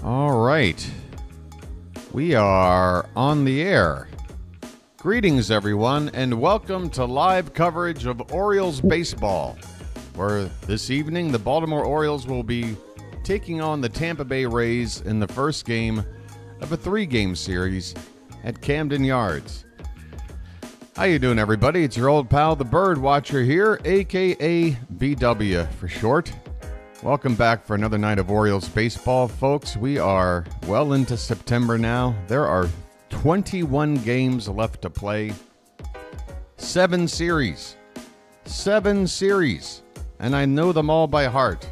All right. We are on the air. Greetings, everyone, and welcome to live coverage of Orioles baseball, where this evening the Baltimore Orioles will be taking on the Tampa Bay Rays in the first game of a three-game series at Camden Yards. How you doing, everybody? It's your old pal, the Bird Watcher here, a.k.a. BW for short. Welcome back for another night of Orioles baseball, folks. We are well into September now. There are 21 games left to play. 7 series. 7 series. And I know them all by heart.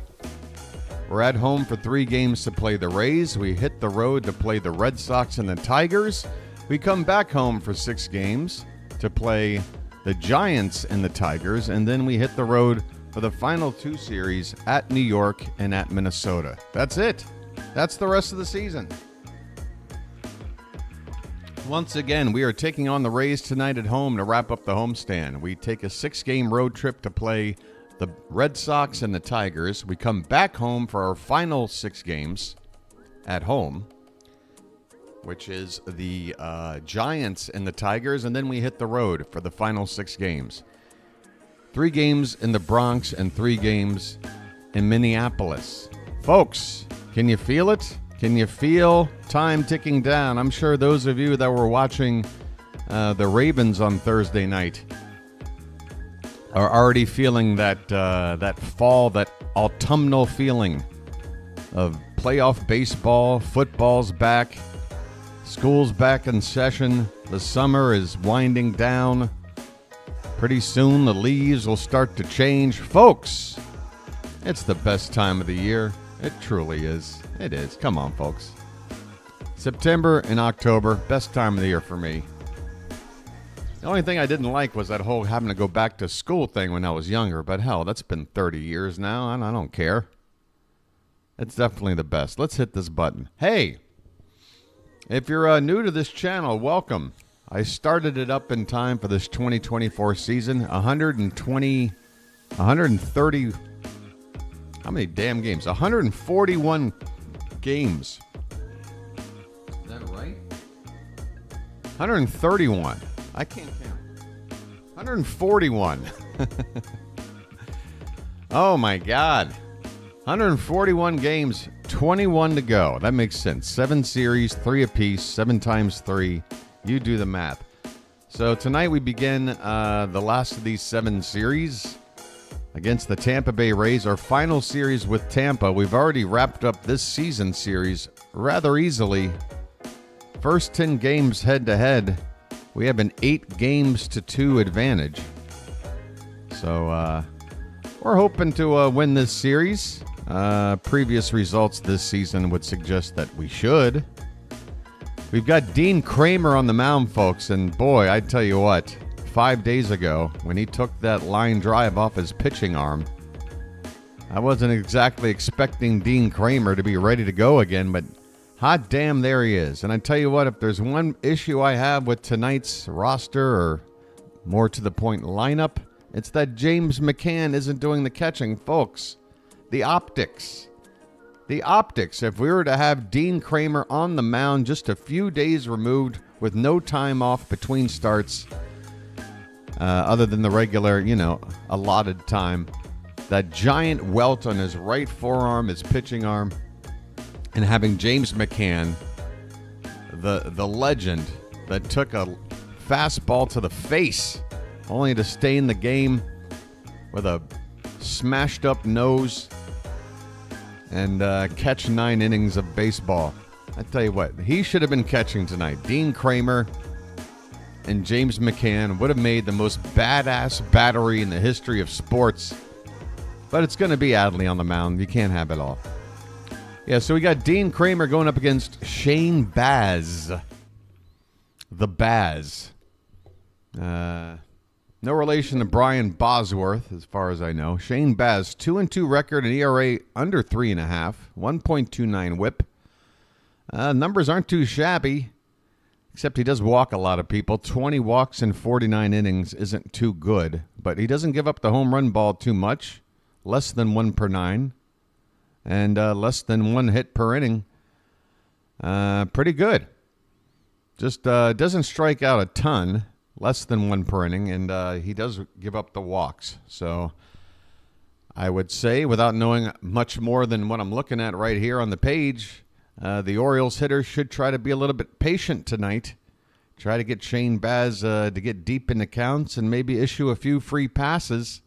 We're at home for 3 games to play the Rays. We hit the road to play the Red Sox and the Tigers. We come back home for 6 games to play the Giants and the Tigers. And then we hit the road for the final 2 series at New York and at Minnesota. That's it. That's the rest of the season. Once again, we are taking on the Rays tonight at home to wrap up the homestand. We take a 6-game road trip to play the Red Sox and the Tigers. We come back home for our final 6 games at home, which is the Giants and the Tigers, and then we hit the road for the final 6 games. 3 games in the Bronx and 3 games in Minneapolis. Folks, can you feel it? Can you feel time ticking down? I'm sure those of you that were watching the Ravens on Thursday night are already feeling that fall, that autumnal feeling of playoff baseball. Football's back. School's back in session. The summer is winding down. Pretty soon the leaves will start to change. Folks, it's the best time of the year. It truly is. It is. Come on, folks. September and October, best time of the year for me. The only thing I didn't like was that whole having to go back to school thing when I was younger. But hell, that's been 30 years now, and I don't care. It's definitely the best. Let's hit this button. Hey, if you're new to this channel, welcome. I started it up in time for this 2024 season. 130, how many damn games? 141 games. Is that right? 131. I can't count. 141. Oh my God. 141 games, 21 to go. That makes sense. 7 series, 3 apiece, 7 times 3. You do the math. So tonight we begin the last of these 7 series against the Tampa Bay Rays. Our final series with Tampa. We've already wrapped up this season series rather easily. First 10 games head-to-head. We have an 8-2 advantage. So we're hoping to win this series. Previous results this season would suggest that we should. We've got Dean Kramer on the mound, folks, and boy, I tell you what, 5 days ago, when he took that line drive off his pitching arm, I wasn't exactly expecting Dean Kramer to be ready to go again, but hot damn, there he is. And I tell you what, if there's one issue I have with tonight's roster, or more to the point lineup, it's that James McCann isn't doing the catching, folks. The optics. The optics, if we were to have Dean Kramer on the mound just a few days removed with no time off between starts, other than the regular, allotted time, that giant welt on his right forearm, his pitching arm, and having James McCann, the legend that took a fastball to the face only to stay in the game with a smashed up nose and catch 9 innings of baseball. I tell you what, he should have been catching tonight. Dean Kramer and James McCann would have made the most badass battery in the history of sports. But it's going to be Adley on the mound. You can't have it all. Yeah, so we got Dean Kramer going up against Shane Baz. The Baz. No relation to Brian Bosworth, as far as I know. Shane Baz, 2-2 record, an ERA under 3.5, 1.29 WHIP. Numbers aren't too shabby, except he does walk a lot of people. 20 walks in 49 innings isn't too good, but he doesn't give up the home run ball too much. Less than 1 per 9, and less than 1 hit per inning. Pretty good. Just doesn't strike out a ton, less than 1 per inning, and he does give up the walks. So I would say, without knowing much more than what I'm looking at right here on the page, the Orioles hitters should try to be a little bit patient tonight. Try to get Shane Baz to get deep in the counts and maybe issue a few free passes,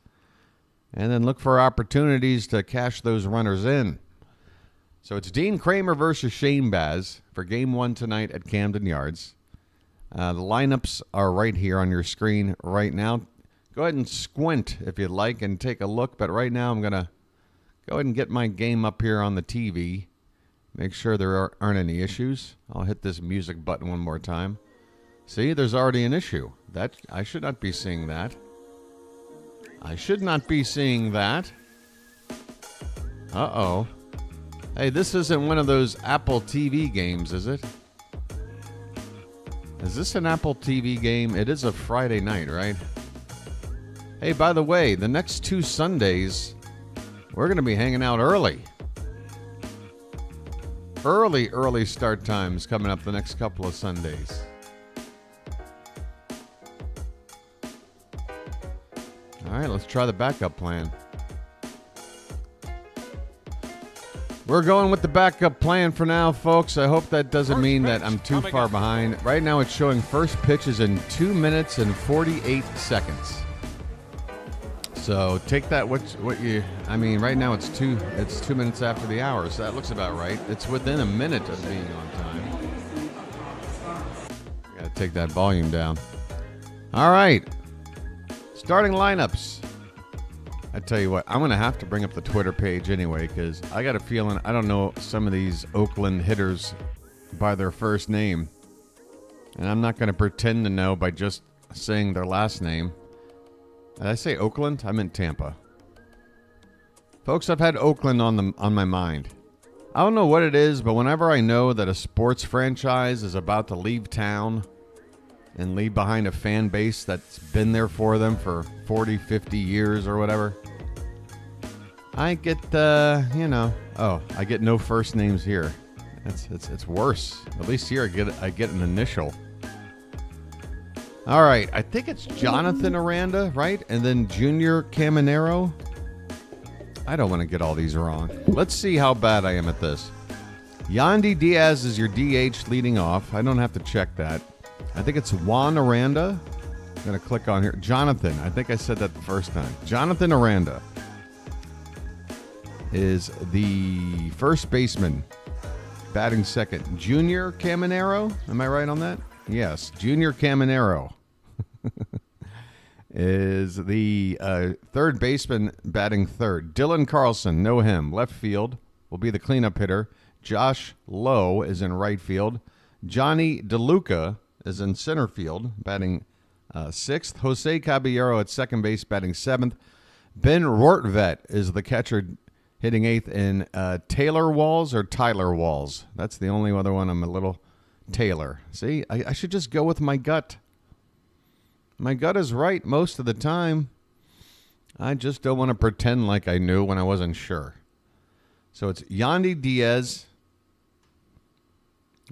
and then look for opportunities to cash those runners in. So it's Dean Kramer versus Shane Baz for Game 1 tonight at Camden Yards. The lineups are right here on your screen right now. Go ahead and squint if you'd like and take a look, but right now I'm going to go ahead and get my game up here on the TV. Make sure there aren't any issues. I'll hit this music button one more time. See, there's already an issue. That I should not be seeing that. I should not be seeing that. Uh-oh. Hey, this isn't one of those Apple TV games, is it? Is this an Apple TV game? It is a Friday night, right? Hey, by the way, the next 2 Sundays, we're going to be hanging out early. Early start times coming up the next couple of Sundays. All right, let's try the backup plan. We're going with the backup plan for now, folks. I hope that doesn't mean that I'm too far behind. Right now, it's showing first pitches in 2 minutes and 48 seconds. So take that I mean, right now it's 2 minutes after the hour, so that looks about right. It's within a minute of being on time. Got to take that volume down. All right. Starting lineups. I tell you what, I'm going to have to bring up the Twitter page anyway, because I got a feeling I don't know some of these Oakland hitters by their first name. And I'm not going to pretend to know by just saying their last name. Did I say Oakland? I meant Tampa. Folks, I've had Oakland on my mind. I don't know what it is, but whenever I know that a sports franchise is about to leave town and leave behind a fan base that's been there for them for 40, 50 years or whatever, I get, I get no first names here. It's worse. At least here I get an initial. All right, I think it's Jonathan Aranda, right? And then Junior Caminero. I don't want to get all these wrong. Let's see how bad I am at this. Yandy Diaz is your DH leading off. I don't have to check that. I think it's Juan Aranda. I'm going to click on here. Jonathan. I think I said that the first time. Jonathan Aranda is the first baseman, batting second. Junior Caminero. Am I right on that? Yes. Junior Caminero is the third baseman, batting third. Dylan Carlson, know him. Left field will be the cleanup hitter. Josh Lowe is in right field. Johnny DeLuca is in center field, batting sixth. Jose Caballero at second base, batting seventh. Ben Rortvet is the catcher, hitting eighth. And Tyler Walls. That's the only other one I'm a little Taylor. See, I should just go with my gut. My gut is right most of the time. I just don't want to pretend like I knew when I wasn't sure. So it's Yandy Diaz,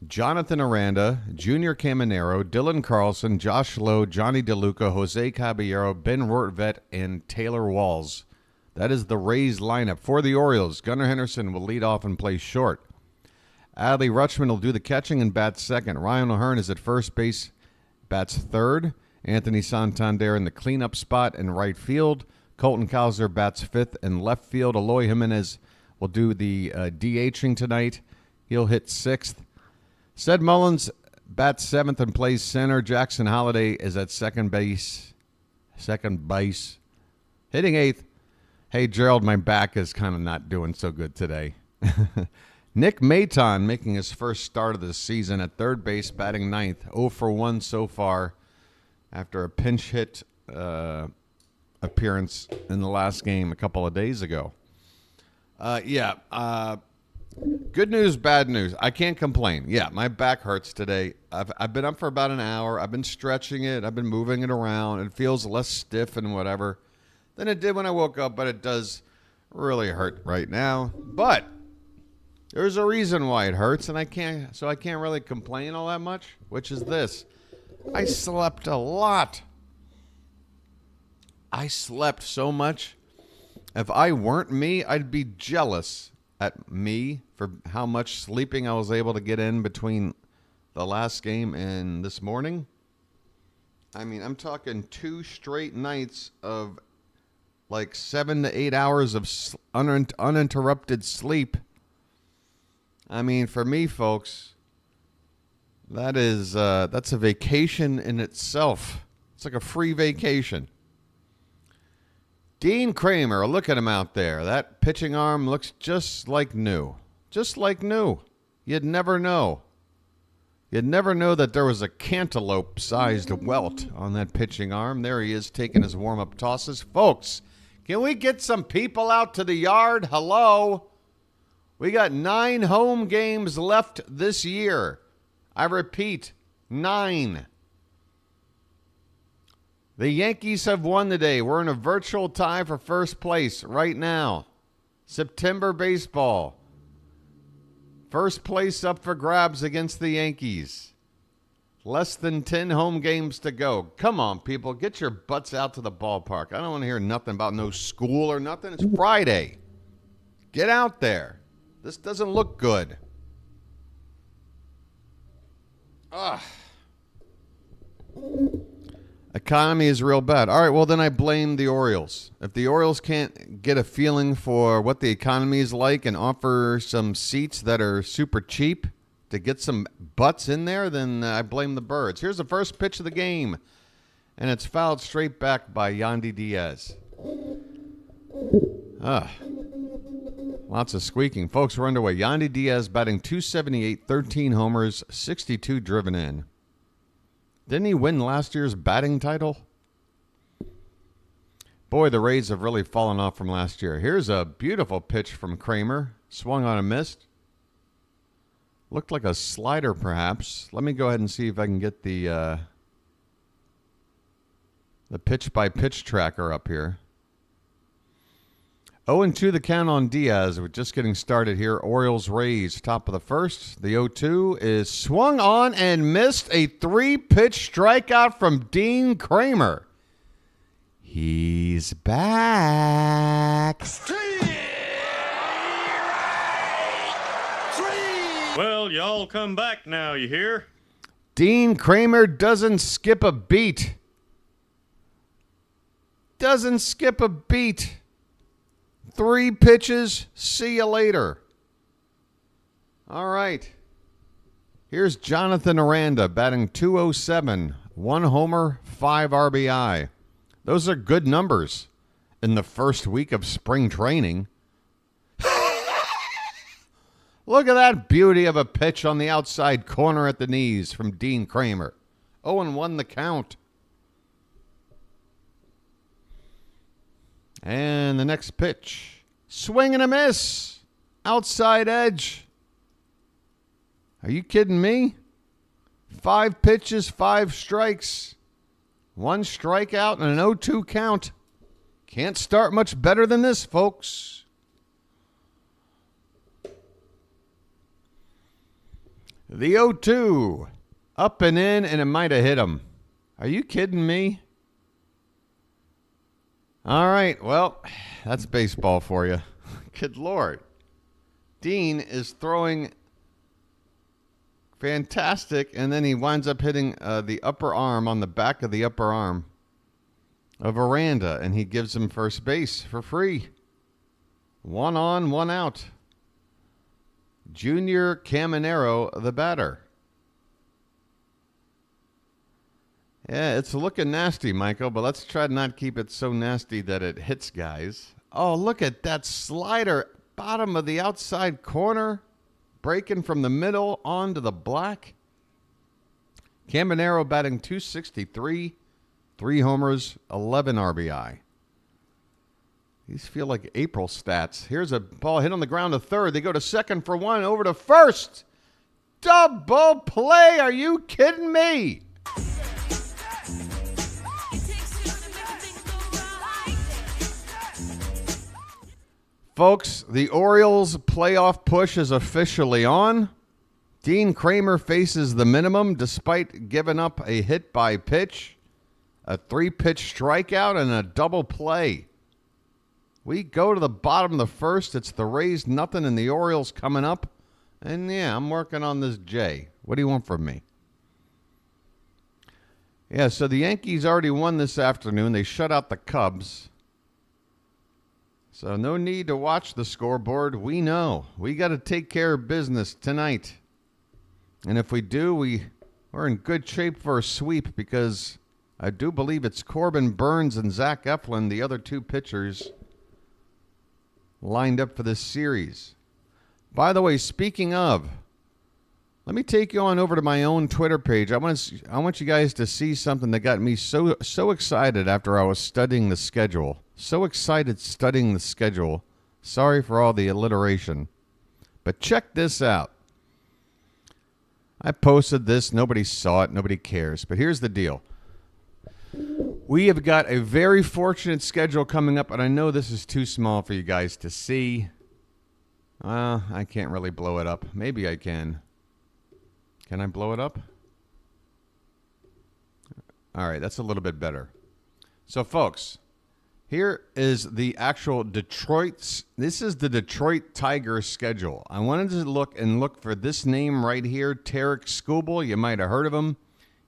Jonathan Aranda, Junior Caminero, Dylan Carlson, Josh Lowe, Johnny DeLuca, Jose Caballero, Ben Rortvet, and Taylor Walls. That is the Rays lineup. For the Orioles, Gunnar Henderson will lead off and play short. Adley Rutschman will do the catching and bat second. Ryan O'Hearn is at first base, bats third. Anthony Santander in the cleanup spot in right field. Colton Cowser bats fifth in left field. Eloy Jimenez will do the DHing tonight. He'll hit sixth. Ced Mullins bats seventh and plays center. Jackson Holliday is at second base, hitting eighth. Hey, Gerald, my back is kind of not doing so good today. Nick Maton making his first start of the season at third base, batting ninth. 0 for 1 so far after a pinch hit appearance in the last game a couple of days ago. Good news, bad news. I can't complain. Yeah, my back hurts today. I've been up for about an hour. I've been stretching it. I've been moving it around. It feels less stiff and whatever than it did when I woke up, but it does really hurt right now. But There's a reason why it hurts, and I can't really complain all that much, which is this. I slept a lot. I slept so much. If I weren't me, I'd be jealous at me for how much sleeping I was able to get in between the last game and this morning. I mean, I'm talking 2 straight nights of like 7 to 8 hours of uninterrupted sleep. I mean, for me, folks, that's a vacation in itself. It's like a free vacation. Dean Kramer, look at him out there. That pitching arm looks just like new. Just like new. You'd never know. You'd never know that there was a cantaloupe-sized welt on that pitching arm. There he is taking his warm-up tosses. Folks, can we get some people out to the yard? Hello? We got 9 home games left this year. I repeat, 9. The Yankees have won today. We're in a virtual tie for first place right now. September baseball. First place up for grabs against the Yankees. Less than 10 home games to go. Come on, people. Get your butts out to the ballpark. I don't want to hear nothing about no school or nothing. It's Friday. Get out there. This doesn't look good. Ugh. Economy is real bad. All right, well, then I blame the Orioles. If the Orioles can't get a feeling for what the economy is like and offer some seats that are super cheap to get some butts in there, then I blame the Birds. Here's the first pitch of the game, and it's fouled straight back by Yandy Diaz. Lots of squeaking. Folks, we're underway. Yandy Diaz batting .278, 13 homers, 62 driven in. Didn't he win last year's batting title? Boy, the Rays have really fallen off from last year. Here's a beautiful pitch from Kramer. Swung on a miss. Looked like a slider, perhaps. Let me go ahead and see if I can get the pitch-by-pitch tracker up here. 0-2 the count on Diaz. We're just getting started here. Orioles Rays, top of the first. The 0-2 is swung on and missed. A 3-pitch strikeout from Dean Kramer. He's back. Well, y'all come back now, you hear? Dean Kramer doesn't skip a beat. Doesn't skip a beat. 3 pitches, see you later. All right. Here's Jonathan Aranda batting .207, 1 homer, 5 RBI. Those are good numbers in the first week of spring training. Look at that beauty of a pitch on the outside corner at the knees from Dean Kramer. 0-1 the count. And the next pitch. Swing and a miss. Outside edge. Are you kidding me? 5 pitches, 5 strikes. 1 strikeout and an 0-2 count. Can't start much better than this, folks. The 0-2. Up and in, and it might have hit him. Are you kidding me? All right, well, that's baseball for you. Good Lord. Dean is throwing fantastic, and then he winds up hitting the upper arm on the back of the upper arm of Aranda, and he gives him first base for free. 1 on, 1 out. Junior Caminero, the batter. Yeah, it's looking nasty, Michael, but let's try to not keep it so nasty that it hits guys. Oh, look at that slider. Bottom of the outside corner. Breaking from the middle onto the black. Caminero batting .263. 3 homers, 11 RBI. These feel like April stats. Here's a ball hit on the ground to third. They go to second for 1, over to first. Double play. Are you kidding me? folks, the Orioles playoff push is officially on. Dean Kramer faces the minimum despite giving up a hit by pitch, a 3-pitch strikeout, and a double play. We go to the bottom of the first. It's the Rays nothing and the Orioles coming up. And yeah, I'm working on this J. What do you want from me? Yeah, so the Yankees already won this afternoon. They shut out the Cubs. So no need to watch the scoreboard. We know. We got to take care of business tonight. And if we do, we're in good shape for a sweep because I do believe it's Corbin Burnes and Zach Eflin, the other two pitchers, lined up for this series. By the way, speaking of, let me take you on over to my own Twitter page. I want you guys to see something that got me so excited after I was studying the schedule. So excited studying the schedule. Sorry for all the alliteration. But check this out. I posted this. Nobody saw it. Nobody cares. But here's the deal. We have got a very fortunate schedule coming up, and I know this is too small for you guys to see. I can't really blow it up. Maybe I can. Can I blow it up? All right, that's a little bit better. So, folks, here is the actual Detroit's. This is the Detroit Tigers schedule. I wanted to look for this name right here, Tarik Skubal. You might have heard of him.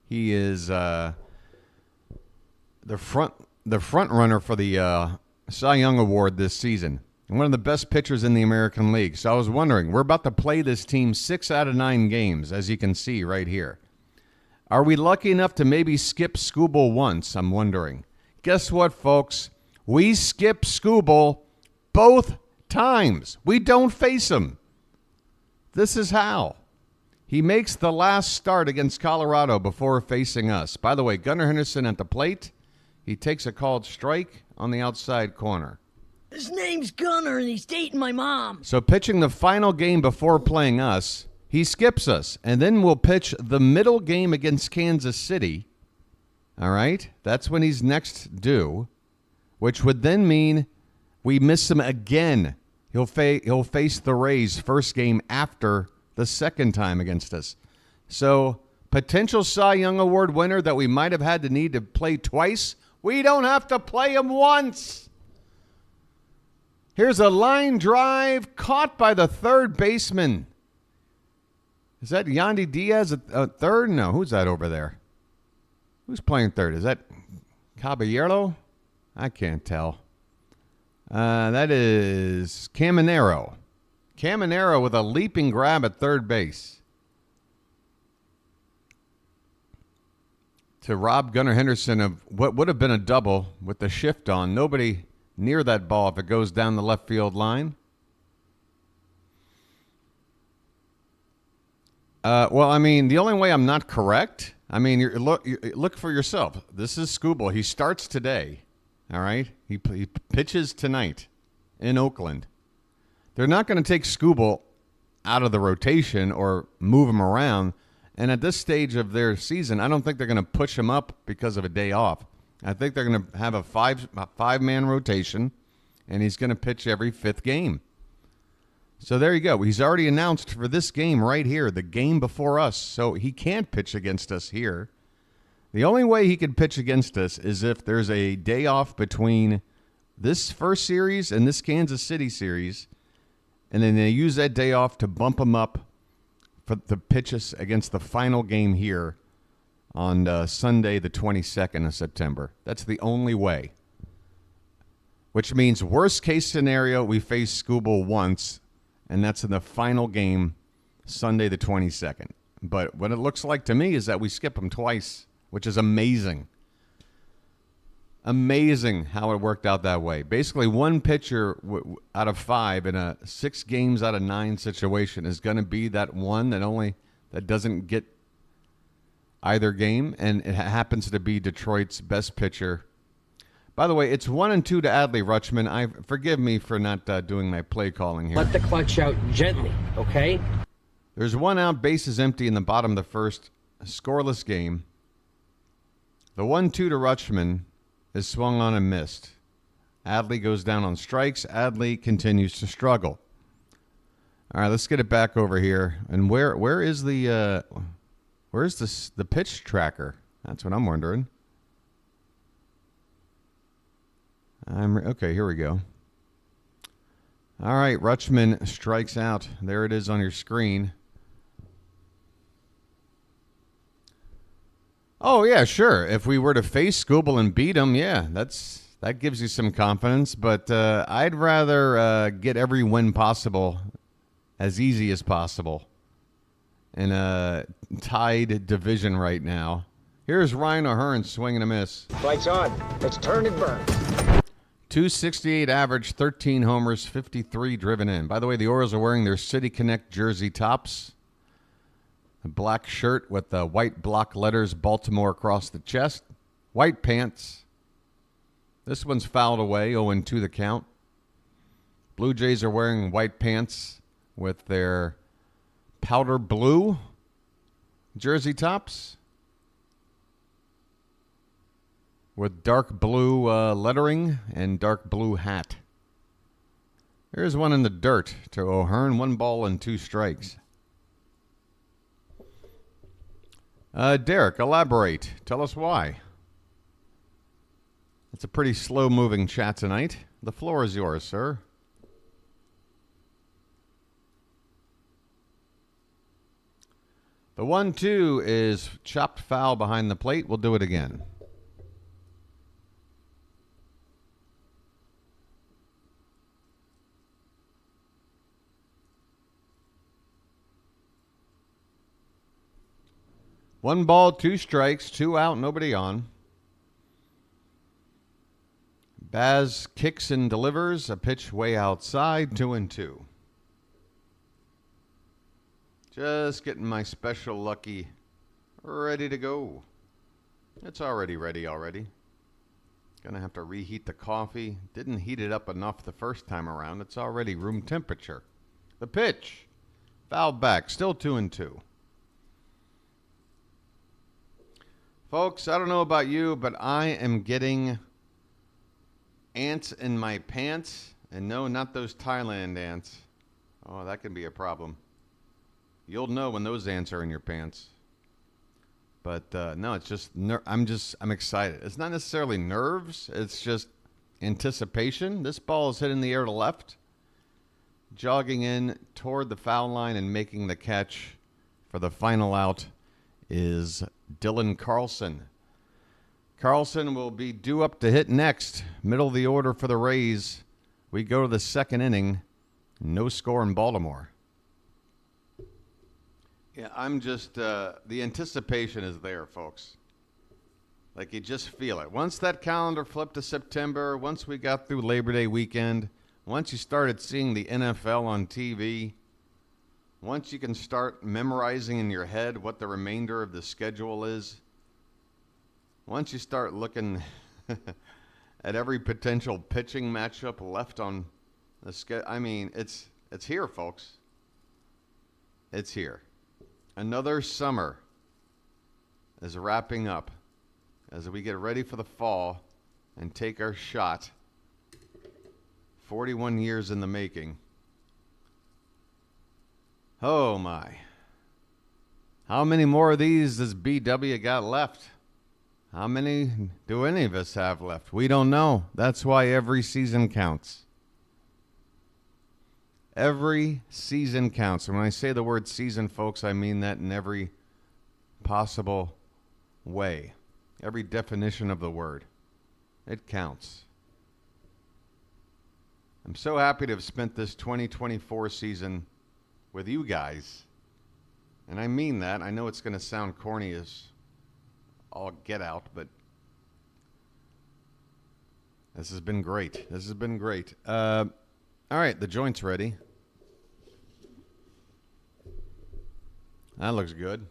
He is the front runner for the Cy Young Award this season. And one of the best pitchers in the American League. So I was wondering, we're about to play this team 6 out of 9 games, as you can see right here. Are we lucky enough to maybe skip Skubal once? I'm wondering. Guess what, folks? We skip Skubal both times. We don't face him. This is how. He makes the last start against Colorado before facing us. By the way, Gunnar Henderson at the plate. He takes a called strike on the outside corner. His name's Gunnar, and he's dating my mom. So pitching the final game before playing us, he skips us. And then we'll pitch the middle game against Kansas City. All right? That's when he's next due, which would then mean we miss him again. He'll face the Rays first game after the second time against us. So potential Cy Young Award winner that we might have had to need to play twice, we don't have to play him once. Here's a line drive caught by the third baseman. Is that Yandy Diaz at third? No, who's that over there? Who's playing third? Is that Caballero? I can't tell. That is Caminero. Caminero with a leaping grab at third base to rob Gunnar Henderson of what would have been a double with the shift on. Nobody near that ball if it goes down the left field line. Well, I mean, the only way I'm not correct, I mean, look for yourself. This is Skubal. He starts today, all right? He pitches tonight in Oakland. They're not going to take Skubal out of the rotation or move him around. And at this stage of their season, I don't think they're going to push him up because of a day off. I think they're going to have a five-man rotation, and he's going to pitch every 5th game. So there you go. He's already announced for this game right here, the game before us. So he can't pitch against us here. The only way he could pitch against us is if there's a day off between this first series and this Kansas City series, and then they use that day off to bump him up for the pitch us against the final game here on Sunday, the 22nd of September. That's the only way. Which means worst case scenario, we face Skubal once, and that's in the final game, Sunday, the 22nd. But what it looks like to me is that we skip him twice, which is amazing. Amazing how it worked out that way. Basically, one pitcher out of 5 in a 6 games out of 9 situation is going to be that one that doesn't get either game, and it happens to be Detroit's best pitcher. By the way, it's 1-2 to Adley Rutschman. Forgive me for not doing my play calling here. Let the clutch out gently, okay? There's 1 out, bases empty in the bottom of the first, scoreless game. The 1-2 to Rutschman is swung on and missed. Adley goes down on strikes. Adley continues to struggle. All right, let's get it back over here. And where is the pitch tracker? That's what I'm wondering. Okay, here we go. All right, Rutschman strikes out. There it is on your screen. Oh, yeah, sure. If we were to face Skubal and beat him, yeah, that gives you some confidence. But I'd rather get every win possible as easy as possible in a tied division right now. Here's Ryan O'Hearn swinging a miss. Lights on. Let's turn and burn. 268 average, 13 homers, 53 driven in. By the way, the Orioles are wearing their City Connect jersey tops. A black shirt with the white block letters Baltimore across the chest. White pants. This one's fouled away, 0-2 the count. Blue Jays are wearing white pants with their powder blue jersey tops with dark blue lettering and dark blue hat. There's one in the dirt to O'Hearn. 1 ball and 2 strikes. Derek, elaborate. Tell us why. It's a pretty slow-moving chat tonight. The floor is yours, sir. The 1-2 is chopped foul behind the plate. We'll do it again. One ball, 2 strikes, 2 out, nobody on. Baz kicks and delivers a pitch way outside, 2-2. Just getting my special lucky ready to go. It's already ready already. Gonna have to reheat the coffee. Didn't heat it up enough the first time around. It's already room temperature. The pitch. Fouled back, still 2-2. Folks, I don't know about you, but I am getting ants in my pants. And no, not those Thailand ants. Oh, that can be a problem. You'll know when those ants are in your pants. But no, it's just, I'm excited. It's not necessarily nerves. It's just anticipation. This ball is hitting the air to left. Jogging in toward the foul line and making the catch for the final out is Dylan Carlson. Carlson will be due up to hit next. Middle of the order for the Rays. We go to the second inning. No score in Baltimore. Yeah, I'm just, the anticipation is there, folks. Like, you just feel it. Once that calendar flipped to September, once we got through Labor Day weekend, once you started seeing the NFL on TV, once you can start memorizing in your head what the remainder of the schedule is, once you start looking at every potential pitching matchup left on the schedule, I mean, it's here, folks. It's here. Another summer is wrapping up as we get ready for the fall and take our shot. 41 years in the making. Oh, my. How many more of these does BW got left? How many do any of us have left? We don't know. That's why every season counts. Every season counts. And when I say the word season, folks, I mean that in every possible way. Every definition of the word. It counts. I'm so happy to have spent this 2024 season with you guys. And I mean that. I know it's going to sound corny as all get out, but this has been great. This has been great. All right, the joint's ready. That looks good.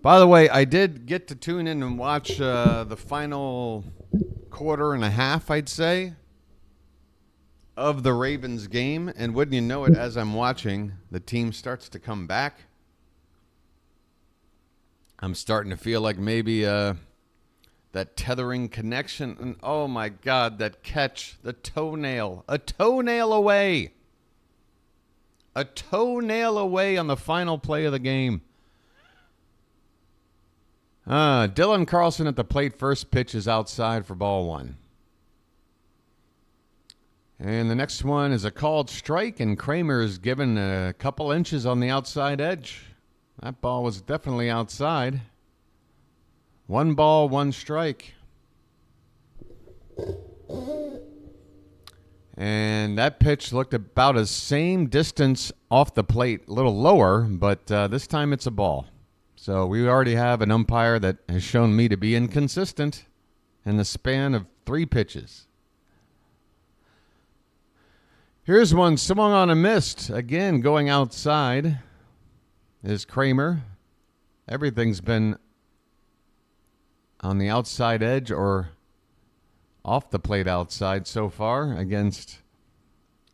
By the way, I did get to tune in and watch the final quarter and a half, I'd say, of the Ravens game. And wouldn't you know it, as I'm watching, the team starts to come back. I'm starting to feel like maybe that tethering connection, and oh my God, that catch, the toenail, a toenail away. A toenail away on the final play of the game. Dylan Carlson at the plate. First pitch is outside for ball one. And the next one is a called strike, and Kramer is given a couple inches on the outside edge. That ball was definitely outside. 1 ball, 1 strike. And that pitch looked about as same distance off the plate, a little lower, but this time it's a ball. So we already have an umpire that has shown me to be inconsistent in the span of 3 pitches. Here's one swung on a missed. Again, going outside is Kramer. Everything's been on the outside edge or off the plate outside so far against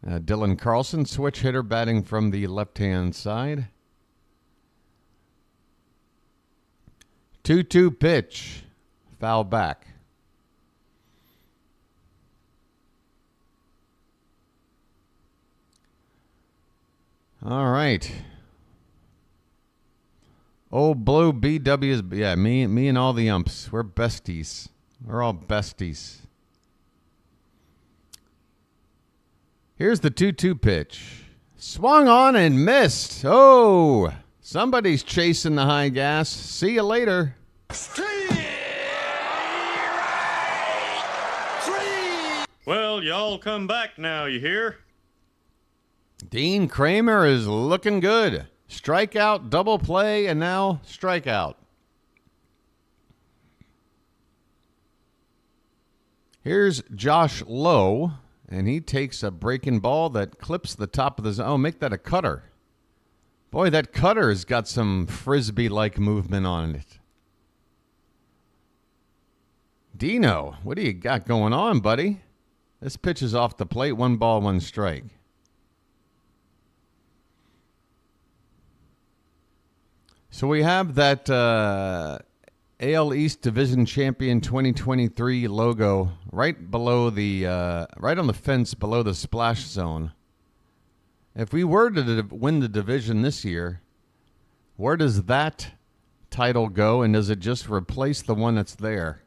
Dylan Carlson, switch hitter batting from the left-hand side. 2-2 pitch, foul back. All right. Old Blue BW's, yeah, me and all the umps. We're besties. We're all besties. Here's the 2-2 pitch. Swung on and missed. Oh, somebody's chasing the high gas. See you later. Well, y'all come back now, you hear? Dean Kramer is looking good. Strikeout, double play, and now strikeout. Here's Josh Lowe, and he takes a breaking ball that clips the top of the zone. Oh, make that a cutter. Boy, that cutter has got some frisbee-like movement on it. Dino, what do you got going on, buddy? This pitch is off the plate. 1 ball, 1 strike. So we have that AL East Division Champion 2023 logo right below the, right on the fence below the splash zone. If we were to win the division this year, where does that title go, and does it just replace the one that's there?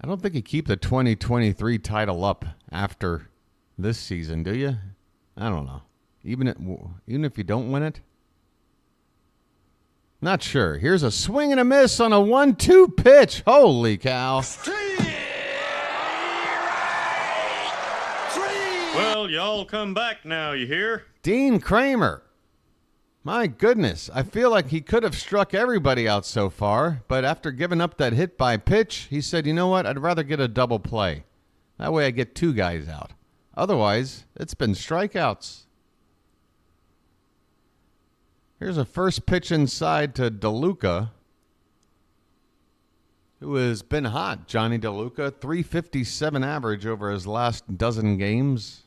I don't think you keep the 2023 title up after this season, do you? I don't know. Even if you don't win it? Not sure. Here's a swing and a miss on a 1-2 pitch. Holy cow. Well, y'all come back now, you hear? Dean Kramer. My goodness. I feel like he could have struck everybody out so far, but after giving up that hit by pitch, he said, you know what? I'd rather get a double play. That way I get 2 guys out. Otherwise, it's been strikeouts. Here's a first pitch inside to DeLuca, who has been hot. Johnny DeLuca, 357 average over his last dozen games.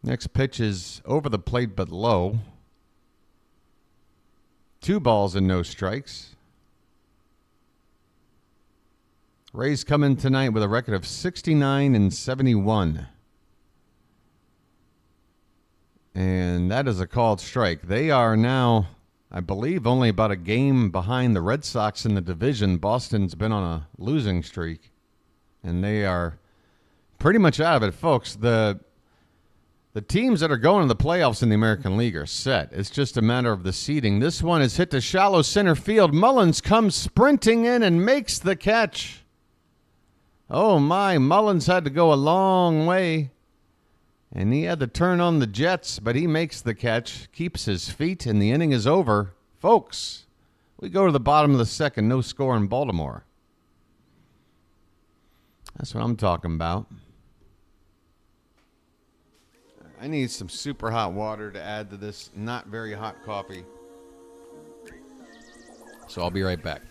Next pitch is over the plate but low. 2 balls and no strikes. Rays come in tonight with a record of 69-71. And that is a called strike. They are now, I believe, only about a game behind the Red Sox in the division. Boston's been on a losing streak, and they are pretty much out of it, folks. The teams that are going to the playoffs in the American League are set. It's just a matter of the seeding. This one is hit to shallow center field. Mullins comes sprinting in and makes the catch. Oh, my. Mullins had to go a long way. And he had to turn on the jets, but he makes the catch, keeps his feet, and the inning is over. Folks, we go to the bottom of the second, no score in Baltimore. That's what I'm talking about. I need some super hot water to add to this not very hot coffee. So I'll be right back.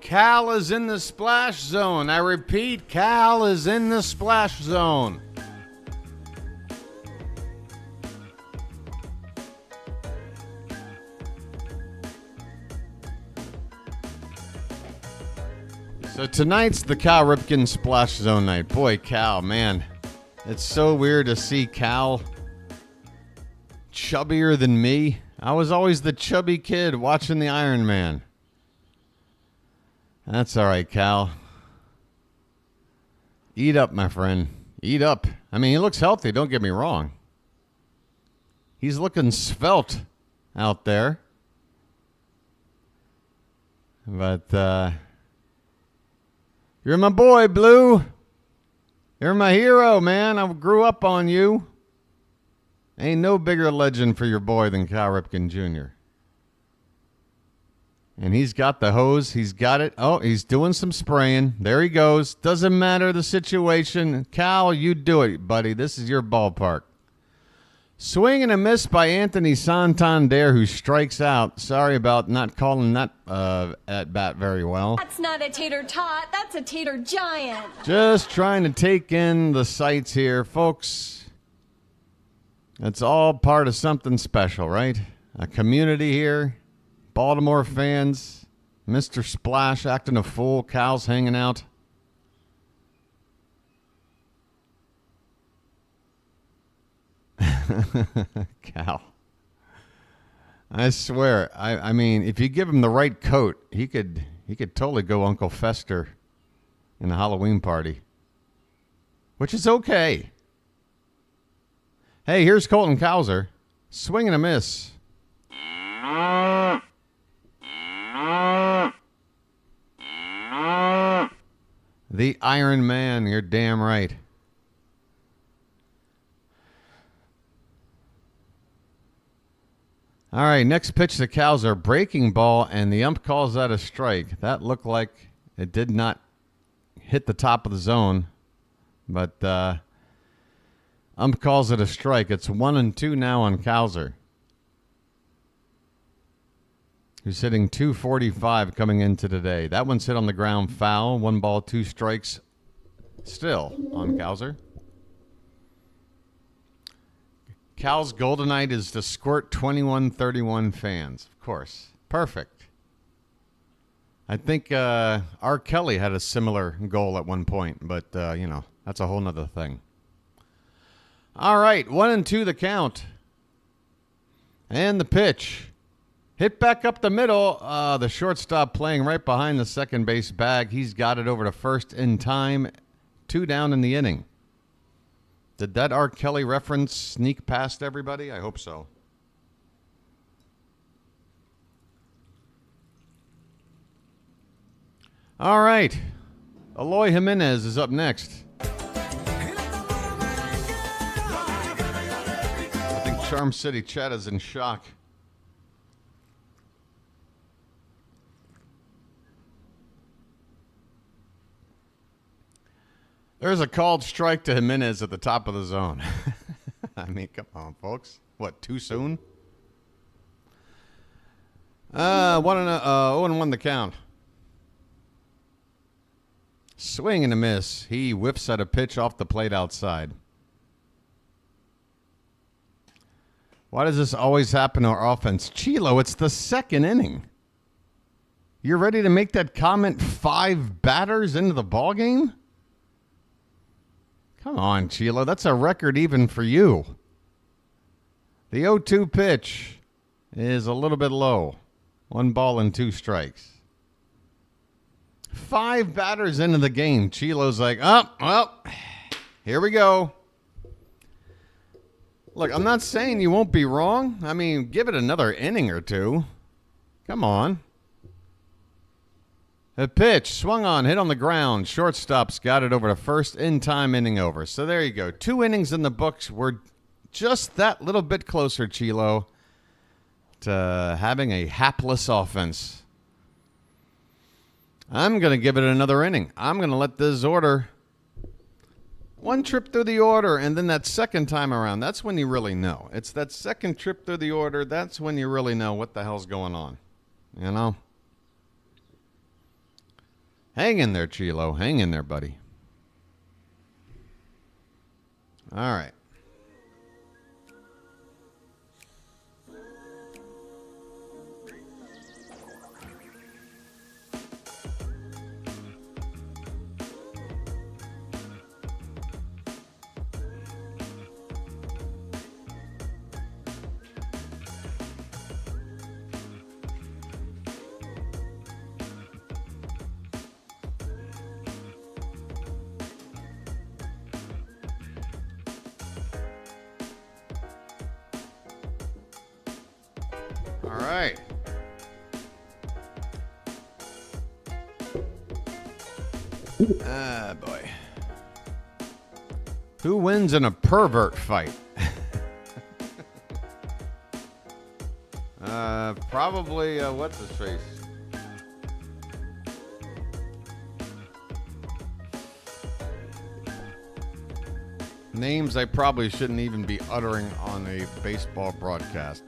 Cal is in the splash zone. I repeat, Cal is in the splash zone. So tonight's the Cal Ripken splash zone night. Boy, Cal, man, it's so weird to see Cal chubbier than me. I was always the chubby kid watching the Iron Man. That's all right, Cal. Eat up, my friend. Eat up. I mean, he looks healthy, don't get me wrong. He's looking svelte out there. But, you're my boy, Blue. You're my hero, man. I grew up on you. Ain't no bigger legend for your boy than Cal Ripken Jr. And he's got the hose. He's got it. Oh, he's doing some spraying. There he goes. Doesn't matter the situation. Cal, you do it, buddy. This is your ballpark. Swing and a miss by Anthony Santander, who strikes out. Sorry about not calling that at bat very well. That's not a tater tot. That's a tater giant. Just trying to take in the sights here, folks. It's all part of something special, right? A community here. Baltimore fans. Mr. Splash acting a fool. Cal's hanging out. Cal. I swear. I mean, if you give him the right coat, he could totally go Uncle Fester in a Halloween party. Which is okay. Hey, here's Colton Cowser. Swing and a miss. The Iron Man, you're damn right. All right, next pitch to Cowser, breaking ball, and the ump calls that a strike. That looked like it did not hit the top of the zone, but ump calls it a strike. It's 1-2 now on Cowser, who's hitting .245 coming into today. That one's hit on the ground foul. 1 ball, 2 strikes still on Cowser. Cal's Golden Night is to squirt 2131 fans. Of course. Perfect. I think R. Kelly had a similar goal at one point, but, you know, that's a whole nother thing. All right, 1-2 the count. And the pitch. Hit back up the middle. The shortstop playing right behind the second base bag. He's got it over to first in time. 2 down in the inning. Did that R. Kelly reference sneak past everybody? I hope so. All right. Eloy Jimenez is up next. I think Charm City Chat is in shock. There's a called strike to Jimenez at the top of the zone. I mean, come on, folks. What, too soon? 0-1 the count. Swing and a miss. He whiffs at a pitch off the plate outside. Why does this always happen to our offense? Chilo, it's the second inning. You're ready to make that comment 5 batters into the ballgame? Come on, Chilo. That's a record even for you. The 0-2 pitch is a little bit low. 1 ball and 2 strikes. 5 batters into the game. Chilo's like, oh, well, here we go. Look, I'm not saying you won't be wrong. I mean, give it another inning or 2. Come on. A pitch, swung on, hit on the ground. Shortstop's got it over to first, in time, inning over. So there you go. 2 innings in the books. We're just that little bit closer, Chilo, to having a hapless offense. I'm going to give it another inning. I'm going to let this order, 1 trip through the order, and then that second time around, that's when you really know. It's that second trip through the order, that's when you really know what the hell's going on. You know? Hang in there, Chilo. Hang in there, buddy. All right. All right. Ah, boy. Who wins in a pervert fight? Probably, what's his face? Names I probably shouldn't even be uttering on a baseball broadcast.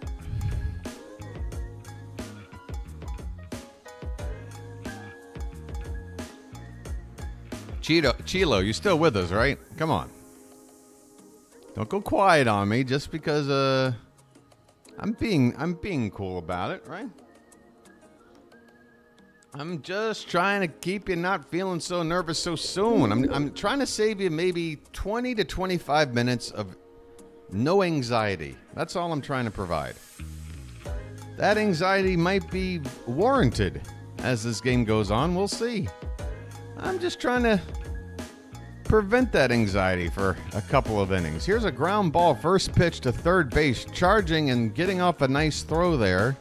Chilo, you still with us, right? Come on. Don't go quiet on me just because I'm being cool about it, right? I'm just trying to keep you not feeling so nervous so soon. I'm trying to save you maybe 20 to 25 minutes of no anxiety. That's all I'm trying to provide. That anxiety might be warranted as this game goes on. We'll see. I'm just trying to prevent that anxiety for a couple of innings. Here's a ground ball, first pitch to third base. Charging and getting off a nice throw there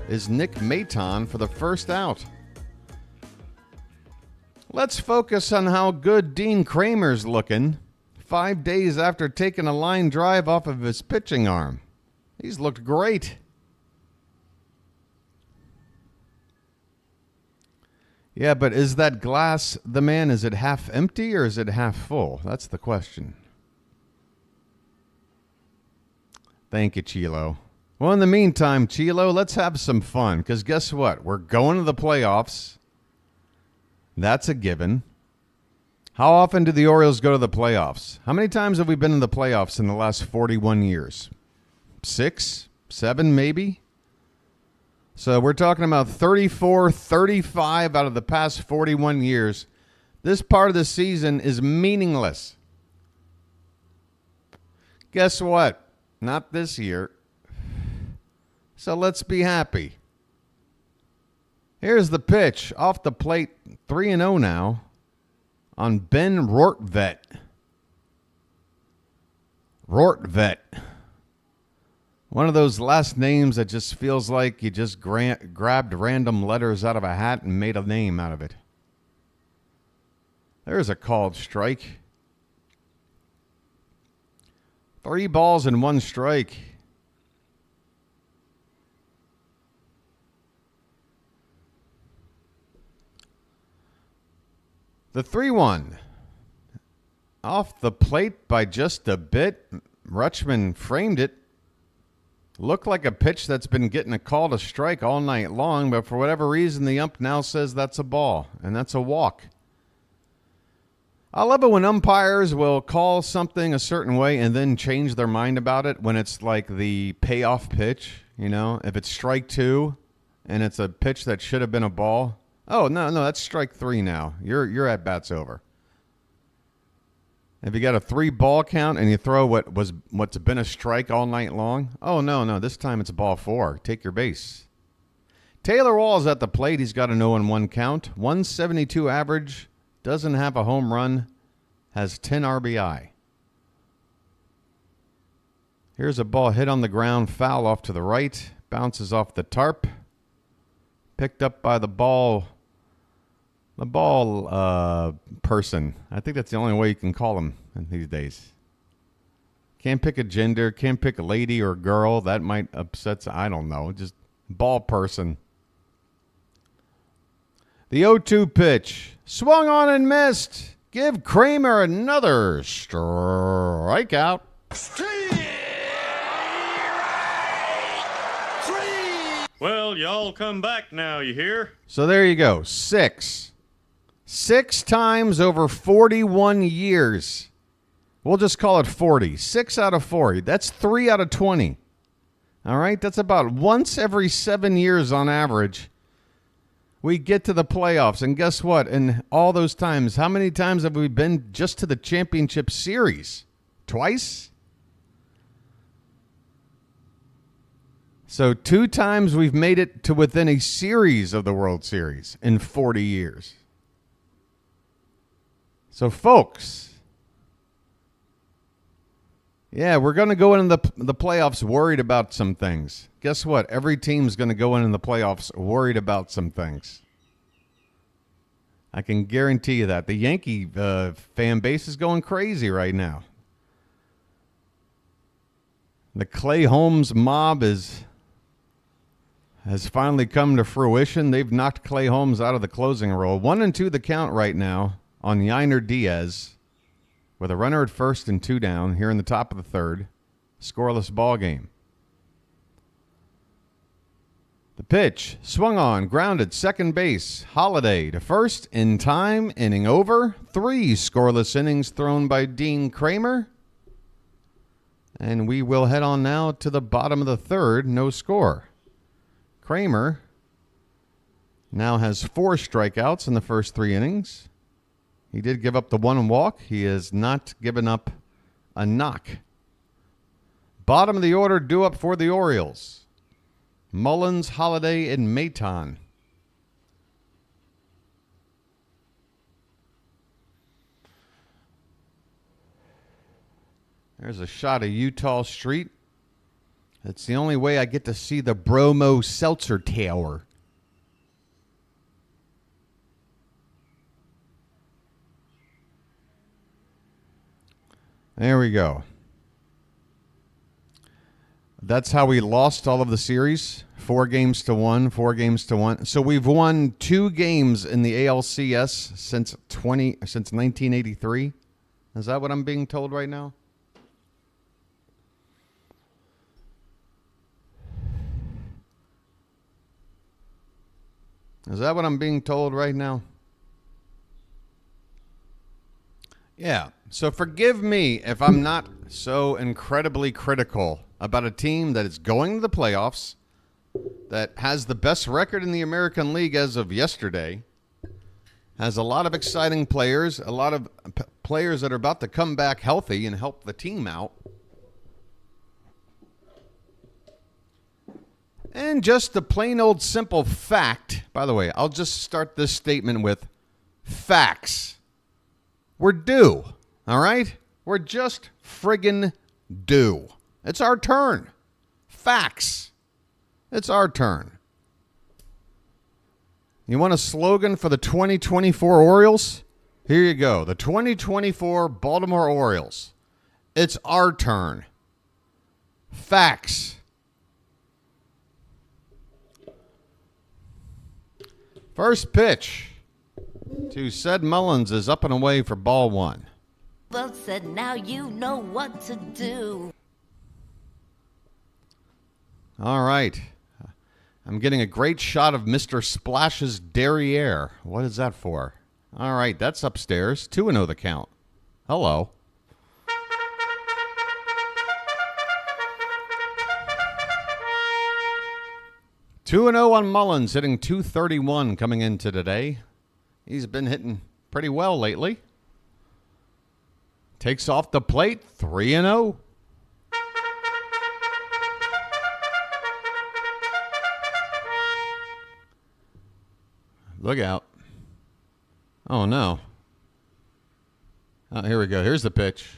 is Nick Maton for the first out. Let's focus on how good Dean Kramer's looking 5 days after taking a line drive off of his pitching arm. He's looked great. Yeah, but is that glass, the man, is it half empty or is it half full? That's the question. Thank you, Chilo. Well, in the meantime, Chilo, let's have some fun, because guess what? We're going to the playoffs. That's a given. How often do the Orioles go to the playoffs? How many times have we been in the playoffs in the last 41 years? 6, 7, maybe? So we're talking about 34, 35 out of the past 41 years. This part of the season is meaningless. Guess what? Not this year. So let's be happy. Here's the pitch. Off the plate, 3-0 now on Ben Rortvedt. Rortvedt. One of those last names that just feels like you just grabbed random letters out of a hat and made a name out of it. There's a called strike. 3 balls and 1 strike. The 3-1. Off the plate by just a bit. Rutschman framed it. Looked like a pitch that's been getting a call to strike all night long, but for whatever reason, the ump now says that's a ball, and that's a walk. I love it when umpires will call something a certain way and then change their mind about it when it's like the payoff pitch, you know? If it's strike 2 and it's a pitch that should have been a ball, oh, no, that's strike 3 now. Your at-bat's over. If you got a 3-ball count and you throw what's been a strike all night long, oh, no, this time it's ball 4. Take your base. Taylor Wall's at the plate. He's got an 0-1 count. 172 average. Doesn't have a home run. Has 10 RBI. Here's a ball hit on the ground. Foul off to the right. Bounces off the tarp. Picked up by the ball person. I think that's the only way you can call them these days. Can't pick a gender. Can't pick a lady or girl. That might upset. I don't know. Just ball person. The 0-2 pitch. Swung on and missed. Give Kramer another strikeout. Well, y'all come back now, you hear? So there you go. 6 6 times over 41 years. We'll just call it 40. 6 out of 40. That's 3 out of 20. All right? That's about once every 7 years on average. We get to the playoffs. And guess what? In all those times, how many times have we been just to the championship series? Twice? So 2 times we've made it to within a series of the World Series in 40 years. So, folks, yeah, we're going to go into the playoffs worried about some things. Guess what? Every team's going to go in the playoffs worried about some things. I can guarantee you that. The Yankee fan base is going crazy right now. The Clay Holmes mob has finally come to fruition. They've knocked Clay Holmes out of the closing role. 1-2 the count right now on Yainer Diaz with a runner at first and 2 down here in the top of the third. Scoreless ball game. The pitch swung on, grounded, second base. Holiday to first, in time, inning over. 3 scoreless innings thrown by Dean Kramer. And we will head on now to the bottom of the third, no score. Kramer now has 4 strikeouts in the first 3 innings. He did give up the 1 walk. He has not given up a knock. Bottom of the order, due up for the Orioles. Mullins, Holiday, and Maton. There's a shot of Utah Street. It's the only way I get to see the Bromo Seltzer Tower. There we go. That's how we lost all of the series. 4-1, 4-1. So we've won 2 games in the ALCS since 1983. Is that what I'm being told right now? Is that what I'm being told right now? Yeah. So forgive me if I'm not so incredibly critical about a team that is going to the playoffs, that has the best record in the American League as of yesterday, has a lot of exciting players, a lot of players that are about to come back healthy and help the team out. And just the plain old simple fact, by the way, I'll just start this statement with facts. We're due, all right? We're just friggin' due. It's our turn. Facts. It's our turn. You want a slogan for the 2024 Orioles? Here you go. The 2024 Baltimore Orioles. It's our turn. Facts. First pitch to said Mullins is up and away for ball 1. Well said, now you know what to do. All right. I'm getting a great shot of Mr. Splash's derriere. What is that for? All right, that's upstairs. 2-0 the count. Hello. Two and 0 on Mullins, hitting .231 coming into today. He's been hitting pretty well lately. Takes off the plate, 3-0. Look out. Oh, no. Here we go. Here's the pitch.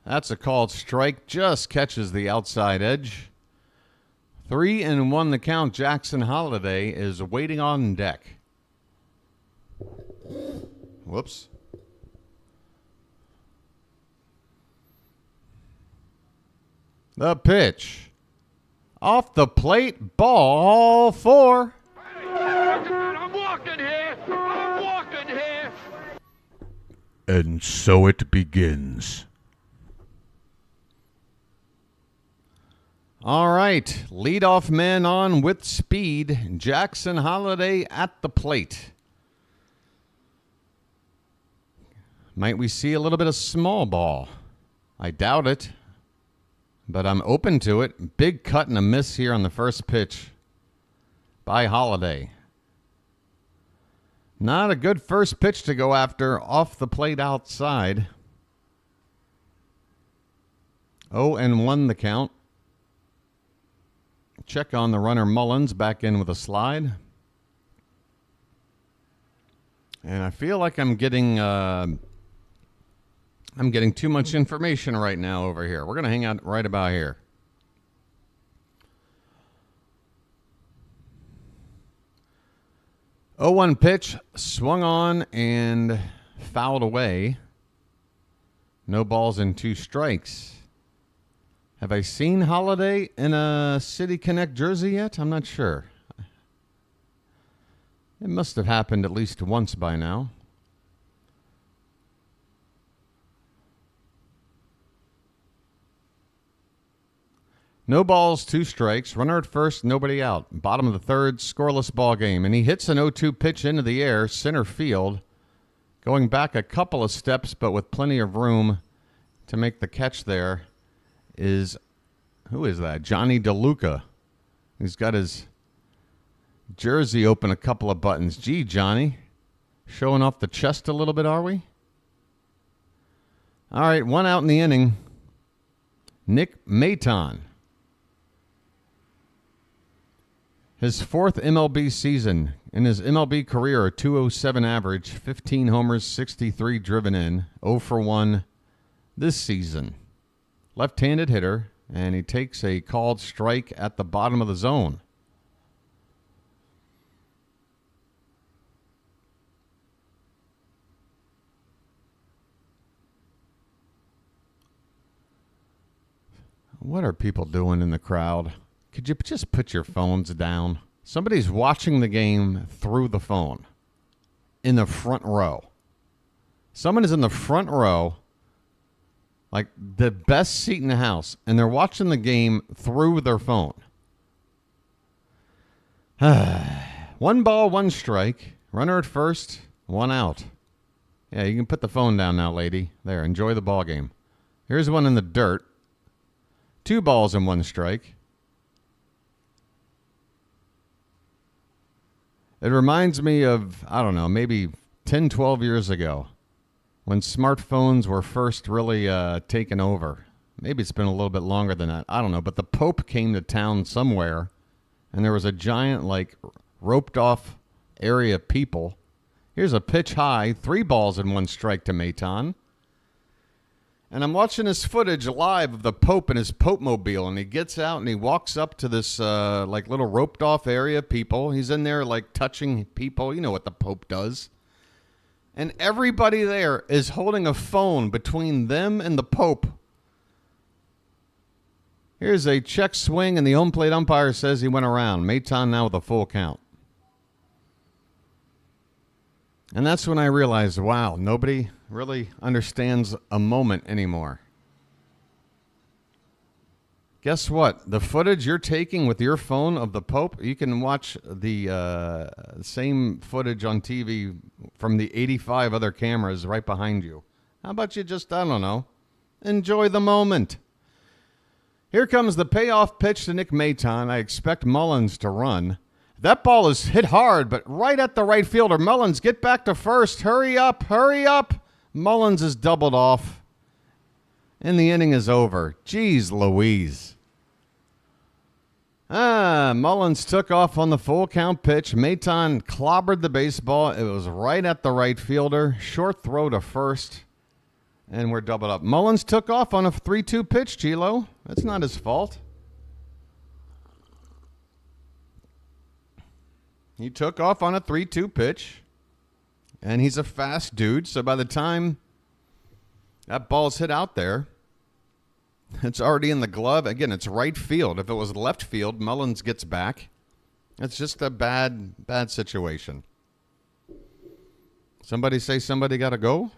That's a called strike. Just catches the outside edge. 3-1 the count. Jackson Holiday is waiting on deck. Whoops. The pitch. Off the plate. Ball 4. I'm walking here. I'm walking here. And so it begins. All right, leadoff man on with speed. Jackson Holiday at the plate. Might we see a little bit of small ball? I doubt it, but I'm open to it. Big cut and a miss here on the first pitch by Holiday. Not a good first pitch to go after off the plate outside. 0-1 the count. Check on the runner Mullins, back in with a slide. And I feel like I'm getting too much information right now over here. We're going to hang out right about here. Oh, 1 pitch, swung on and fouled away. No balls and 2 strikes. Have I seen Holiday in a City Connect jersey yet? I'm not sure. It must have happened at least once by now. No balls, 2 strikes. Runner at first, nobody out. Bottom of the third, scoreless ball game. And he hits an 0-2 pitch into the air, center field. Going back a couple of steps, but with plenty of room to make the catch there is, who is that? Johnny DeLuca. He's got his jersey open a couple of buttons. Gee, Johnny. Showing off the chest a little bit, are we? All right, 1 out in the inning. Nick Maton. His 4th MLB season. In his MLB career, a .207 average, 15 homers, 63 driven in, 0 for 1 this season. Left-handed hitter, and he takes a called strike at the bottom of the zone. What are people doing in the crowd? Could you just put your phones down? Somebody's watching the game through the phone in the front row. Someone is in the front row, like the best seat in the house, and they're watching the game through their phone. 1 ball, 1 strike. Runner at first, 1 out. Yeah, you can put the phone down now, lady. There, enjoy the ball game. Here's one in the dirt. 2 balls and 1 strike. It reminds me of, I don't know, maybe 10, 12 years ago when smartphones were first really taken over. Maybe it's been a little bit longer than that. I don't know. But the Pope came to town somewhere, and there was a giant, like, roped-off area of people. Here's a pitch high, 3 balls and 1 strike to Maton. And I'm watching this footage live of the Pope and his Pope-mobile, and he gets out and he walks up to this like little roped-off area of people. He's in there like touching people. You know what the Pope does. And everybody there is holding a phone between them and the Pope. Here's a check swing, and the home plate umpire says he went around. Maton now with a full count. And that's when I realized, wow, nobody really understands a moment anymore. Guess what? The footage you're taking with your phone of the Pope, you can watch the same footage on TV from the 85 other cameras right behind you. How about you just, I don't know, enjoy the moment? Here comes the payoff pitch to Nick Maton. I expect Mullins to run. That ball is hit hard, but right at the right fielder. Mullins, get back to first. Hurry up, hurry up. Mullins is doubled off, and the inning is over. Jeez Louise. Mullins took off on the full count pitch. Maton clobbered the baseball. It was right at the right fielder. Short throw to first, and we're doubled up. Mullins took off on a 3-2 pitch, Chilo. That's not his fault. He took off on a 3-2 pitch, and he's a fast dude, so by the time that ball's hit out there, it's already in the glove. Again, it's right field. If it was left field, Mullins gets back. It's just a bad situation. Somebody say somebody got to go?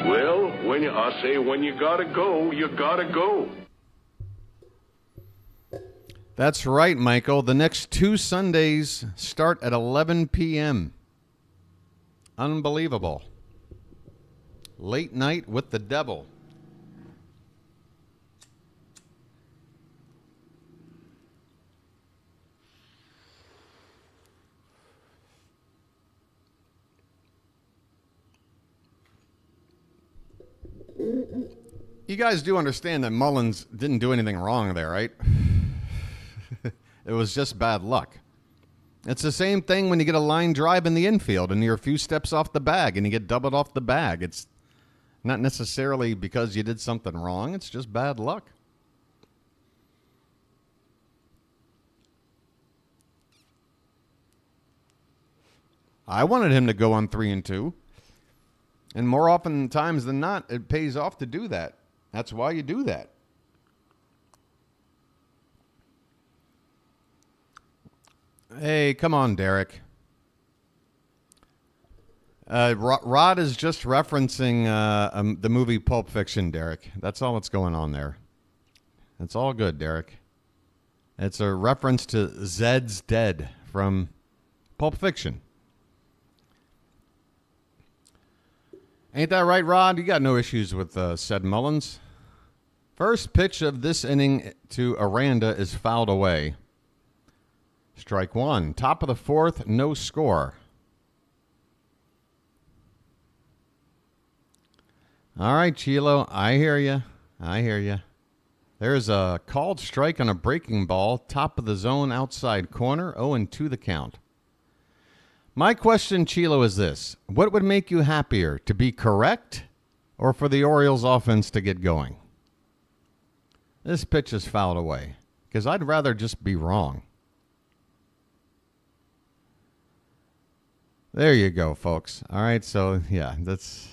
Well, I say when you gotta go, you gotta go. That's right, Michael. The next 2 Sundays start at 11 p.m. Unbelievable. Late night with the devil. You guys do understand that Mullins didn't do anything wrong there, right? It was just bad luck. It's the same thing when you get a line drive in the infield and you're a few steps off the bag and you get doubled off the bag. It's not necessarily because you did something wrong. It's just bad luck. I wanted him to go on 3-2. And more often times than not, it pays off to do that. That's why you do that. Hey, come on, Derek. Rod is just referencing the movie Pulp Fiction, Derek. That's all that's going on there. It's all good, Derek. It's a reference to Zed's Dead from Pulp Fiction. Ain't that right, Rod? You got no issues with said Mullins. First pitch of this inning to Aranda is fouled away. Strike one. Top of the fourth, no score. All right, Chilo, I hear you. I hear you. There's a called strike on a breaking ball. Top of the zone, outside corner. 0-2 the count. My question, Chilo, is this. What would make you happier, to be correct or for the Orioles offense to get going? This pitch is fouled away because I'd rather just be wrong. There you go, folks. All right, so, yeah, that's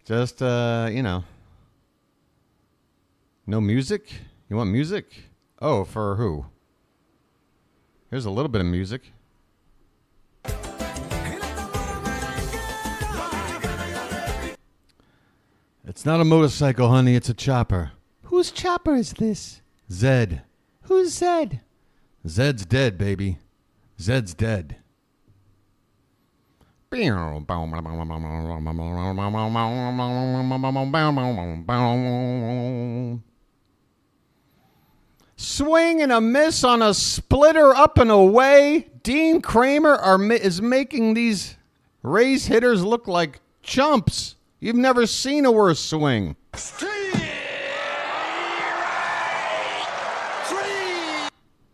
just, no music? You want music? Oh, for who? Here's a little bit of music. It's not a motorcycle, honey. It's a chopper. Whose chopper is this? Zed. Who's Zed? Zed's dead, baby. Zed's dead. Swing and a miss on a splitter up and away. Dean Kramer is making these Rays hitters look like chumps. You've never seen a worse swing.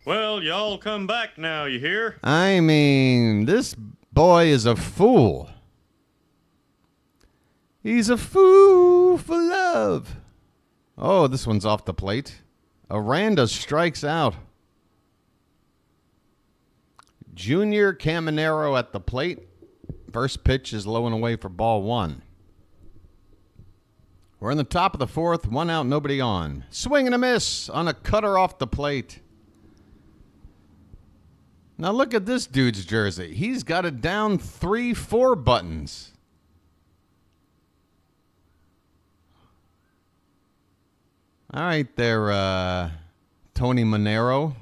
Well, y'all come back now, you hear? I mean, this boy is a fool. He's a fool for love. Oh, this one's off the plate. Aranda strikes out. Junior Caminero at the plate. First pitch is low and away for ball one. We're in the top of the fourth. One out, nobody on. Swing and a miss on a cutter off the plate. Now look at this dude's jersey. He's got it down 3-4 buttons. All right there, Tony Monero.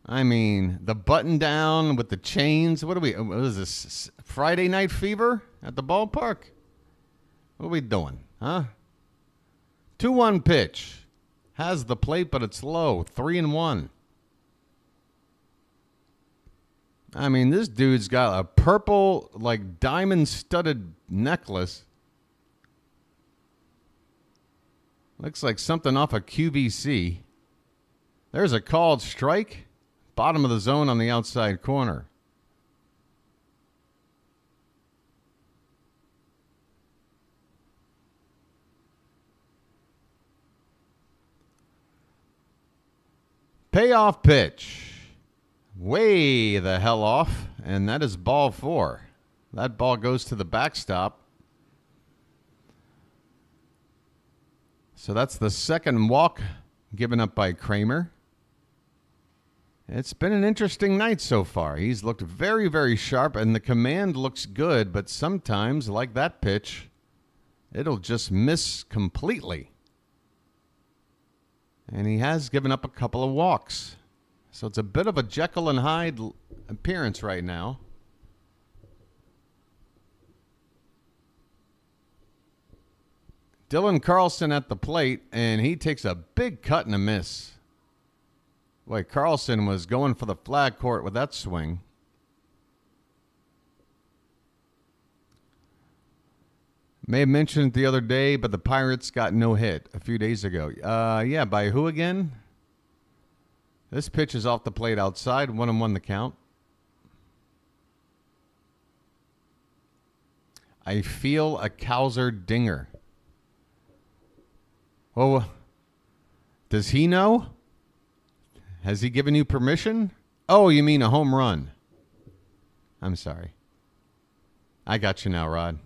I mean, the button down with the chains. What is this? Friday Night Fever at the ballpark? What are we doing, huh? 2-1 pitch. Has the plate, but it's low. 3-1. I mean, this dude's got a purple, like, diamond-studded necklace. Looks like something off a QVC. There's a called strike. Bottom of the zone on the outside corner. Payoff pitch. Way the hell off, and that is ball four. That ball goes to the backstop. So that's the second walk given up by Kramer. It's been an interesting night so far. He's looked very, very sharp, and the command looks good, but sometimes, like that pitch, it'll just miss completely. And he has given up a couple of walks. So it's a bit of a Jekyll and Hyde appearance right now. Dylan Carlson at the plate, and he takes a big cut and a miss. Boy, Carlson was going for the flag court with that swing. May have mentioned it the other day, but the Pirates got no hit a few days ago. Yeah, by who again? This pitch is off the plate outside. 1-1 the count. I feel a Cowser dinger. Well, does he know? Has he given you permission? Oh, you mean a home run. I'm sorry. I got you now, Rod.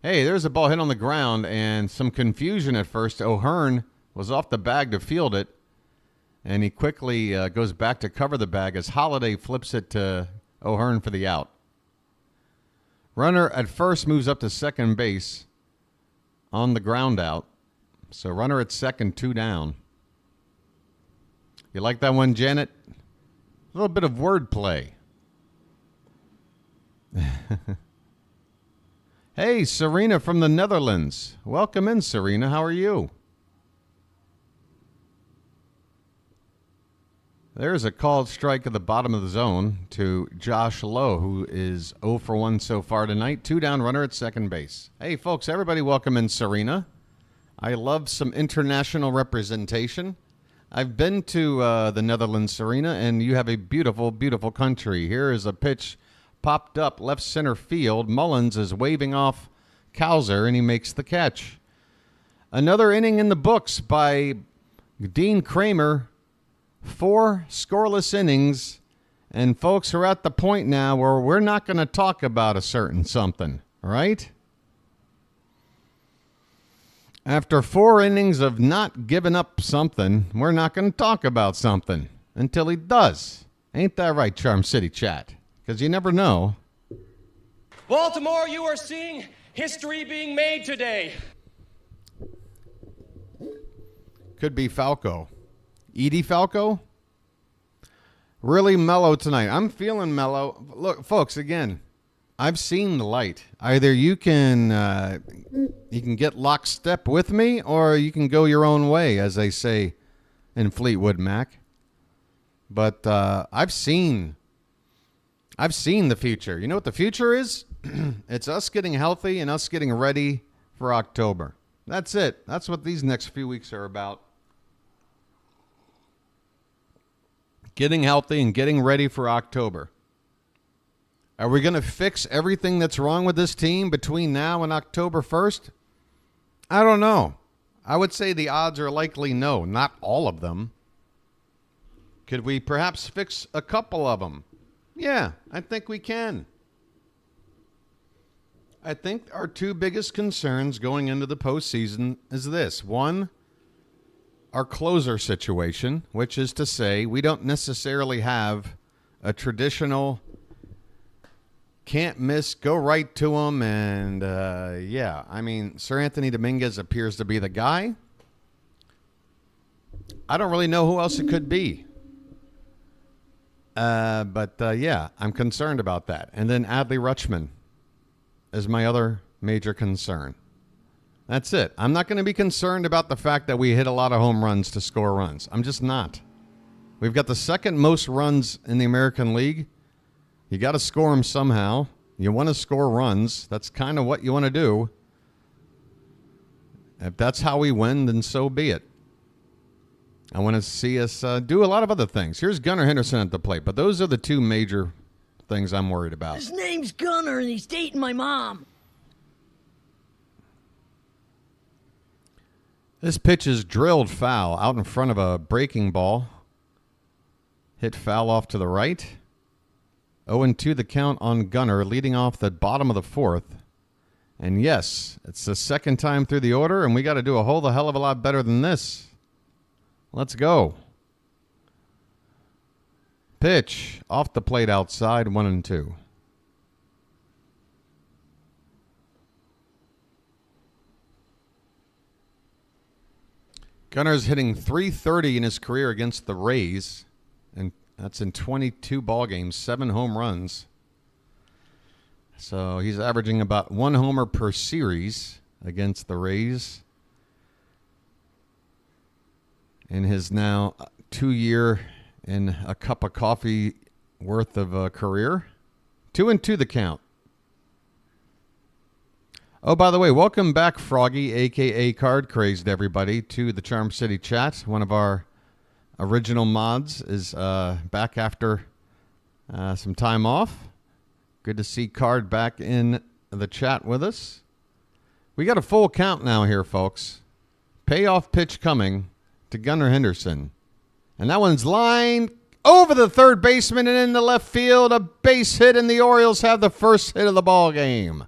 Hey, there's a ball hit on the ground and some confusion at first. O'Hearn was off the bag to field it, and he quickly goes back to cover the bag as Holiday flips it to O'Hearn for the out. Runner at first moves up to second base on the ground out. So runner at second, 2 down. You like that one, Janet? A little bit of wordplay. Hey, Serena from the Netherlands. Welcome in, Serena. How are you? There's a called strike at the bottom of the zone to Josh Lowe, who is 0 for 1 so far tonight. 2 down, runner at second base. Hey, folks, everybody welcome in Serena. I love some international representation. I've been to the Netherlands, Serena, and you have a beautiful, beautiful country. Here is a pitch popped up left center field. Mullins is waving off Cowser, and he makes the catch. Another inning in the books by Dean Kramer. 4 scoreless innings, and folks are at the point now where we're not going to talk about a certain something, right? After 4 innings of not giving up something, we're not going to talk about something until he does. Ain't that right, Charm City Chat? Because you never know. Baltimore, you are seeing history being made today. Could be Falco. Edie Falco? Really mellow tonight. I'm feeling mellow. Look, folks, again, I've seen the light. Either you can get lockstep with me, or you can go your own way, as they say in Fleetwood Mac. But I've seen the future. You know what the future is? It's us getting healthy and us getting ready for October. That's it. That's what these next few weeks are about. Getting healthy and getting ready for October. Are we going to fix everything that's wrong with this team between now and October 1st? I don't know. I would say the odds are likely no, not all of them. Could we perhaps fix a couple of them? Yeah, I think we can. I think our 2 biggest concerns going into the postseason is this. 1, our closer situation, which is to say we don't necessarily have a traditional can't miss, go right to him, and yeah, I mean, Sir Anthony Dominguez appears to be the guy. I don't really know who else it could be. But yeah, I'm concerned about that. And then Adley Rutschman is my other major concern. That's it. I'm not going to be concerned about the fact that we hit a lot of home runs to score runs. I'm just not. We've got the second most runs in the American League. You got to score them somehow. You want to score runs. That's kind of what you want to do. If that's how we win, then so be it. I want to see us do a lot of other things. Here's Gunnar Henderson at the plate, but those are the 2 major things I'm worried about. His name's Gunnar, and he's dating my mom. This pitch is drilled foul out in front of a breaking ball. Hit foul off to the right. 0-2 the count on Gunnar, leading off the bottom of the 4th. And yes, it's the second time through the order, and we got to do a whole hell of a lot better than this. Let's go. Pitch off the plate outside, 1-2. Gunnar's hitting .330 in his career against the Rays, and that's in 22 ball games, 7 home runs. So he's averaging about 1 homer per series against the Rays. in his now 2-year and a cup of coffee worth of a career. 2-2 the count. Oh, by the way, welcome back, Froggy, a.k.a. Card Crazed, everybody, to the Charm City chat. One of our original mods is back after some time off. Good to see Card back in the chat with us. We got a full count now here, folks. Payoff pitch coming to Gunnar Henderson. And that one's lined over the third baseman and in the left field. A base hit, and the Orioles have the first hit of the ball game.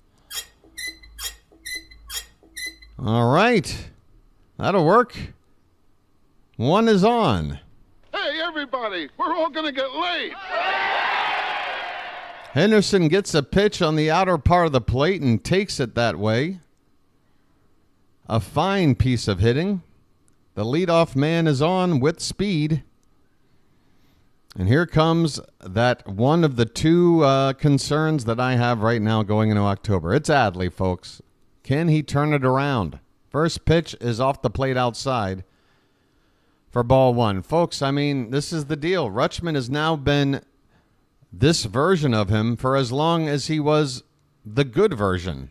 All right. That'll work. One is on. Hey, everybody, we're all going to get late. Henderson gets a pitch on the outer part of the plate and takes it that way. A fine piece of hitting. The leadoff man is on with speed. And here comes that one of the two concerns that I have right now going into October. It's Adley, folks. Can he turn it around? First pitch is off the plate outside for ball one. Folks, I mean, this is the deal. Rutschman has now been this version of him for as long as he was the good version.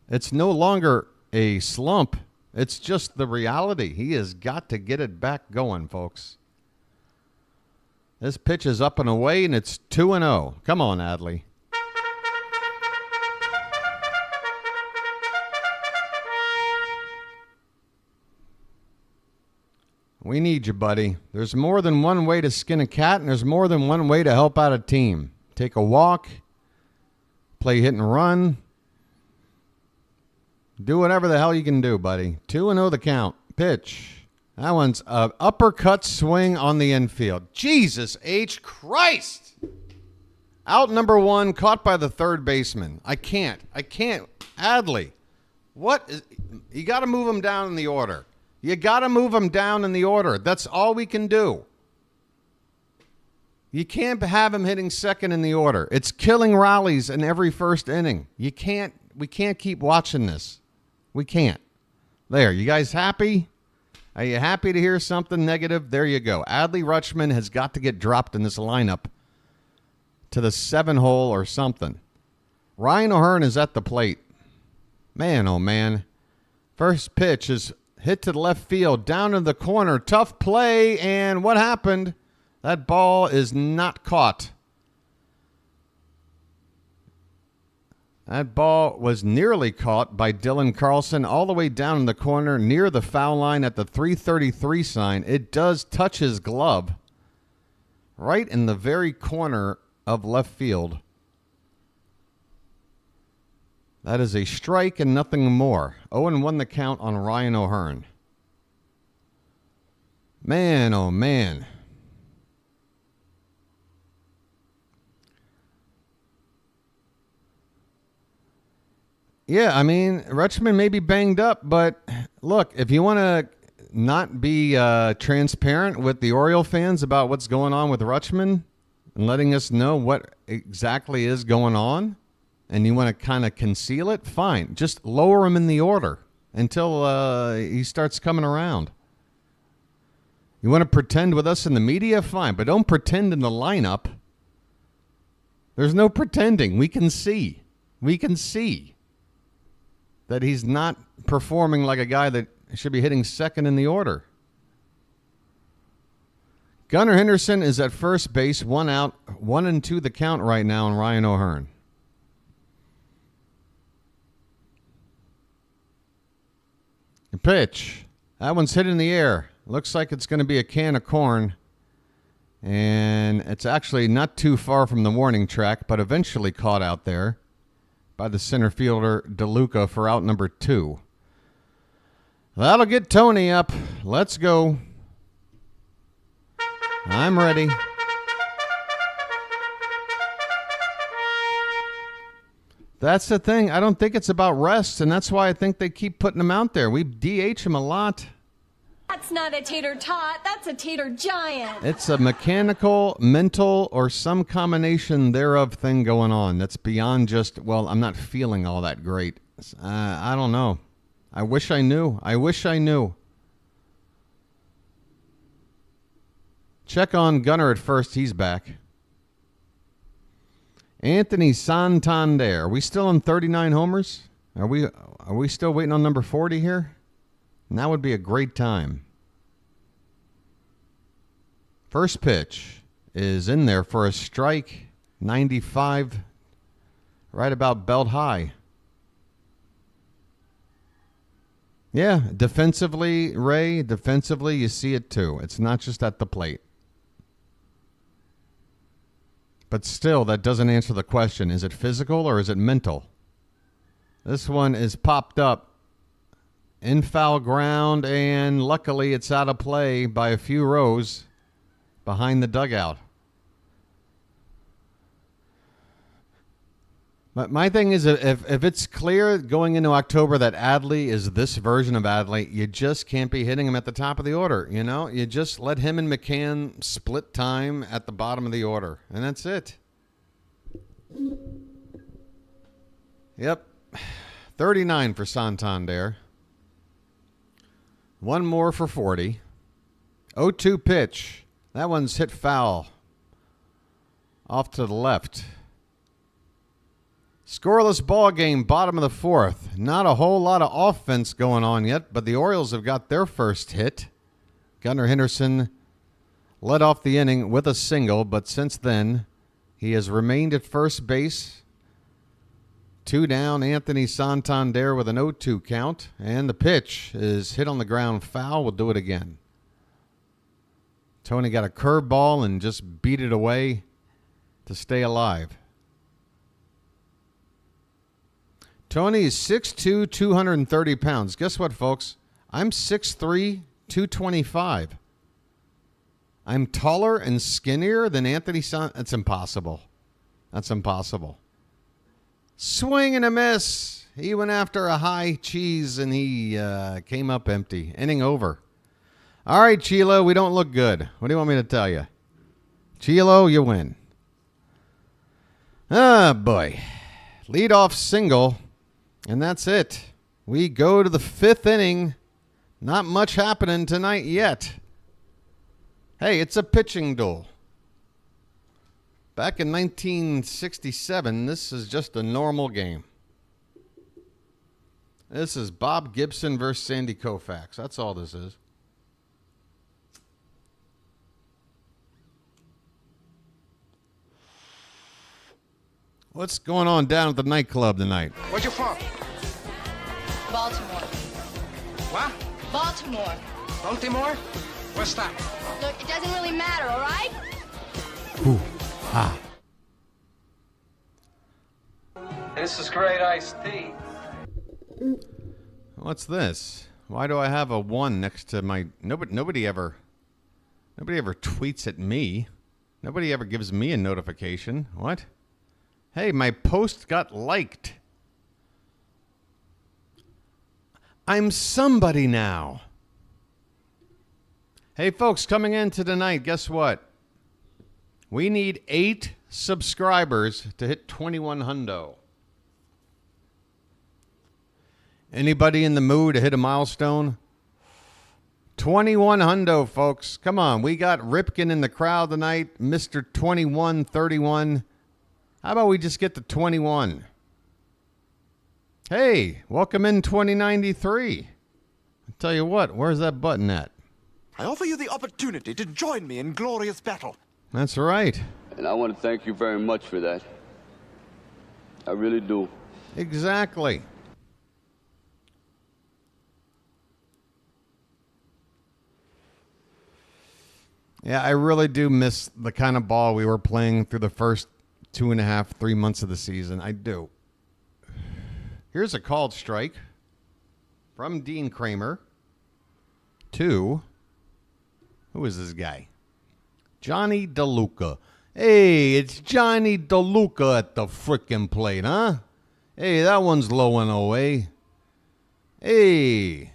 It's no longer a slump. It's just the reality. He has got to get it back going, folks. This pitch is up and away, and it's 2-0. Come on, Adley. We need you, buddy. There's more than one way to skin a cat, and there's more than one way to help out a team. Take a walk, play hit and run. Do whatever the hell you can do, buddy. 2-0 the count. Pitch. That one's an uppercut swing on the infield. Jesus H. Christ! Out number one, caught by the third baseman. I can't. Adley, what is... You got to move him down in the order. You got to move him down in the order. That's all we can do. You can't have him hitting second in the order. It's killing rallies in every first inning. We can't keep watching this. We can't. There, you guys happy? Are you happy to hear something negative? There you go. Adley Rutschman has got to get dropped in this lineup to the 7-hole or something. Ryan O'Hearn is at the plate. Man, oh man. First pitch is hit to the left field, down in the corner. Tough play, and what happened? That ball is not caught. That ball was nearly caught by Dylan Carlson all the way down in the corner near the foul line at the 333 sign. It does touch his glove right in the very corner of left field. That is a strike and nothing more. 0-1 the count on Ryan O'Hearn. Man, oh man. Yeah, I mean, Rutschman may be banged up, but look, if you want to not be transparent with the Oriole fans about what's going on with Rutschman and letting us know what exactly is going on, and you want to kind of conceal it, fine. Just lower him in the order until he starts coming around. You want to pretend with us in the media? Fine, but don't pretend in the lineup. There's no pretending. We can see. That he's not performing like a guy that should be hitting second in the order. Gunnar Henderson is at first base, 1 out, 1-2 the count right now on Ryan O'Hearn. The pitch. That one's hit in the air. Looks like it's going to be a can of corn. And it's actually not too far from the warning track, but eventually caught out there by the center fielder DeLuca for out number 2. That'll get Tony up. Let's go. I'm ready. That's the thing. I don't think it's about rest, and that's why I think they keep putting him out there. We DH him a lot. That's not a tater tot, that's a tater giant. It's a mechanical, mental, or some combination thereof thing going on that's beyond just, well, I'm not feeling all that great. I don't know. I wish I knew. Check on Gunnar at first. He's back. Anthony Santander. Are we still on 39 homers? Are we still waiting on number 40 here? And that would be a great time. First pitch is in there for a strike. 95. Right about belt high. Yeah, defensively, Ray, defensively, you see it too. It's not just at the plate. But still, that doesn't answer the question. Is it physical or is it mental? This one is popped up in foul ground, and luckily it's out of play by a few rows behind the dugout. But my thing is, if it's clear going into October that Adley is this version of Adley, you just can't be hitting him at the top of the order. You know, you just let him and McCann split time at the bottom of the order, and that's it. Yep, 39 for Santander. One more for 40. 0-2 pitch. That one's hit foul. Off to the left. Scoreless ball game, bottom of the fourth. Not a whole lot of offense going on yet, but the Orioles have got their first hit. Gunnar Henderson led off the inning with a single, but since then, he has remained at first base. 2 down, Anthony Santander with an 0-2 count, and the pitch is hit on the ground foul. We'll do it again. Tony got a curveball and just beat it away to stay alive. Tony is 6'2", 230 pounds. Guess what, folks? I'm 6'3", 225. I'm taller and skinnier than Anthony That's impossible. That's impossible. Swing and a miss. He went after a high cheese, and he came up empty. Inning over. All right, Chilo, we don't look good. What do you want me to tell you? Chilo, you win. Ah, boy. Leadoff single. And that's it. We go to the 5th inning. Not much happening tonight yet. Hey, it's a pitching duel. Back in 1967, this is just a normal game. This is Bob Gibson versus Sandy Koufax. That's all this is. What's going on down at the nightclub tonight? Where you from? Baltimore. What? Baltimore. Baltimore? What's that? Look, it doesn't really matter, all right? Ooh, ah. This is great iced tea. What's this? Why do I have a 1 next to my... Nobody ever tweets at me. Nobody ever gives me a notification. What? Hey, my post got liked. I'm somebody now. Hey, folks, coming into tonight, guess what? We need 8 subscribers to hit 21 hundo. Anybody in the mood to hit a milestone? 21 hundo, folks. Come on. We got Ripken in the crowd tonight. Mr. 2131. How about we just get to 21? Hey, welcome in 2093. I'll tell you what, where's that button at? I offer you the opportunity to join me in glorious battle. That's right. And I want to thank you very much for that. I really do. Exactly. Yeah, I really do miss the kind of ball we were playing through the first 2.5, 3 months of the season. I do. Here's a called strike from Dean Kramer to, who is this guy? Johnny DeLuca. Hey, it's Johnny DeLuca at the frickin' plate, huh? Hey, that one's low and away. Hey.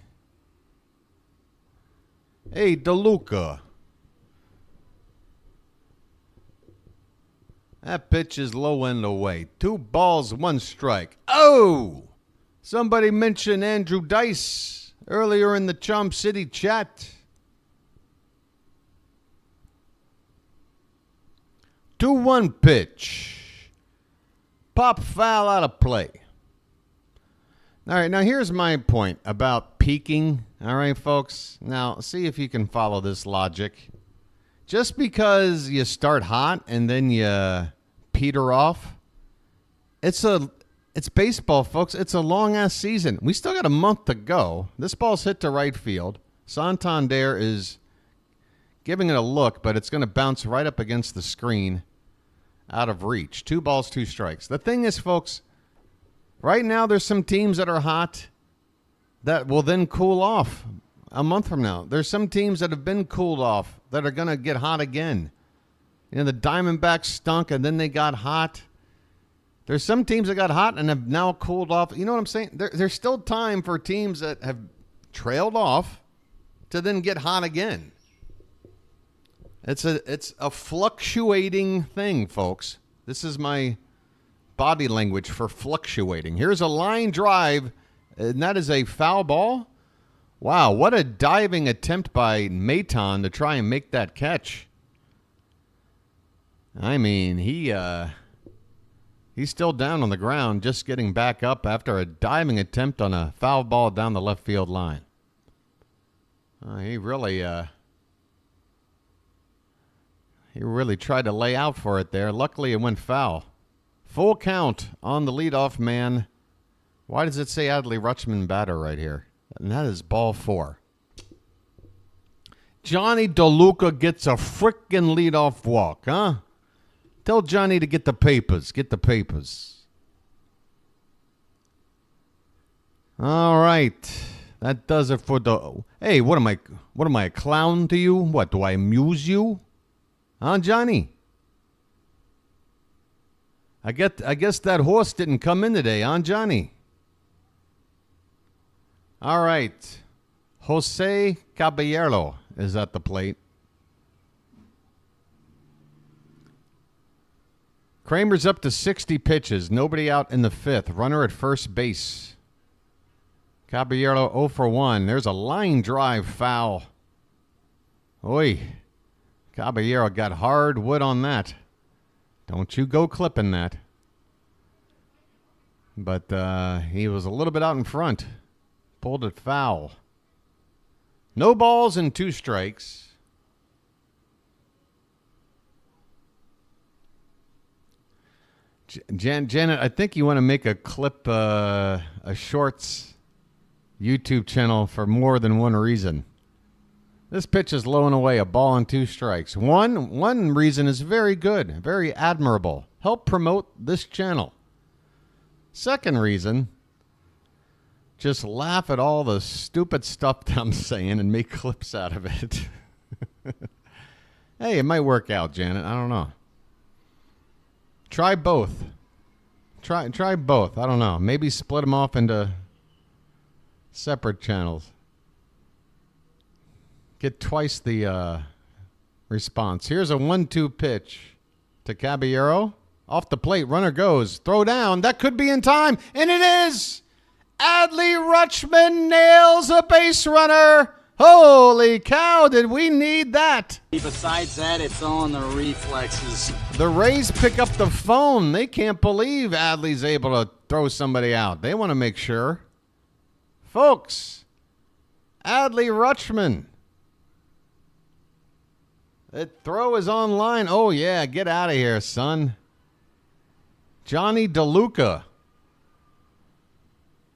Hey, DeLuca. That pitch is low and away. 2 balls, 1 strike. Oh! Somebody mentioned Andrew Dice earlier in the Chum City chat. 2-1 pitch. Pop foul out of play. All right, now here's my point about peaking. All right, folks. Now, see if you can follow this logic. Just because you start hot and then you peter off, it's baseball, folks. It's a long-ass season. We still got a month to go. This ball's hit to right field. Santander is giving it a look, but it's going to bounce right up against the screen out of reach. 2 balls, 2 strikes. The thing is, folks, right now there's some teams that are hot that will then cool off a month from now. There's some teams that have been cooled off that are going to get hot again. You know, the Diamondbacks stunk and then they got hot. There's some teams that got hot and have now cooled off. You know what I'm saying? There's still time for teams that have trailed off to then get hot again. It's a fluctuating thing, folks. This is my body language for fluctuating. Here's a line drive, and that is a foul ball. Wow, what a diving attempt by Maton to try and make that catch. I mean, he's still down on the ground, just getting back up after a diving attempt on a foul ball down the left field line. He really tried to lay out for it there. Luckily, it went foul. Full count on the leadoff man. Why does it say Adley Rutschman batter right here? And that is ball 4. Johnny DeLuca gets a frickin' leadoff walk, huh? Tell Johnny to get the papers. Get the papers. All right. That does it for the... Hey, what am I, a clown to you? What, do I amuse you? Huh, Johnny? I guess that horse didn't come in today, huh, Johnny? All right. Jose Caballero is at the plate. Kramer's up to 60 pitches. Nobody out in the 5th. Runner at first base. Caballero 0 for 1. There's a line drive foul. Oi. Caballero got hard wood on that. Don't you go clipping that. But he was a little bit out in front. Pulled it foul. No balls and 2 strikes. Janet, I think you want to make a clip, a shorts YouTube channel for more than one reason. This pitch is low and away, a ball and 2 strikes. One reason is very good, very admirable. Help promote this channel. Second reason, just laugh at all the stupid stuff that I'm saying and make clips out of it. Hey, it might work out, Janet. I don't know. Try both. Try both. I don't know. Maybe split them off into separate channels. Get twice the response. Here's a 1-2 pitch to Caballero. Off the plate, runner goes. Throw down. That could be in time. And it is. Adley Rutschman nails a base runner. Holy cow, did we need that? Besides that, it's on the reflexes. The Rays pick up the phone. They can't believe Adley's able to throw somebody out. They want to make sure. Folks, Adley Rutschman. That throw is online. Oh, yeah, get out of here, son. Johnny DeLuca.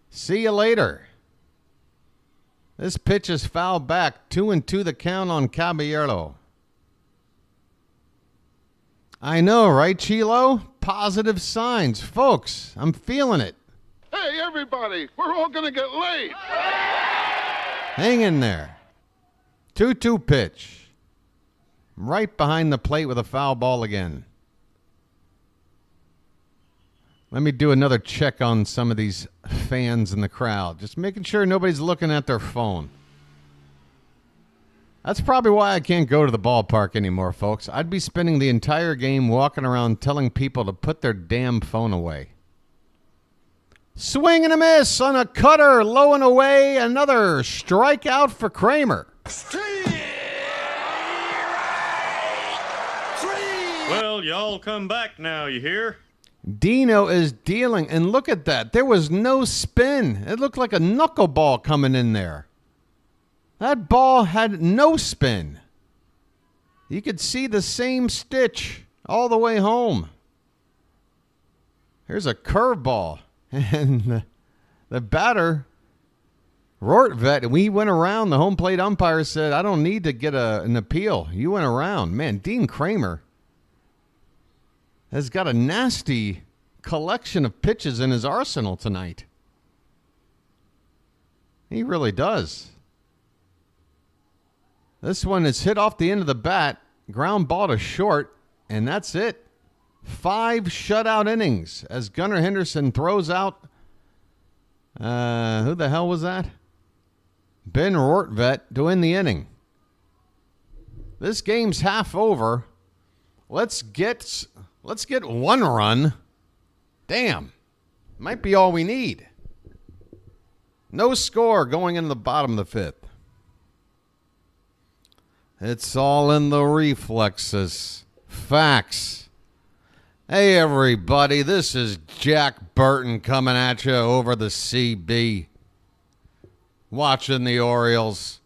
See you later. This pitch is fouled back. 2-2 the count on Caballero. I know, right, Chilo? Positive signs. Folks, I'm feeling it. Hey, everybody, we're all going to get late. Hang in there. 2-2 pitch. Right behind the plate with a foul ball again. Let me do another check on some of these fans in the crowd. Just making sure nobody's looking at their phone. That's probably why I can't go to the ballpark anymore, folks. I'd be spending the entire game walking around telling people to put their damn phone away. Swing and a miss on a cutter, low and away. Another strikeout for Kramer. Three Well, y'all come back now, you hear? Dino is dealing, and look at that. There was no spin. It looked like a knuckleball coming in there. That ball had no spin. You could see the same stitch all the way home. Here's a curveball, and the batter, Rortvet, we went around. The home plate umpire said, I don't need to get an appeal. You went around. Man, Dean Kramer has got a nasty collection of pitches in his arsenal tonight. He really does. This one is hit off the end of the bat, ground ball to short, and that's it. 5 shutout innings as Gunnar Henderson throws out. Who the hell was that? Ben Rortvet to end the inning. This game's half over. Let's get 1 run. Damn. Might be all we need. No score going into the bottom of the 5th. It's all in the reflexes. Facts. Hey, everybody. This is Jack Burton coming at you over the CB. Watching the Orioles.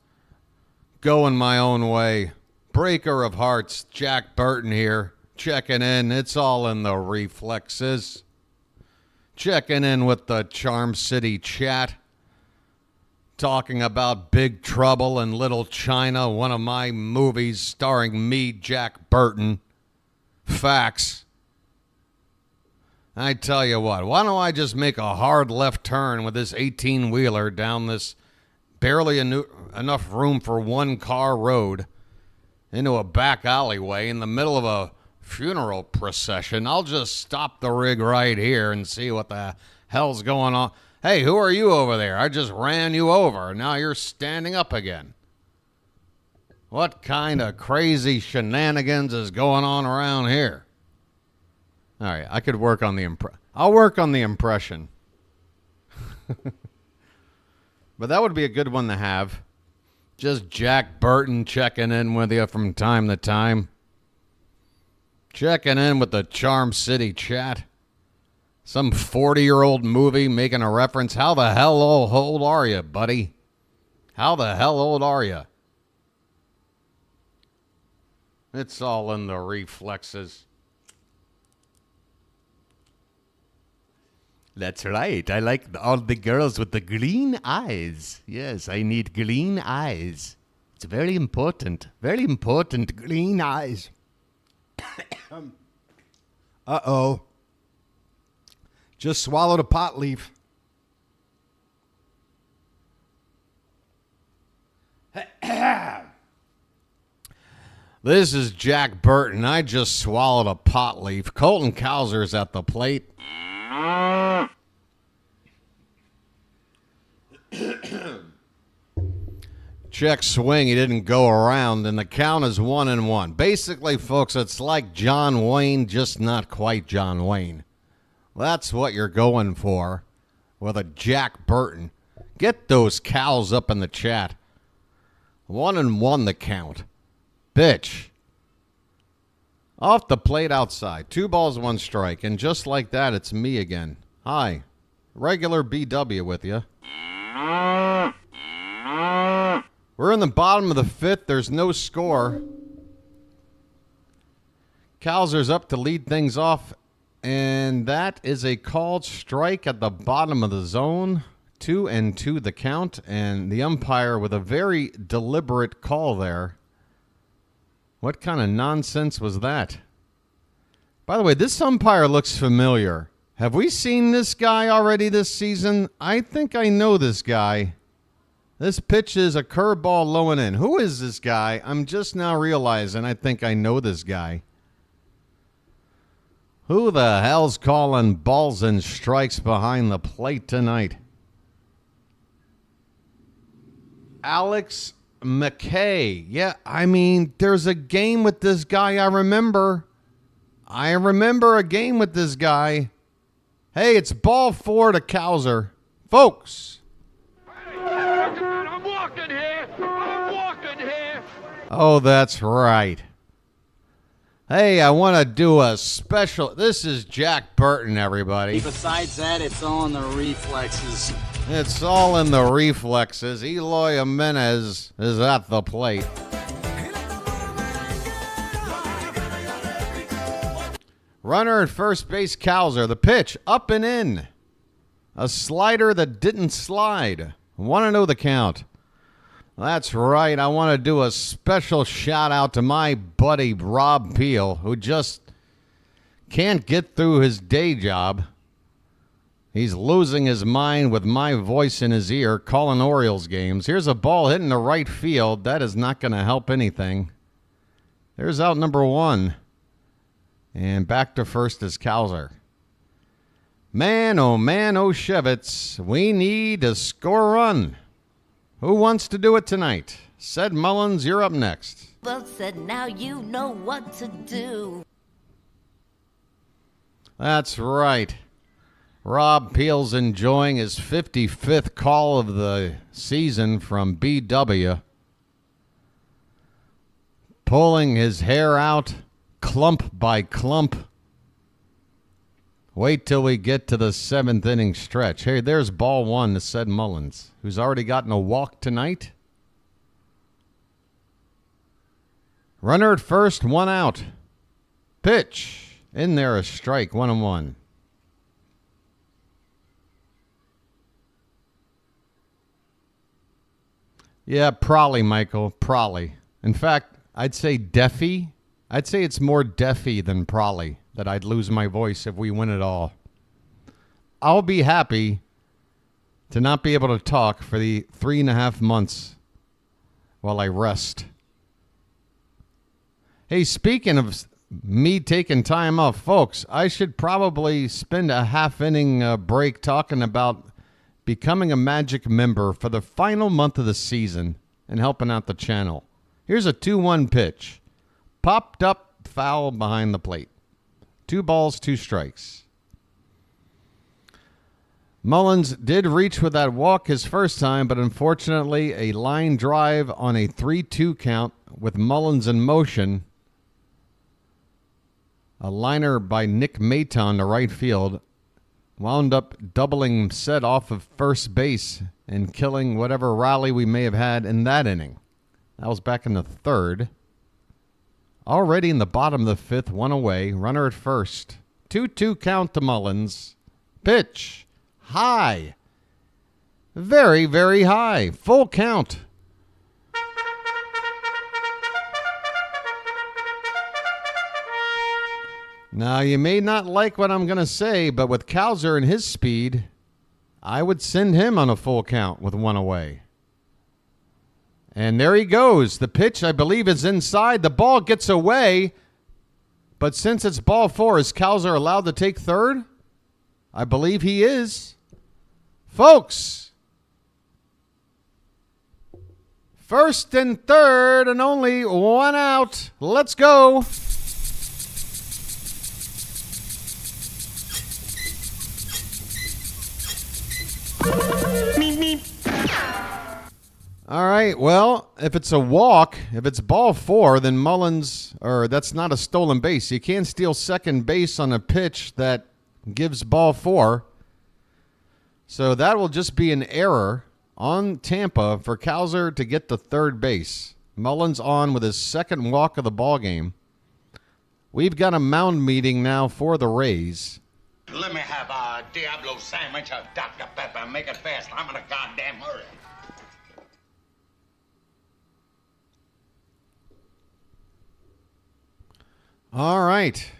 Going my own way. Breaker of hearts. Jack Burton here. Checking in. It's all in the reflexes. Checking in with the Charm City chat. Talking about Big Trouble in Little China, one of my movies starring me, Jack Burton. Facts. I tell you what, why don't I just make a hard left turn with this 18-wheeler down this barely enough room for 1 car road into a back alleyway in the middle of a funeral procession. I'll just stop the rig right here and see what the hell's going on. Hey, who are you over there? I just ran you over. Now you're standing up again. What kind of crazy shenanigans is going on around here? All right, I could work on the I'll work on the impression. But that would be a good one to have. Just Jack Burton checking in with you from time to time. Checking in with the Charm City chat. Some 40-year-old movie making a reference. How the hell old are you, buddy? How the hell old are you? It's all in the reflexes. That's right. I like all the girls with the green eyes. Yes, I need green eyes. It's very important. Very important, green eyes. Uh-oh. Just swallowed a pot leaf. This is Jack Burton. I just swallowed a pot leaf. Colton Cowser's at the plate. Check swing. He didn't go around, and the count is 1-1. Basically, folks, it's like John Wayne, just not quite John Wayne. That's what you're going for with a Jack Burton. Get those cows up in the chat. 1-1 the count. Bitch. Off the plate outside. 2 balls, 1 strike. And just like that, it's me again. Hi. Regular BW with you. We're in the bottom of the 5th. There's no score. Cowser's up to lead things off. And that is a called strike at the bottom of the zone. 2-2 the count. And the umpire with a very deliberate call there. What kind of nonsense was that? By the way, this umpire looks familiar. Have we seen this guy already this season? I think I know this guy. This pitch is a curveball low and in. Who is this guy? I'm just now realizing I think I know this guy. Who the hell's calling balls and strikes behind the plate tonight? Alex McKay. Yeah, I mean, there's a game with this guy I remember. I remember a game with this guy. Hey, it's ball 4 to Cowser. Folks. I'm walking here. I'm walking here. Oh, that's right. Hey, I want to do a special. This is Jack Burton, everybody. Besides that, it's all in the reflexes. It's all in the reflexes. Eloy Jimenez is at the plate. Runner at first base, Cowser. The pitch, up and in. A slider that didn't slide. Want to know the count? That's right. I want to do a special shout out to my buddy Rob Peel, who just can't get through his day job. He's losing his mind with my voice in his ear, calling Orioles games. Here's a ball hitting the right field. That is not going to help anything. There's out number one. And back to first is Cowser. Man, oh Shevitz, we need to score a run. Who wants to do it tonight? Said Mullins, you're up next. Well said, now you know what to do. That's right. Rob Peel's enjoying his 55th call of the season from BW. Pulling his hair out clump by clump. Wait till we get to the 7th inning stretch. Hey, there's ball one to Said Mullins, who's already gotten a walk tonight. Runner at first, one out. Pitch. In there, a strike, 1-1. Yeah, probably, Michael, probably. In fact, I'd say Deffy. I'd say it's more Deffy than probably that I'd lose my voice if we win it all. I'll be happy to not be able to talk for the 3.5 months while I rest. Hey, speaking of me taking time off, folks, I should probably spend a half-inning break talking about becoming a Magic member for the final month of the season and helping out the channel. Here's a 2-1 pitch. Popped up, foul behind the plate. 2 balls, 2 strikes. Mullins did reach with that walk his first time, but unfortunately a line drive on a 3-2 count with Mullins in motion. A liner by Nick Maton to right field wound up doubling Said off of first base and killing whatever rally we may have had in that inning. That was back in the 3rd. Already in the bottom of the 5th, 1 away, runner at first. 2-2 count to Mullins. Pitch. High. Very, very high. Full count. Now, you may not like what I'm going to say, but with Cowser and his speed, I would send him on a full count with 1 away. And there he goes. The pitch, I believe, is inside. The ball gets away. But since it's ball 4, is Cowser allowed to take third? I believe he is. Folks, first and third and only 1 out. Let's go. All right, well, if it's a walk, if it's ball 4, then Mullins, or that's not a stolen base. You can't steal second base on a pitch that gives ball 4. So that will just be an error on Tampa for Cowser to get to third base. Mullins on with his 2nd walk of the ball game. We've got a mound meeting now for the Rays. Let me have a Diablo sandwich of Dr. Pepper. Make it fast. I'm in a goddamn hurry. All right.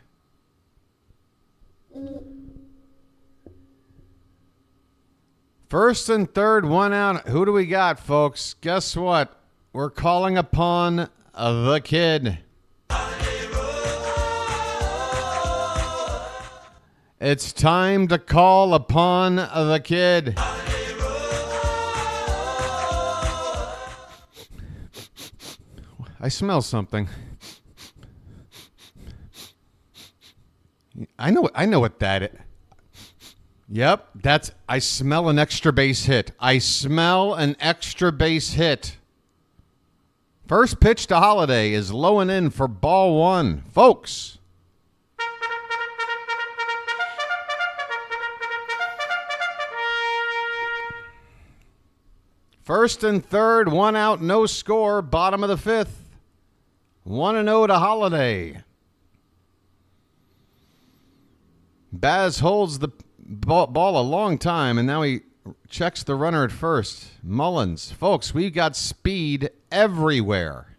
First and third, 1 out. Who do we got, folks? Guess what? We're calling upon the kid. It's time to call upon the kid. I smell something. I know what that is. Yep, I smell an extra base hit. I smell an extra base hit. First pitch to Holiday is low and in for ball one. Folks. First and third, one out, no score. Bottom of the fifth. 1-0 to Holiday. Baz holds the ball a long time, and now he checks the runner at first. Mullins. Folks, we've got speed everywhere.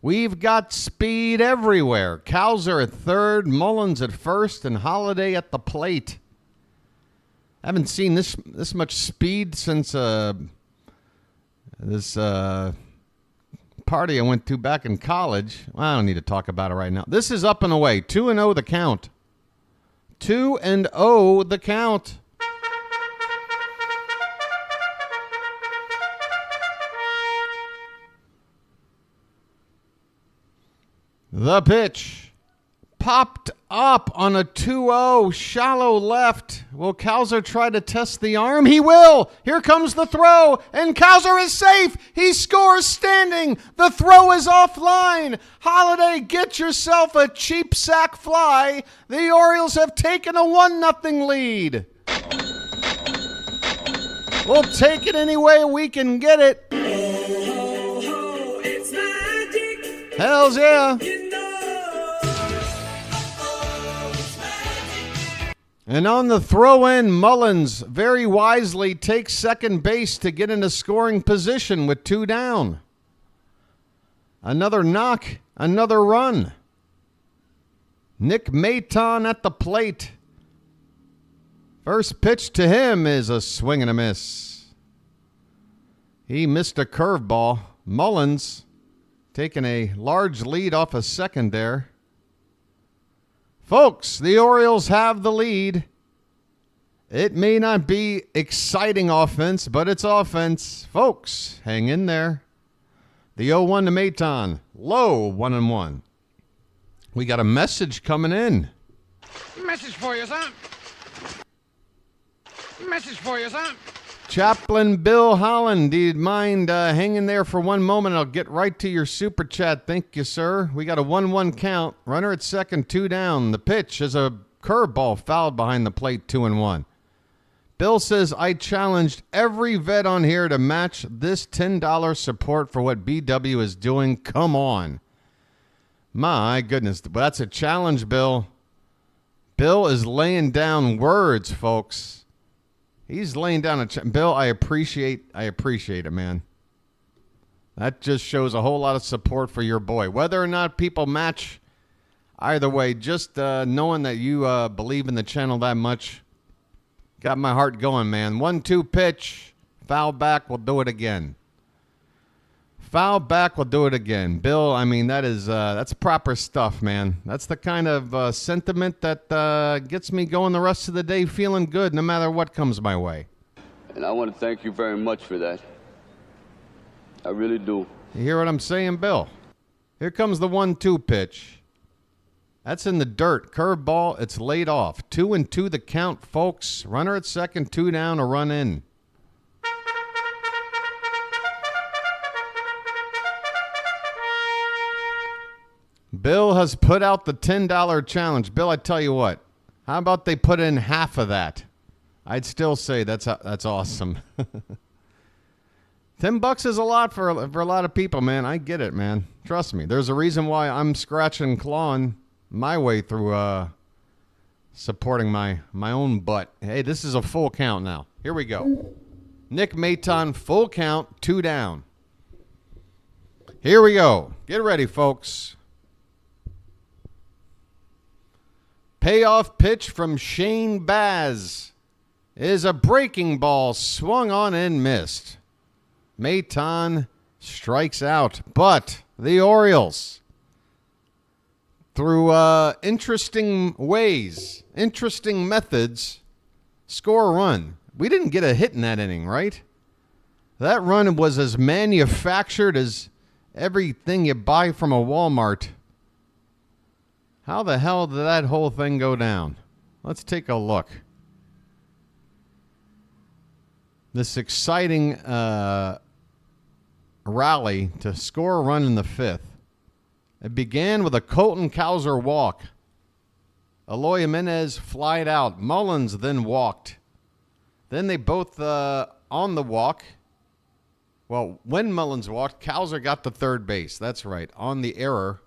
We've got speed everywhere. Cowser at third, Mullins at first, and Holiday at the plate. I haven't seen this much speed since this party I went to back in college. Well, I don't need to talk about it right now. This is up and away. 2-0 the count. 2-0 the count. The pitch popped up on a 2-0, shallow left. Will Cowser try to test the arm? He will. Here comes the throw, and Cowser is safe. He scores standing. The throw is offline. Holiday, get yourself a cheap sack fly. The Orioles have taken a 1-0 lead. We'll take it any way we can get it. It's magic. Hells yeah. And on the throw-in, Mullins very wisely takes second base to get into scoring position with 2 down. Another knock, another run. Nick Maton at the plate. First pitch to him is a swing and a miss. He missed a curveball. Mullins taking a large lead off a second there. Folks, the Orioles have the lead. It may not be exciting offense, but it's offense. Folks, hang in there. The 0-1 to Maton. Low 1-1. We got a message coming in. Message for you, son. Message for you, son. Chaplain Bill Holland, do you mind hanging there for one moment? I'll get right to your super chat. Thank you, sir. We got a 1-1 count. Runner at second, 2 down. The pitch is a curveball fouled behind the plate, 2-1. Bill says, I challenged every vet on here to match this $10 support for what BW is doing. Come on. My goodness. That's a challenge, Bill. Bill is laying down words, folks. He's laying down a Bill, I appreciate it, man. That just shows a whole lot of support for your boy. Whether or not people match, either way, just knowing that you believe in the channel that much got my heart going, man. 1-2 pitch, foul back, we'll do it again. Foul back, we'll do it again. Bill, I mean, that's proper stuff, man. That's the kind of sentiment that gets me going the rest of the day feeling good no matter what comes my way. And I want to thank you very much for that. I really do. You hear what I'm saying, Bill? Here comes the 1-2 pitch. That's in the dirt. Curveball, it's laid off. 2-2 the count, folks. Runner at second, 2 down, a run in. Bill has put out the $10 challenge. Bill, I tell you what. How about they put in half of that? I'd still say that's awesome. $10 is a lot for a lot of people, man. I get it, man. Trust me. There's a reason why I'm scratching and clawing my way through supporting my own butt. Hey, this is a full count now. Here we go. Nick Maton, full count, 2 down. Here we go. Get ready, folks. Payoff pitch from Shane Baz is a breaking ball swung on and missed. Maton strikes out, but the Orioles, through interesting ways, interesting methods, score a run. We didn't get a hit in that inning, right? That run was as manufactured as everything you buy from a Walmart. How the hell did that whole thing go down? Let's take a look. This exciting rally to score a run in the 5th. It began with a Colton Cowser walk. Eloy Jimenez flied out. Mullins then walked. Then they both on the walk. Well, when Mullins walked, Cowser got to third base. That's right, on the error.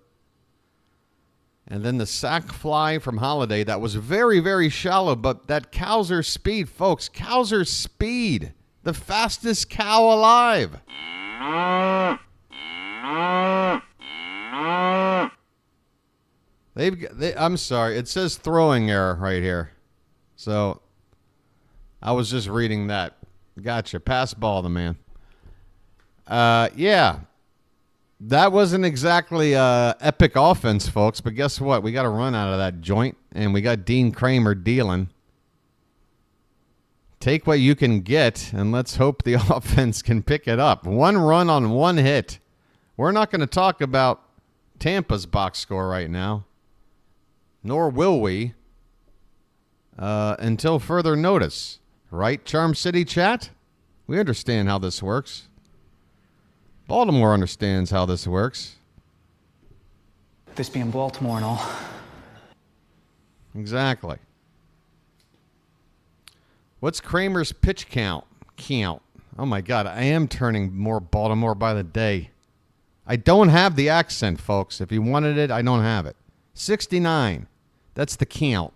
And then the sac fly from Holiday. That was very, very shallow, but that Cowser speed, folks, Cowser speed. The fastest cow alive. I'm sorry. It says throwing error right here. So I was just reading that. Gotcha. Pass ball, the man. Yeah. That wasn't exactly epic offense, folks. But guess what? We got a run out of that joint, and we got Dean Kramer dealing. Take what you can get, and let's hope the offense can pick it up. 1 run on 1 hit. We're not going to talk about Tampa's box score right now, nor will we until further notice. Right, Charm City chat? We understand how this works. Baltimore understands how this works. This being Baltimore and all. Exactly. What's Kramer's pitch count? Oh, my God. I am turning more Baltimore by the day. I don't have the accent, folks. If you wanted it, I don't have it. 69. That's the count.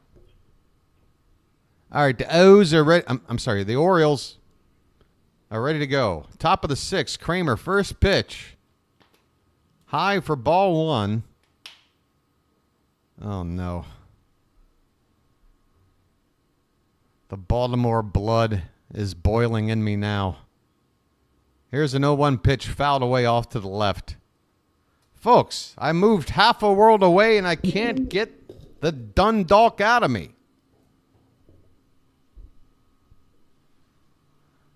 All right, the O's are ready. I'm sorry, the Orioles are ready to go. Top of the 6th, Kramer, first pitch. High for ball 1. Oh, no. The Baltimore blood is boiling in me now. Here's an 0-1 pitch fouled away off to the left. Folks, I moved half a world away and I can't get the Dundalk out of me.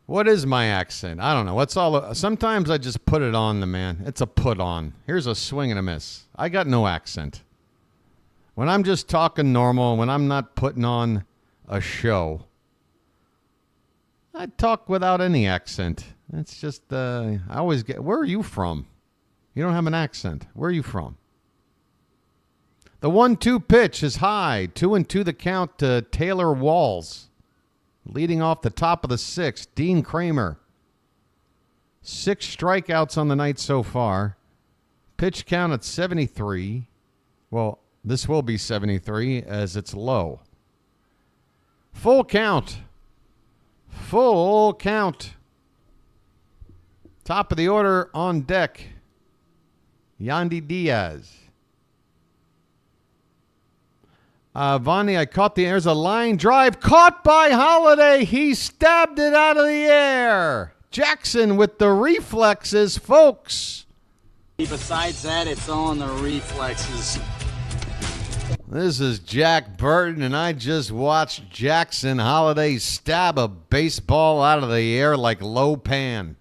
What is my accent? I don't know. Sometimes I just put it on the man. It's a put on. Here's a swing and a miss. I got no accent. When I'm just talking normal, when I'm not putting on a show, I talk without any accent. It's just, I always get, where are you from? You don't have an accent. Where are you from? The 1-2 pitch is high. 2-2 the count to Taylor Walls. Leading off the top of the 6th, Dean Kramer. 6 strikeouts on the night so far. Pitch count at 73. Well, this will be 73 as it's low. Full count. Full count. Top of the order on deck. Yandy Diaz. Vonnie, I caught there's a line drive caught by Holiday. He stabbed it out of the air. Jackson with the reflexes, folks. Besides that, it's on the reflexes. This is Jack Burton, and I just watched Jackson Holiday stab a baseball out of the air like low pan.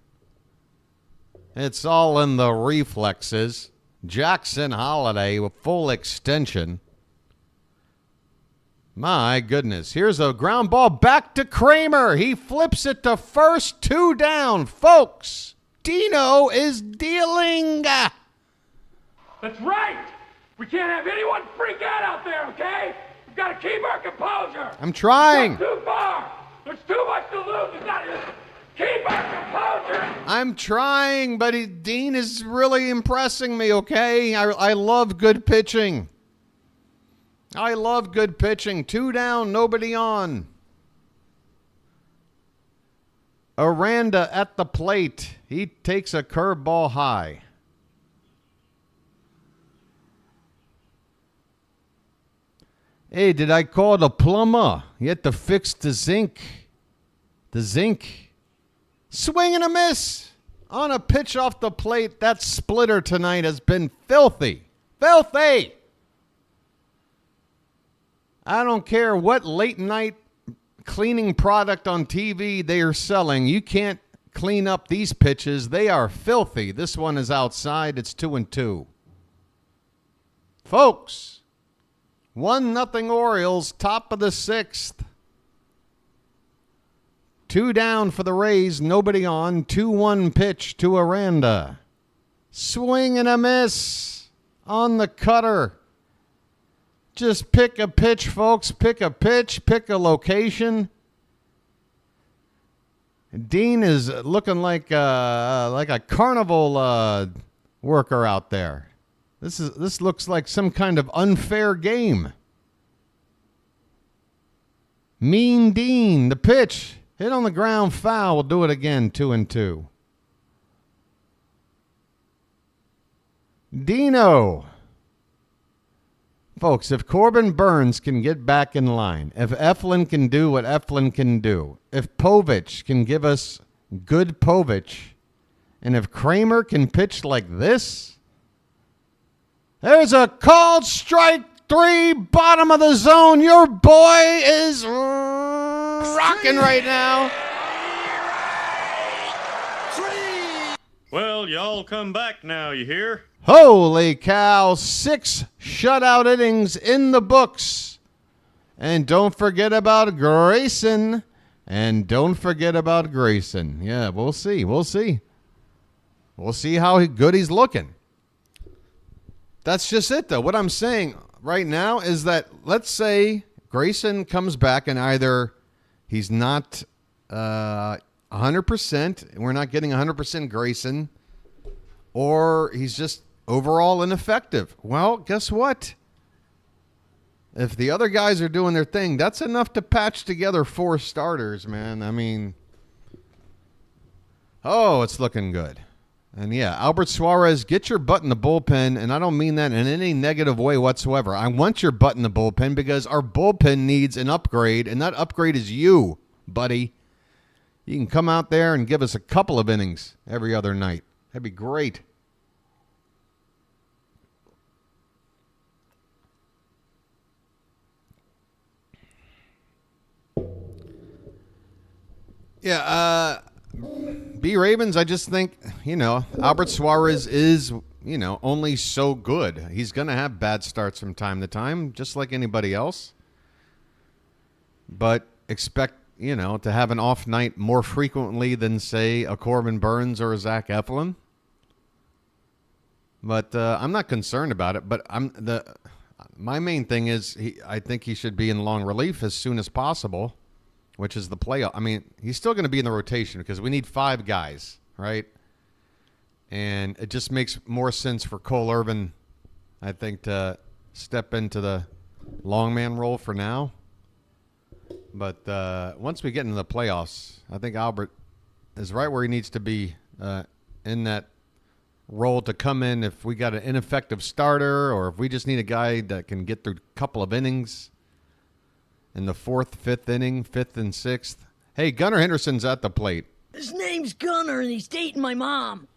It's all in the reflexes. Jackson Holiday with full extension. My goodness. Here's a ground ball back to Kramer. He flips it to first, 2 down. Folks, Dino is dealing. That's right. We can't have anyone freak out there, okay? We've got to keep our composure. I'm trying. It's too far. There's too much to lose. We've got to keep our composure. I'm trying, but Dean is really impressing me, okay? I love good pitching. I love good pitching. 2 down, nobody on. Aranda at the plate. He takes a curveball high. Hey, did I call the plumber? You had to fix the zinc. The zinc. Swing and a miss on a pitch off the plate. That splitter tonight has been filthy. Filthy! I don't care what late night cleaning product on TV they are selling. You can't clean up these pitches. They are filthy. This one is outside. It's 2-2. Folks, 1-0 Orioles, top of the 6th. 2 down for the Rays, nobody on. 2-1 pitch to Aranda. Swing and a miss on the cutter. Just pick a pitch, folks. Pick a pitch. Pick a location. Dean is looking like a carnival worker out there. This looks like some kind of unfair game. Mean Dean, the pitch. Hit on the ground, foul. We'll do it again, 2-2. Dino. Folks, if Corbin Burns can get back in line, if Eflin can do what Eflin can do, if Povich can give us good Povich, and if Kramer can pitch like this, there's a called strike 3, bottom of the zone. Your boy is rocking right now. Well, y'all come back now, you hear? Holy cow, 6 shutout innings in the books. And don't forget about Grayson. Yeah, we'll see. We'll see how good he's looking. That's just it, though. What I'm saying right now is that let's say Grayson comes back and either he's not 100%, we're not getting 100% Grayson, or he's just overall ineffective. Well, guess what? If the other guys are doing their thing, that's enough to patch together 4 starters, man. I mean, it's looking good. And yeah, Albert Suarez, get your butt in the bullpen, and I don't mean that in any negative way whatsoever. I want your butt in the bullpen because our bullpen needs an upgrade, and that upgrade is you, buddy. You can come out there and give us a couple of innings every other night. That'd be great. Yeah, B. Ravens, I just think, Albert Suarez is, only so good. He's going to have bad starts from time to time, just like anybody else. But expect, to have an off night more frequently than, say, a Corbin Burns or a Zach Eflin. But I'm not concerned about it. But my main thing is I think he should be in long relief as soon as possible, which is the playoff. I mean, he's still going to be in the rotation because we need 5 guys, right? And it just makes more sense for Cole Irvin, I think, to step into the long man role for now. But once we get into the playoffs, I think Albert is right where he needs to be in that role to come in if we got an ineffective starter or if we just need a guy that can get through a couple of innings in the 4th, 5th inning, 5th and 6th. Hey, Gunnar Henderson's at the plate. His name's Gunnar, and he's dating my mom.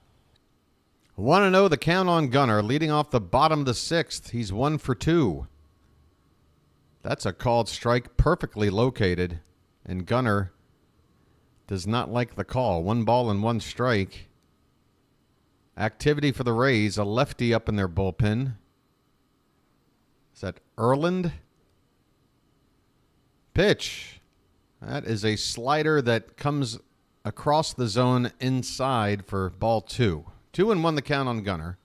Want to know the count on Gunnar leading off the bottom of the 6th. He's 1 for 2. That's a called strike perfectly located, and Gunnar does not like the call. 1 ball and 1 strike. Activity for the Rays, a lefty up in their bullpen. Is that Erland? Pitch. That is a slider that comes across the zone inside for ball 2. 2-1 the count on Gunnar.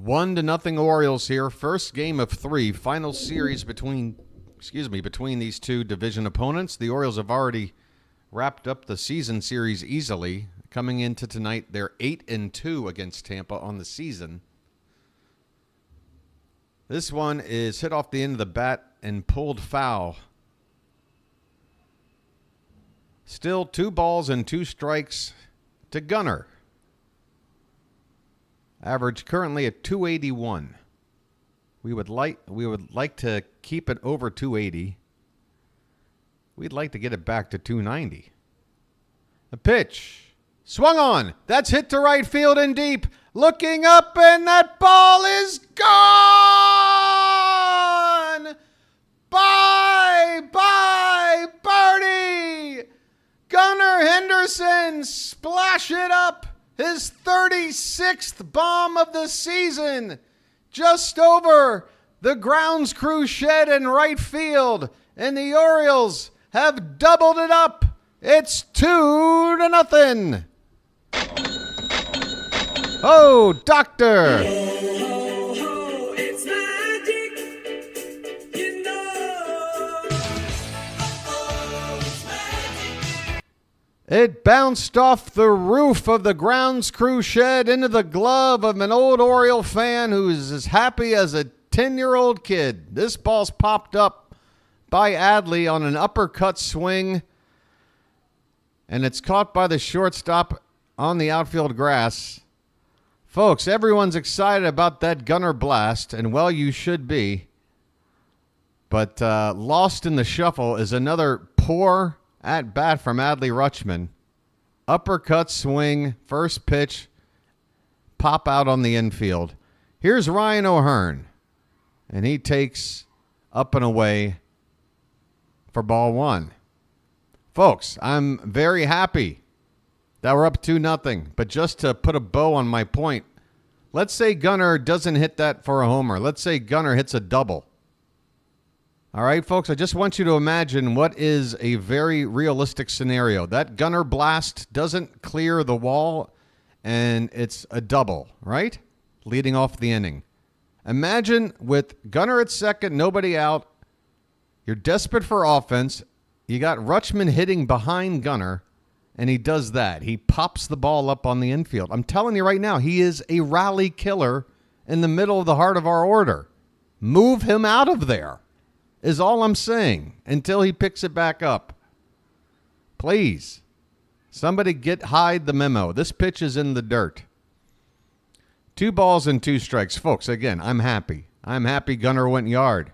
1-0 Orioles here. First game of 3. Final series between these two division opponents. The Orioles have already wrapped up the season series easily. Coming into tonight, they're 8-2 against Tampa on the season. This one is hit off the end of the bat and pulled foul. Still 2 balls and 2 strikes to Gunnar. Average currently at 281. We would like to keep it over 280. We'd like to get it back to 290. A pitch. Swung on. That's hit to right field and deep. Looking up, and that ball is gone! Bye, birdie! Gunnar Henderson, splash it up. His 36th bomb of the season. Just over the grounds crew shed in right field. And the Orioles have doubled it up. It's 2-0. Oh, doctor! It's magic, you know. It bounced off the roof of the grounds crew shed into the glove of an old Oriole fan who's as happy as a 10-year-old kid. This ball's popped up by Adley on an uppercut swing, and it's caught by the shortstop on the outfield grass. Folks, everyone's excited about that Gunnar blast, and well, you should be. But lost in the shuffle is another poor at bat from Adley Rutschman. Uppercut swing, first pitch, pop out on the infield. Here's Ryan O'Hearn, and he takes up and away for ball one. Folks, I'm very happy that we're up 2-0. But just to put a bow on my point, let's say Gunnar doesn't hit that for a homer. Let's say Gunnar hits a double. All right, folks, I just want you to imagine what is a very realistic scenario. That Gunnar blast doesn't clear the wall, and it's a double, right? Leading off the inning. Imagine with Gunnar at second, nobody out. You're desperate for offense. You got Rutschman hitting behind Gunnar, and he does that. He pops the ball up on the infield. I'm telling you right now, he is a rally killer in the middle of the heart of our order. Move him out of there is all I'm saying until he picks it back up. Please, somebody hide the memo. This pitch is in the dirt. 2 balls and 2 strikes. Folks, again, I'm happy. I'm happy Gunnar went yard.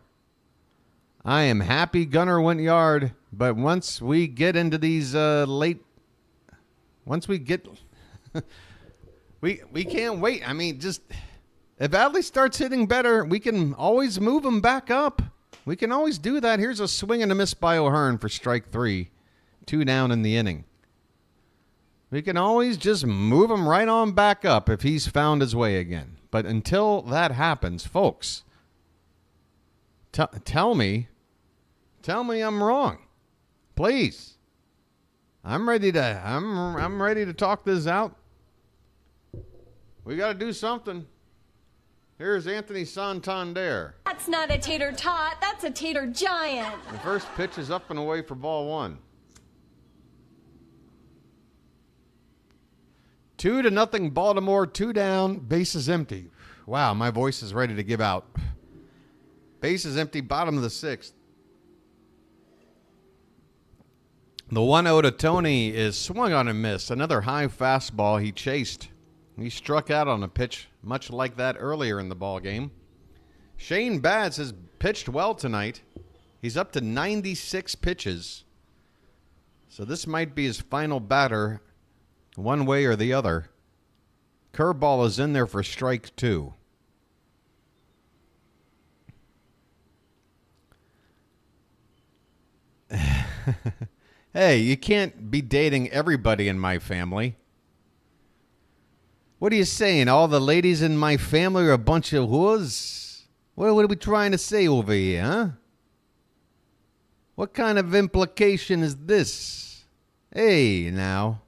I am happy Gunnar went yard, but once we get into these once we get, we can't wait. I mean, just if Adley starts hitting better, we can always move him back up. We can always do that. Here's a swing and a miss by O'Hearn for strike 3. 2 down in the inning. We can always just move him right on back up if he's found his way again. But until that happens, folks, tell me I'm wrong. Please. I'm ready to talk this out. We got to do something. Here's Anthony Santander. That's not a tater tot, that's a tater giant. The first pitch is up and away for ball 1. 2-0 Baltimore, 2 down, bases empty. Wow, my voice is ready to give out. Bases empty, bottom of the 6th. The 1-0 to Tony is swung on and missed. Another high fastball he chased. He struck out on a pitch much like that earlier in the ball game. Shane Baz has pitched well tonight. He's up to 96 pitches. So this might be his final batter one way or the other. Curveball is in there for strike 2. Hey, you can't be dating everybody in my family. What are you saying? All the ladies in my family are a bunch of whores? What are we trying to say over here, huh? What kind of implication is this? Hey, now.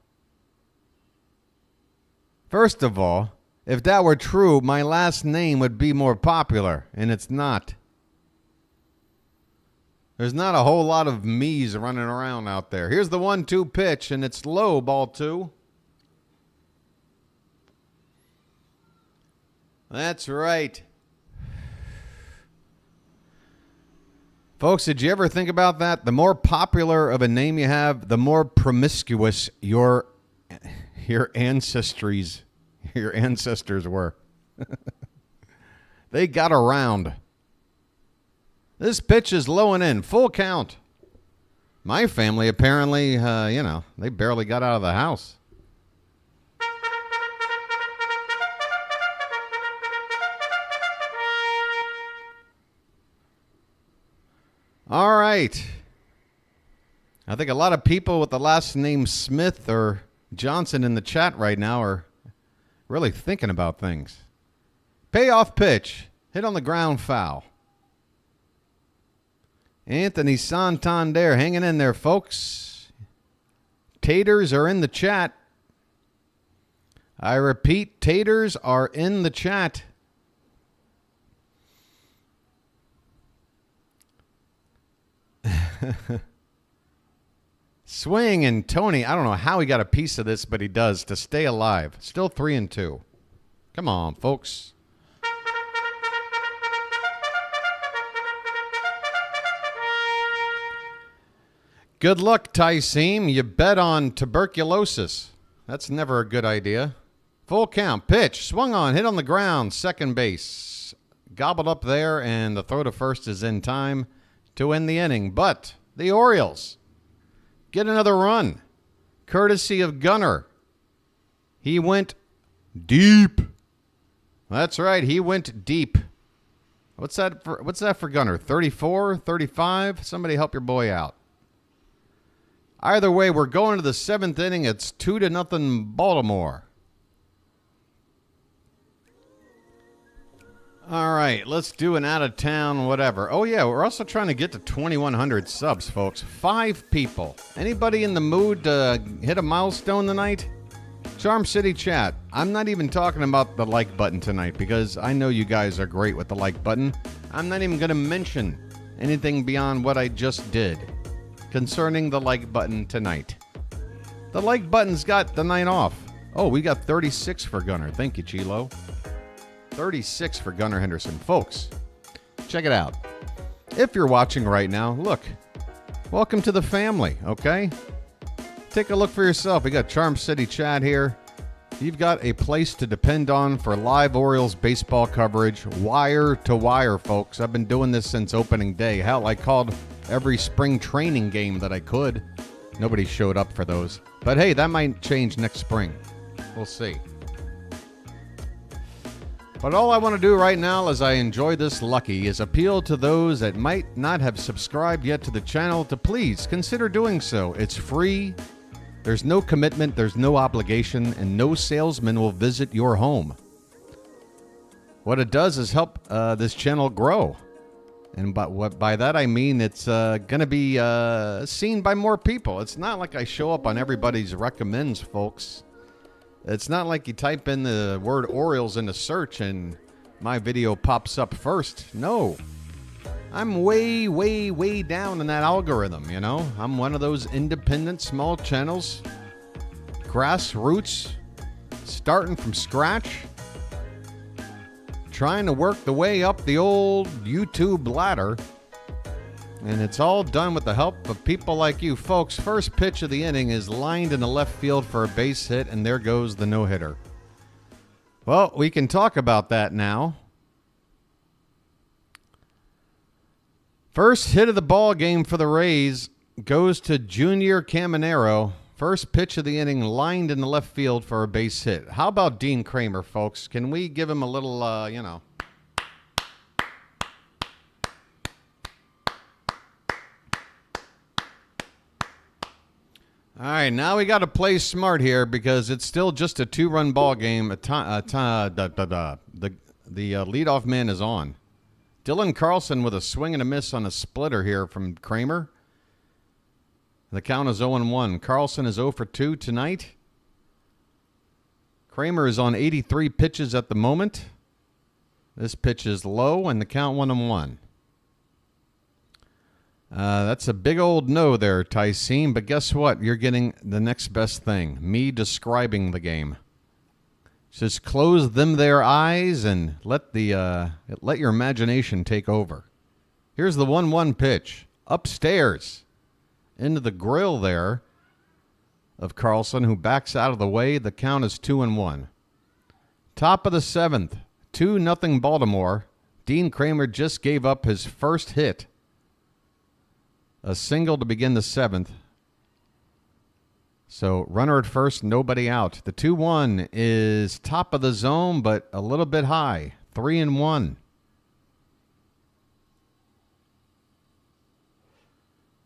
First of all, if that were true, my last name would be more popular, and it's not. There's not a whole lot of me's running around out there. Here's the 1-2 pitch, and it's low, ball 2. That's right. Folks, did you ever think about that? The more popular of a name you have, the more promiscuous your ancestors were. They got around. This pitch is low and in, full count. My family apparently, they barely got out of the house. All right. I think a lot of people with the last name Smith or Johnson in the chat right now are really thinking about things. Payoff pitch. Hit on the ground, foul. Anthony Santander hanging in there, folks. Taters are in the chat. I repeat, taters are in the chat. Swing and Tony, I don't know how he got a piece of this, but he does to stay alive. Still 3-2. Come on, folks. Good luck, Tyseem. You bet on tuberculosis. That's never a good idea. Full count. Pitch. Swung on. Hit on the ground. Second base. Gobbled up there, and the throw to first is in time to end the inning. But the Orioles get another run, courtesy of Gunnar. He went deep. That's right. He went deep. What's that for Gunnar? 34, 35? Somebody help your boy out. Either way, we're going to the 7th inning. It's 2-0 Baltimore. All right, let's do an out-of-town whatever. Oh, yeah, we're also trying to get to 2,100 subs, folks. 5 people. Anybody in the mood to hit a milestone tonight? Charm City chat. I'm not even talking about the like button tonight because I know you guys are great with the like button. I'm not even going to mention anything beyond what I just did concerning the like button tonight. The like button's got the night off. Oh, we got 36 for Gunnar. Thank you, Chilo. 36 for Gunnar Henderson. Folks, check it out. If you're watching right now, look. Welcome to the family, okay? Take a look for yourself. We got Charm City chat here. You've got a place to depend on for live Orioles baseball coverage, wire to wire, folks. I've been doing this since opening day. Hell, I called every spring training game that I could. Nobody showed up for those. But hey, that might change next spring. We'll see. But all I want to do right now as I enjoy this lucky is appeal to those that might not have subscribed yet to the channel to please consider doing so. It's free. There's no commitment, there's no obligation, and no salesman will visit your home. What it does is help this channel grow. And by that I mean it's going to be seen by more people. It's not like I show up on everybody's recommends, folks. It's not like you type in the word Orioles into search and my video pops up first. No. I'm way, way, way down in that algorithm, you know? I'm one of those independent small channels, grassroots, starting from scratch, trying to work the way up the old YouTube ladder. And it's all done with the help of people like you folks. First pitch of the inning is lined in the left field for a base hit, and there goes the no-hitter. Well, we can talk about that now. First hit of the ball game for the Rays goes to Junior Caminero. First pitch of the inning lined in the left field for a base hit. How about Dean Kramer, folks? Can we give him a little, you know... All right, now we got to play smart here because it's still just a 2-run ball game. The leadoff man is on. Dylan Carlson with a swing and a miss on a splitter here from Kramer. The count is 0-1. Carlson is 0 for 2 tonight. Kramer is on 83 pitches at the moment. This pitch is low, and the count 1-1. That's a big old no there, Tyseem. But guess what? You're getting the next best thing. Me describing the game. Just close them their eyes and let your imagination take over. Here's the 1-1 pitch. Upstairs. Into the grill there of Carlson, who backs out of the way. The count is 2-1. Top of the 7th. 2-0 Baltimore. Dean Kramer just gave up his first hit. A single to begin the 7th. So runner at first, nobody out. The 2-1 is top of the zone, but a little bit high. 3-1.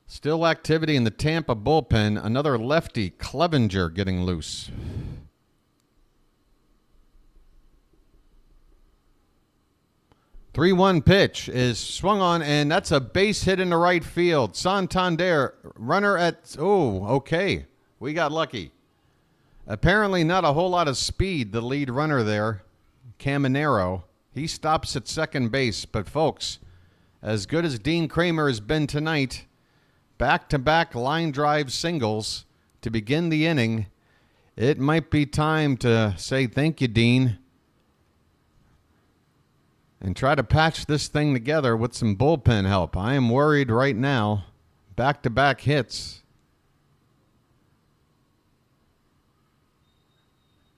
Still activity in the Tampa bullpen. Another lefty, Clevenger, getting loose. The 3-1 pitch is swung on, and that's a base hit in the right field. Santander, runner at... Oh, okay. We got lucky. Apparently not a whole lot of speed, the lead runner there, Caminero. He stops at second base. But, folks, as good as Dean Kramer has been tonight, back-to-back line drive singles to begin the inning, it might be time to say thank you, Dean, and try to patch this thing together with some bullpen help. I am worried right now. Back-to-back hits.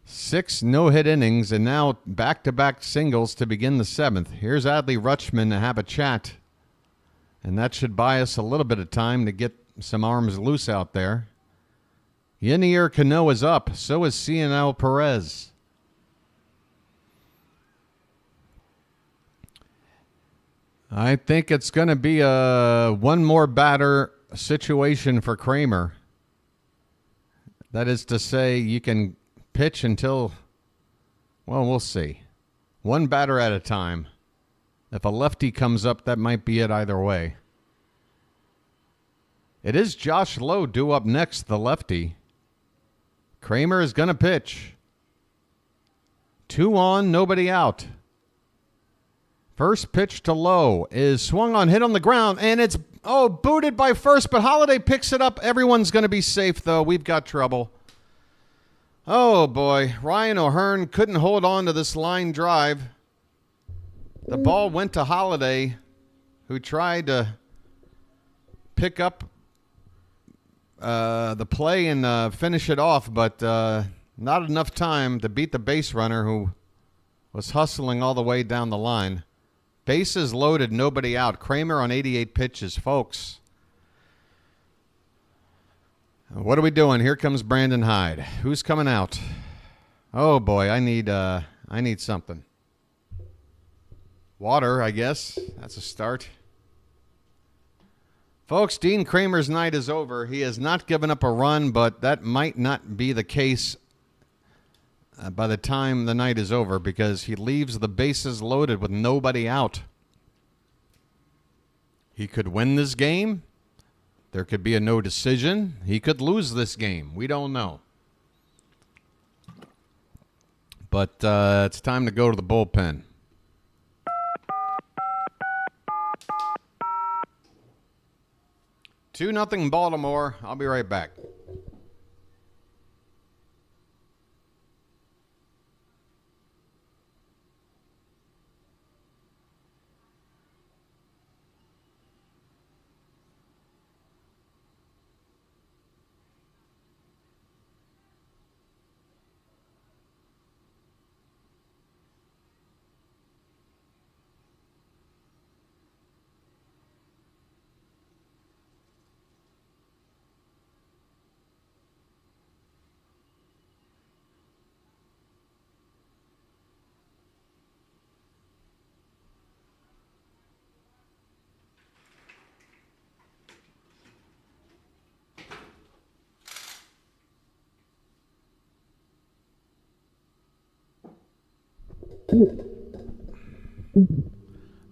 6 no-hit innings, and now back-to-back singles to begin the 7th. Here's Adley Rutschman to have a chat, and that should buy us a little bit of time to get some arms loose out there. Yenier Cano is up. So is Cionel Perez. I think it's going to be a one more batter situation for Kramer. That is to say, you can pitch until, well, we'll see. One batter at a time. If a lefty comes up, that might be it either way. It is Josh Lowe due up next, the lefty. Kramer is going to pitch. 2 on, nobody out. First pitch to Lowe is swung on, hit on the ground, and it's, booted by first, but Holiday picks it up. Everyone's going to be safe, though. We've got trouble. Oh, boy. Ryan O'Hearn couldn't hold on to this line drive. The ball went to Holiday, who tried to pick up the play and finish it off, but not enough time to beat the base runner who was hustling all the way down the line. Bases loaded, nobody out. Kramer on 88 pitches, folks. What are we doing? Here comes Brandon Hyde. Who's coming out? Oh boy, I need something. Water, I guess. That's a start. Folks, Dean Kramer's night is over. He has not given up a run, but that might not be the case by the time the night is over because he leaves the bases loaded with nobody out. He could win this game. There could be a no decision. He could lose this game. We don't know. But it's time to go to the bullpen. Two nothing Baltimore. I'll be right back.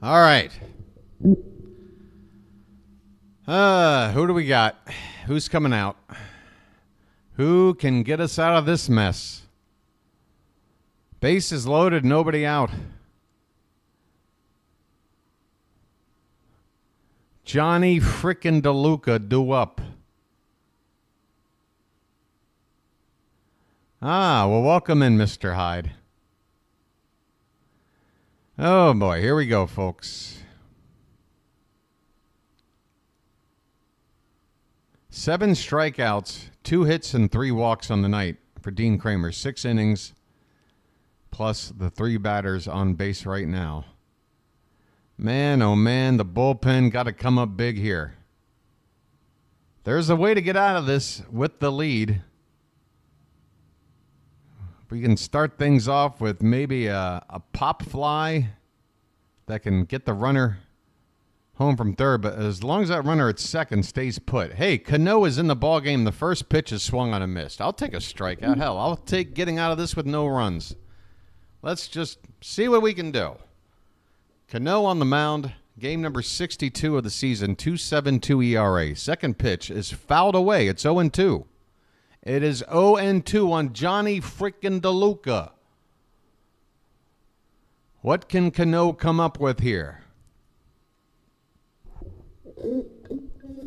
All right. Who do we got? Who's coming out? Who can get us out of this mess? Bases loaded, nobody out. Johnny frickin' DeLuca due up. Well, welcome in, Mr. Hyde. Oh, boy. Here we go, folks. 7 strikeouts, 2 hits, and 3 walks on the night for Dean Kramer. 6 innings, plus the 3 batters on base right now. Man, oh, man, the bullpen got to come up big here. There's a way to get out of this with the lead. We can start things off with maybe a pop fly that can get the runner home from third, but as long as that runner at second stays put. Hey, Cano is in the ballgame. The first pitch is swung on and missed. I'll take a strikeout. Hell, I'll take getting out of this with no runs. Let's just see what we can do. Cano on the mound, game number 62 of the season, 2.72 ERA. Second pitch is fouled away. It's 0-2. It is 0-2 on Johnny freaking DeLuca. What can Cano come up with here?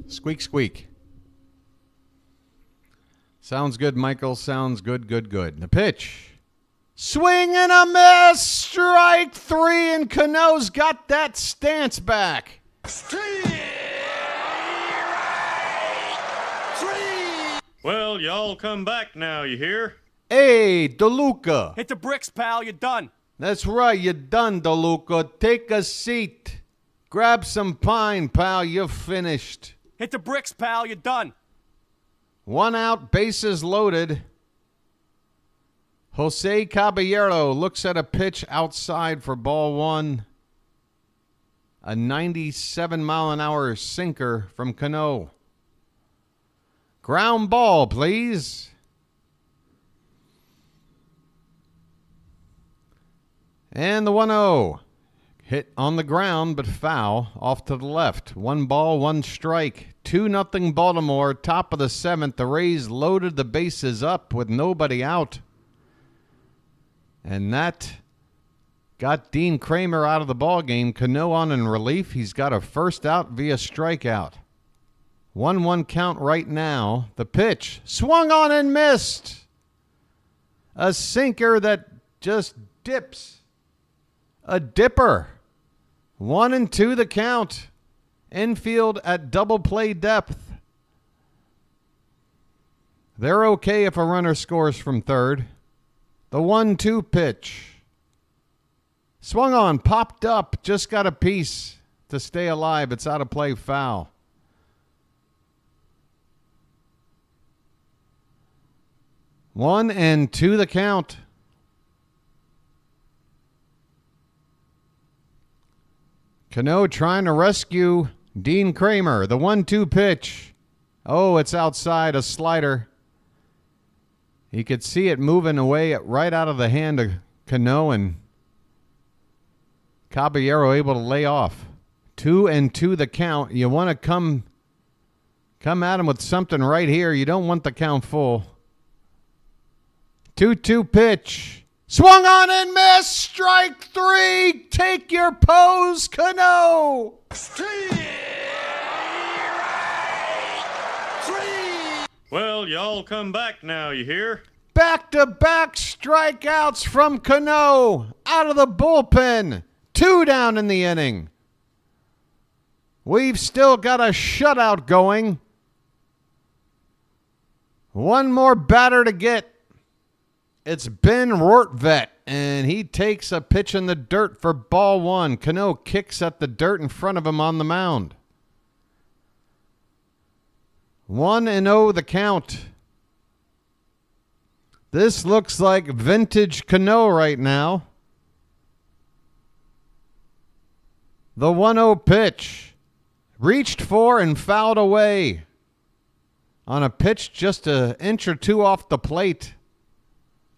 Squeak, squeak. Sounds good, Michael. Sounds good, good, good. The pitch. Swing and a miss. Strike 3, and Cano's got that stance back. Well, y'all come back now, you hear? Hey, DeLuca. Hit the bricks, pal. You're done. That's right. You're done, DeLuca. Take a seat. Grab some pine, pal. You're finished. Hit the bricks, pal. You're done. 1 out, bases loaded. Jose Caballero looks at a pitch outside for ball 1. A 97-mile-an-hour sinker from Cano. Ground ball, please. And the 1-0. Hit on the ground, but foul, off to the left. 1 ball, 1 strike. 2-0 Baltimore, top of the 7th. The Rays loaded the bases up with nobody out. And that got Dean Kramer out of the ballgame. Cano on in relief. He's got a first out via strikeout. 1-1 count right now. The pitch. Swung on and missed. A sinker that just dips. A dipper. 1-2 the count. Infield at double play depth. They're okay if a runner scores from third. The 1-2 pitch. Swung on, popped up, just got a piece to stay alive. It's out of play, foul. One and two the count. Cano trying to rescue Dean Kramer. The 1-2 pitch. Oh, it's outside, a slider. You could see it moving away right out of the hand of Cano, and Caballero able to lay off. 2-2 the count. You want to come at him with something right here. You don't want the count full. 2-2 pitch. Swung on and missed. Strike 3. Take your pose, Cano. Well, y'all come back now, you hear? Back-to-back strikeouts from Cano. Out of the bullpen. 2 down in the inning. We've still got a shutout going. 1 more batter to get. It's Ben Rortvedt, and he takes a pitch in the dirt for ball 1. Cano kicks at the dirt in front of him on the mound. 1-0 the count. This looks like vintage Cano right now. The 1-0 pitch. Reached for and fouled away. On a pitch just an inch or 2 off the plate.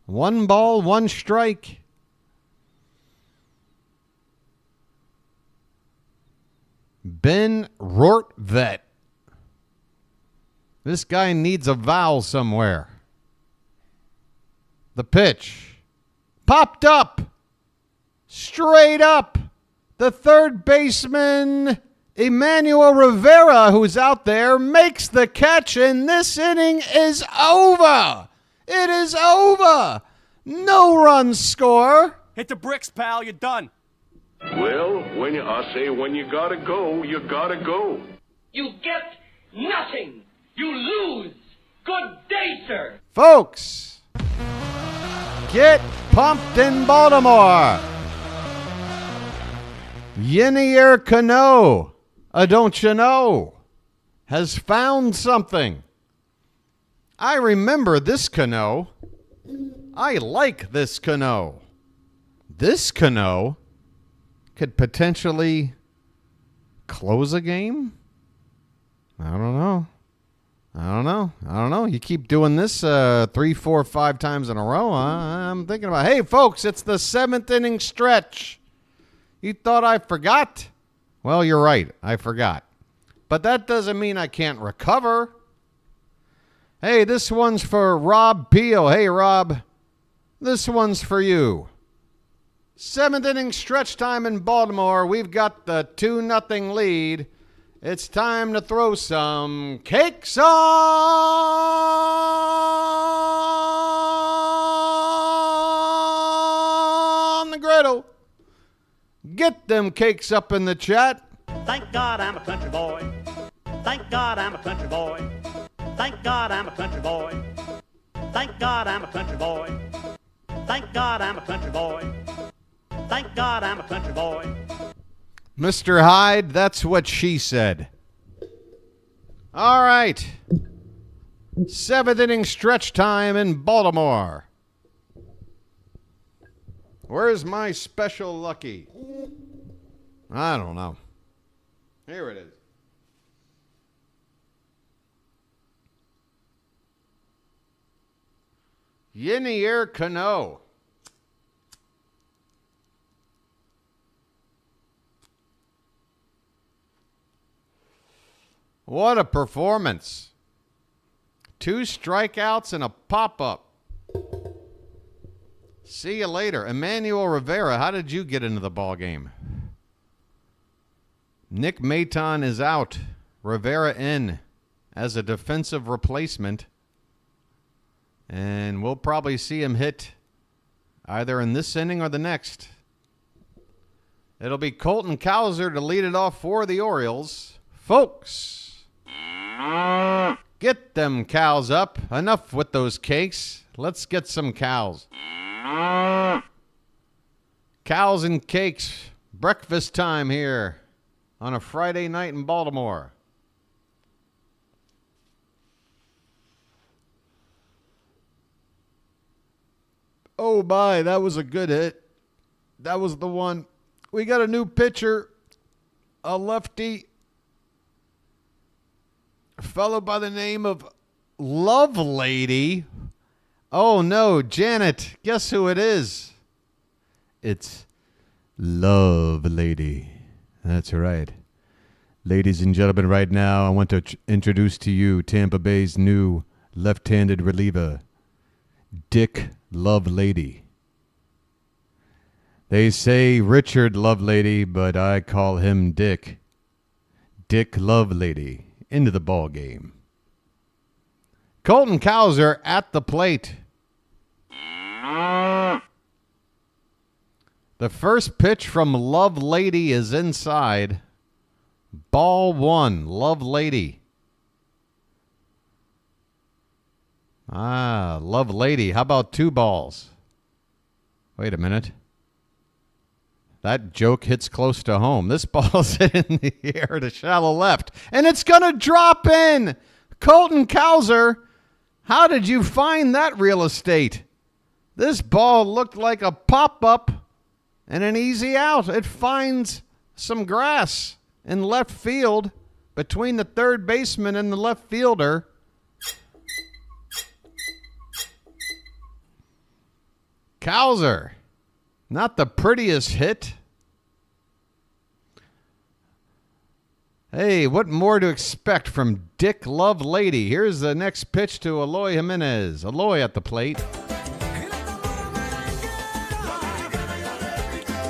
1 ball, 1 strike. Ben Rortvedt. This guy needs a vowel somewhere. The pitch. Popped up. Straight up. The third baseman, Emmanuel Rivera, who's out there, makes the catch, and this inning is over. It is over. No run score. Hit the bricks, pal. You're done. Well, when you gotta go, you gotta go. You get nothing. You lose. Good day, sir. Folks, get pumped in Baltimore. Yennier Cano, don't you know, has found something. I remember this Cano. I like this Cano. This Cano could potentially close a game? I don't know. You keep doing this 3, 4, 5 times in a row. I'm thinking about, hey, folks, it's the 7th inning stretch. You thought I forgot? Well, you're right. I forgot. But that doesn't mean I can't recover. Hey, this one's for Rob Peel. Hey, Rob, this one's for you. 7th inning stretch time in Baltimore. We've got the 2-0 lead. It's time to throw some cakes on the griddle. Get them cakes up in the chat. Thank God I'm a country boy. Thank God I'm a country boy. Thank God I'm a country boy. Thank God I'm a country boy. Thank God I'm a country boy. Thank God I'm a country boy. Mr. Hyde, that's what she said. All right. 7th inning stretch time in Baltimore. Where's my special lucky? I don't know. Here it is. Yenier Cano. What a performance. 2 strikeouts and a pop-up. See you later. Emmanuel Rivera, how did you get into the ball game? Nick Maton is out. Rivera in as a defensive replacement. And we'll probably see him hit either in this inning or the next. It'll be Colton Cowser to lead it off for the Orioles. Folks, get them cows up. Enough with those cakes. Let's get some cows. Cows and cakes. Breakfast time here on a Friday night in Baltimore. Oh, my, that was a good hit. That was the one. We got a new pitcher, a lefty, a fellow by the name of Love Lady. Oh, no, Janet, guess who it is? It's Love Lady. That's right. Ladies and gentlemen, right now, I want to introduce to you Tampa Bay's new left-handed reliever, Dick Lovelady. They say Richard Lovelady, but I call him Dick. Dick Lovelady into the ball game. Colton Cowser at the plate. The first pitch from Lovelady is inside. Ball 1, Lovelady. Lovelady. How about 2 balls? Wait a minute. That joke hits close to home. This ball's in the air to shallow left. And it's going to drop in. Colton Cowser, how did you find that real estate? This ball looked like a pop-up and an easy out. It finds some grass in left field between the third baseman and the left fielder. Cowser, not the prettiest hit. Hey, what more to expect from Dick Lovelady? Here's the next pitch to Eloy Jimenez. Eloy at the plate.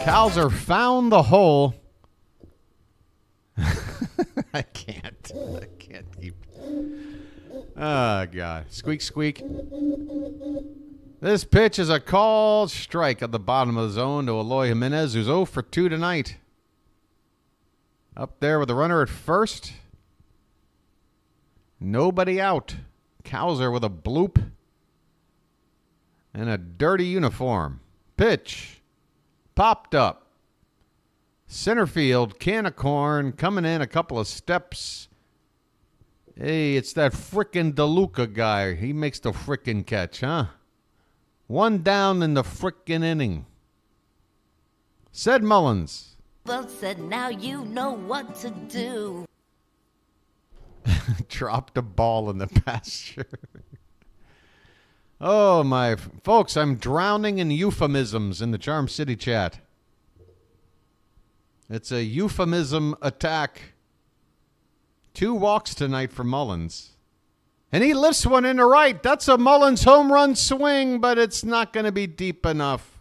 Cowser found the hole. I can't keep. Oh, God. Squeak, squeak. This pitch is a called strike at the bottom of the zone to Eloy Jimenez, who's 0 for 2 tonight. Up there with the runner at first. Nobody out. Cowser with a bloop and a dirty uniform. Pitch. Popped up. Center field, can of corn, coming in a couple of steps. Hey, it's that frickin' DeLuca guy. He makes the frickin' catch, huh? 1 down in the frickin' inning. Said Mullins. Well said, now you know what to do. Dropped a ball in the pasture. Oh, my folks, I'm drowning in euphemisms in the Charm City chat. It's a euphemism attack. 2 walks tonight for Mullins. And he lifts one in the right. That's a Mullins home run swing, but it's not going to be deep enough.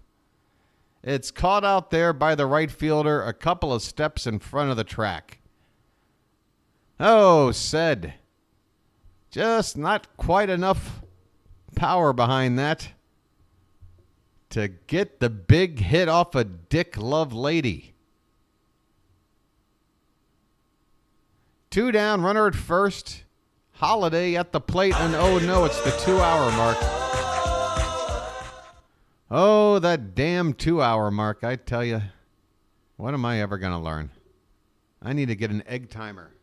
It's caught out there by the right fielder a couple of steps in front of the track. Oh, Ced. Just not quite enough power behind that to get the big hit off a Dick Lovelady. 2 down, runner at first. Holiday at the plate, and oh no, it's the 2-hour mark. Oh, that damn 2-hour mark, I tell you. What am I ever going to learn? I need to get an egg timer.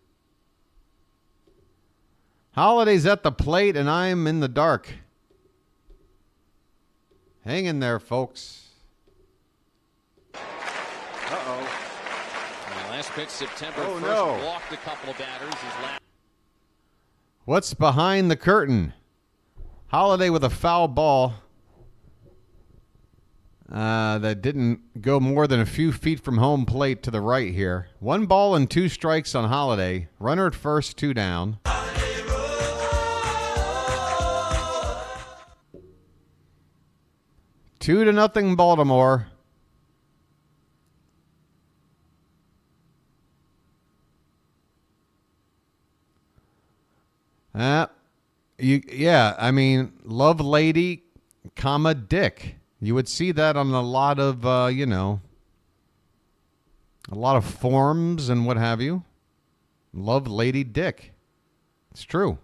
Holiday's at the plate, and I'm in the dark. Hang in there, folks. Uh-oh. Last pitch, September 1st, no. walked a couple of batters. What's behind the curtain? Holiday with a foul ball that didn't go more than a few feet from home plate to the right here. 1 ball and 2 strikes on Holiday. Runner at first, 2 down. Two to nothing Baltimore. I mean, Lovelady, comma, Dick. You would see that on a lot of, a lot of forums and what have you. Lovelady Dick. It's true.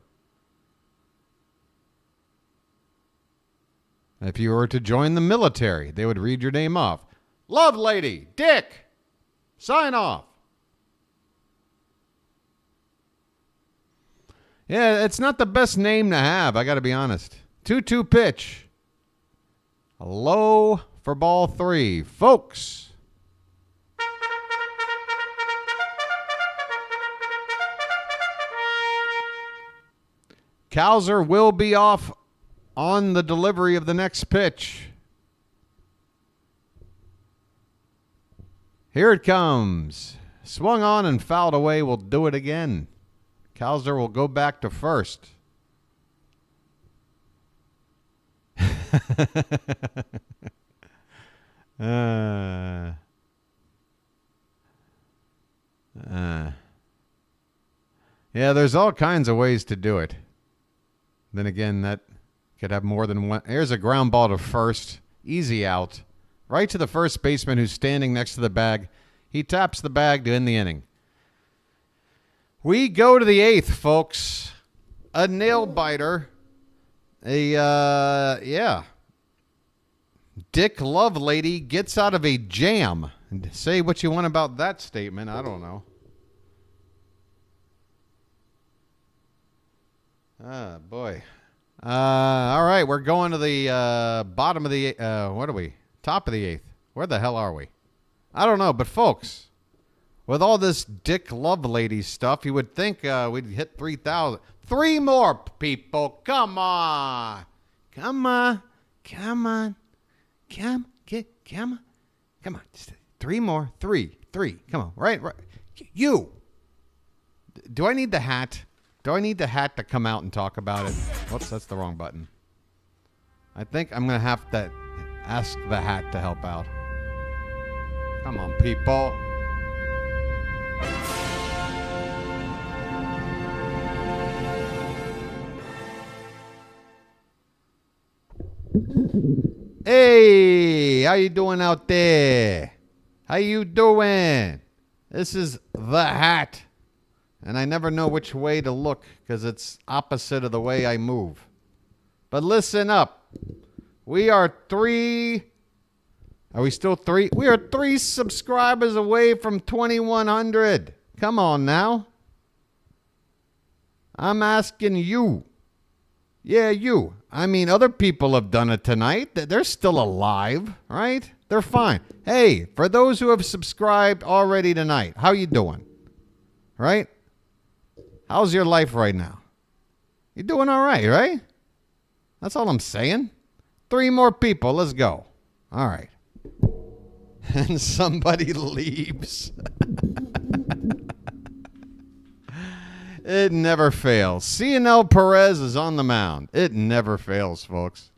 If you were to join the military, they would read your name off. Lovelady Dick. Sign off. Yeah, it's not the best name to have, I got to be honest. 2-2 pitch. Low for ball 3. Folks. Cowser will be off on the delivery of the next pitch. Here it comes. Swung on and fouled away. We'll do it again. Cowser will go back to first. Yeah, there's all kinds of ways to do it. Then again, that could have more than one. Here's a ground ball to first. Easy out. Right to the first baseman who's standing next to the bag. He taps the bag to end the inning. We go to the 8th, folks. A nail biter. Dick Lovelady gets out of a jam. Say what you want about that statement. I don't know. Ah, boy. All right, we're going to the bottom of the, what are we? Top of the 8th. Where the hell are we? I don't know, but folks, with all this Dick Lovelady stuff, you would think we'd hit 3,000. 3 more people. Come on. Come on. Come on. Come on. Come on. Just 3 more. 3. Come on. Right. You. Do I need the hat? Do I need the hat to come out and talk about it? Whoops, that's the wrong button. I think I'm going to have to ask the hat to help out. Come on, people. Hey, how you doing out there? How you doing? This is the hat. And I never know which way to look because it's opposite of the way I move. But listen up. We are 3. Are we still 3? We are 3 subscribers away from 2,100. Come on now. I'm asking you. Yeah, you. I mean, other people have done it tonight. They're still alive, right? They're fine. Hey, for those who have subscribed already tonight, how you doing? Right? How's your life right now? You're doing all right, right? That's all I'm saying. 3 more people. Let's go. All right. And somebody leaves. It never fails. Cionel Perez is on the mound. It never fails, folks.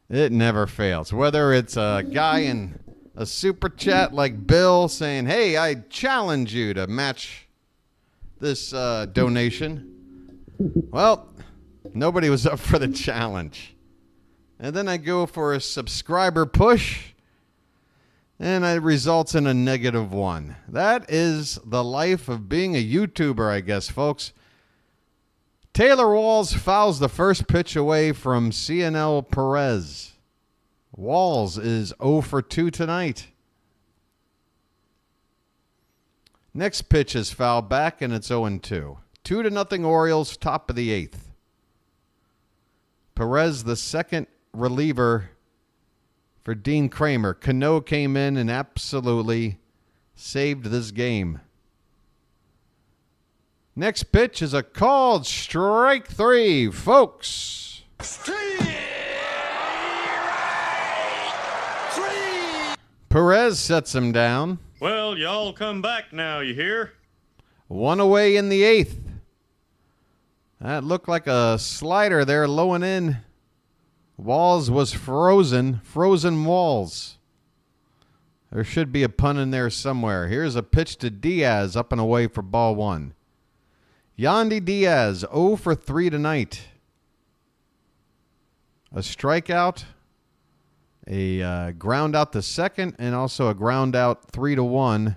It never fails. Whether it's a guy in a super chat like Bill saying, hey, I challenge you to match this donation. Well, nobody was up for the challenge. And then I go for a subscriber push, and it results in a -1. That is the life of being a YouTuber, I guess, folks. Taylor Walls fouls the first pitch away from Cionel Perez. Walls is 0 for 2 tonight. Next pitch is fouled back, and it's 0-2. 2-0 Orioles, top of the 8th. Perez, the second reliever for Dean Kramer. Cano came in and absolutely saved this game. Next pitch is a called strike 3, folks. Perez sets him down. Well, y'all come back now, you hear? 1 away in the 8th. That looked like a slider there, low and in. Walls was frozen. Frozen Walls. There should be a pun in there somewhere. Here's a pitch to Diaz, up and away for ball 1. Yandy Diaz, 0 for 3 tonight. A strikeout, a ground out to second, and also a ground out 3-1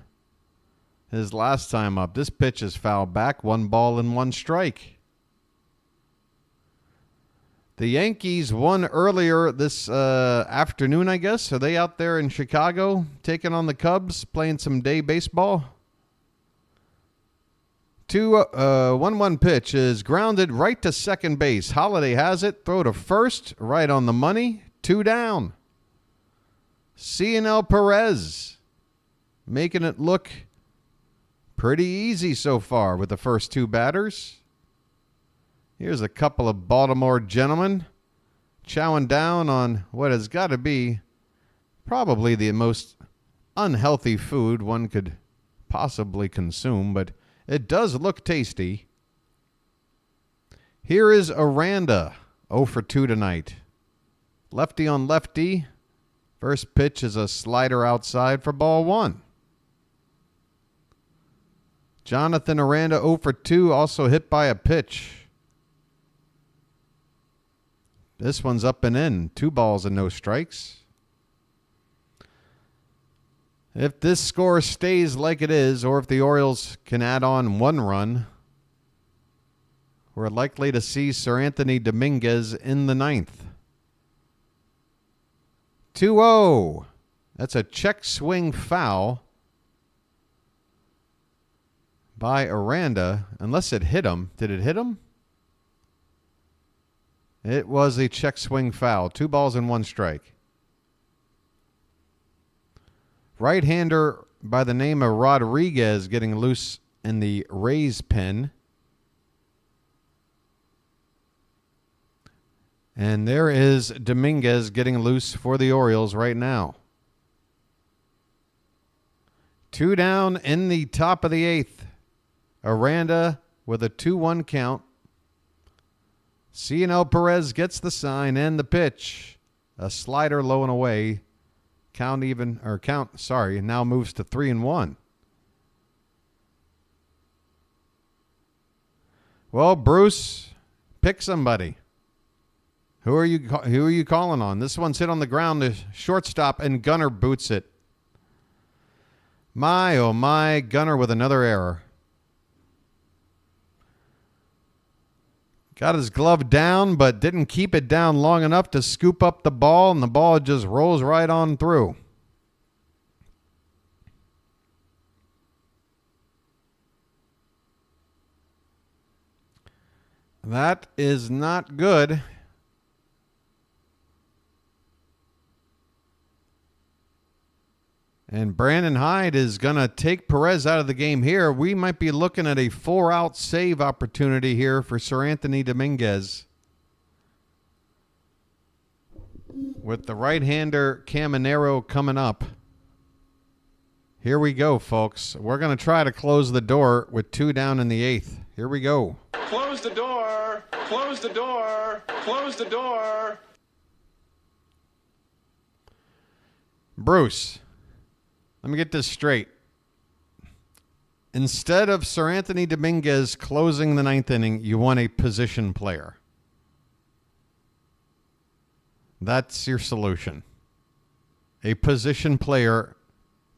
his last time up. This pitch is fouled back, 1 ball and 1 strike. The Yankees won earlier this afternoon, I guess. Are they out there in Chicago taking on the Cubs, playing some day baseball? 1-1 pitch is grounded right to second base. Holiday has it. Throw to first, right on the money. 2 down. Cionel Perez making it look pretty easy so far with the first 2 batters. Here's a couple of Baltimore gentlemen chowing down on what has got to be probably the most unhealthy food one could possibly consume, but it does look tasty. Here is Aranda, 0 for 2 tonight. Lefty on lefty. First pitch is a slider outside for ball 1. Jonathan Aranda, 0 for 2, also hit by a pitch. This one's up and in. 2 balls and no strikes. If this score stays like it is, or if the Orioles can add on 1 run, we're likely to see Sir Anthony Dominguez in the 9th. 2-0. That's a check swing foul by Aranda, unless it hit him. Did it hit him? It was a check swing foul. 2 balls and 1 strike. Right-hander by the name of Rodriguez getting loose in the Rays pen. And there is Dominguez getting loose for the Orioles right now. 2 down in the top of the 8th. Aranda with a 2-1 count. Cionel Perez gets the sign and the pitch. A slider low and away. Now moves to 3-1. Well, Bruce, pick somebody. Who are you calling on? This one's hit on the ground to shortstop, and Gunnar boots it. My, oh my, Gunnar with another error. Got his glove down, but didn't keep it down long enough to scoop up the ball, and the ball just rolls right on through. That is not good. And Brandon Hyde is going to take Perez out of the game here. We might be looking at a 4-out save opportunity here for Sir Anthony Dominguez. With the right-hander Caminero coming up. Here we go, folks. We're going to try to close the door with 2 down in the 8th. Here we go. Close the door. Close the door. Close the door. Bruce, let me get this straight. Instead of Sir Anthony Dominguez closing the ninth inning, you want a position player. That's your solution. A position player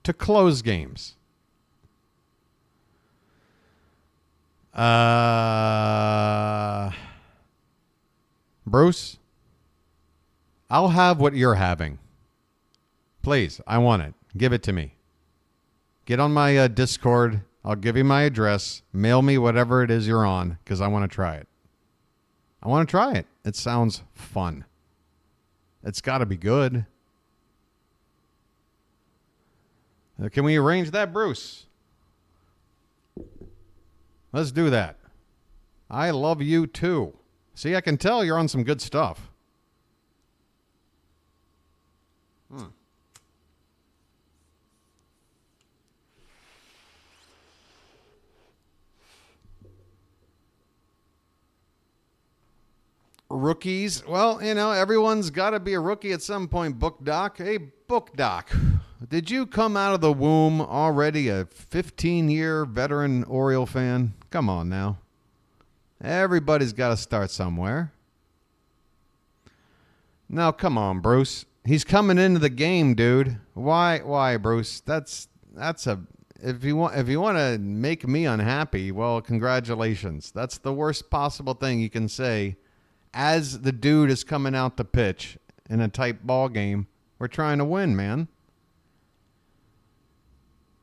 to close games. Bruce, I'll have what you're having. Please, I want it. Give it to me. Get on my Discord. I'll give you my address. Mail me whatever it is you're on because I want to try it. I want to try it. It sounds fun. It's got to be good. Can we arrange that, Bruce? Let's do that. I love you too. See, I can tell you're on some good stuff. Rookies. Well, you know, everyone's got to be a rookie at some point, Book Doc. Hey, Book Doc, did you come out of the womb already a 15-year veteran Oriole fan? Come on now. Everybody's got to start somewhere. Now, come on, Bruce. He's coming into the game, dude. Why, Bruce? That's a if you want to make me unhappy, well, congratulations. That's the worst possible thing you can say. As the dude is coming out to pitch in a tight ball game, we're trying to win, man.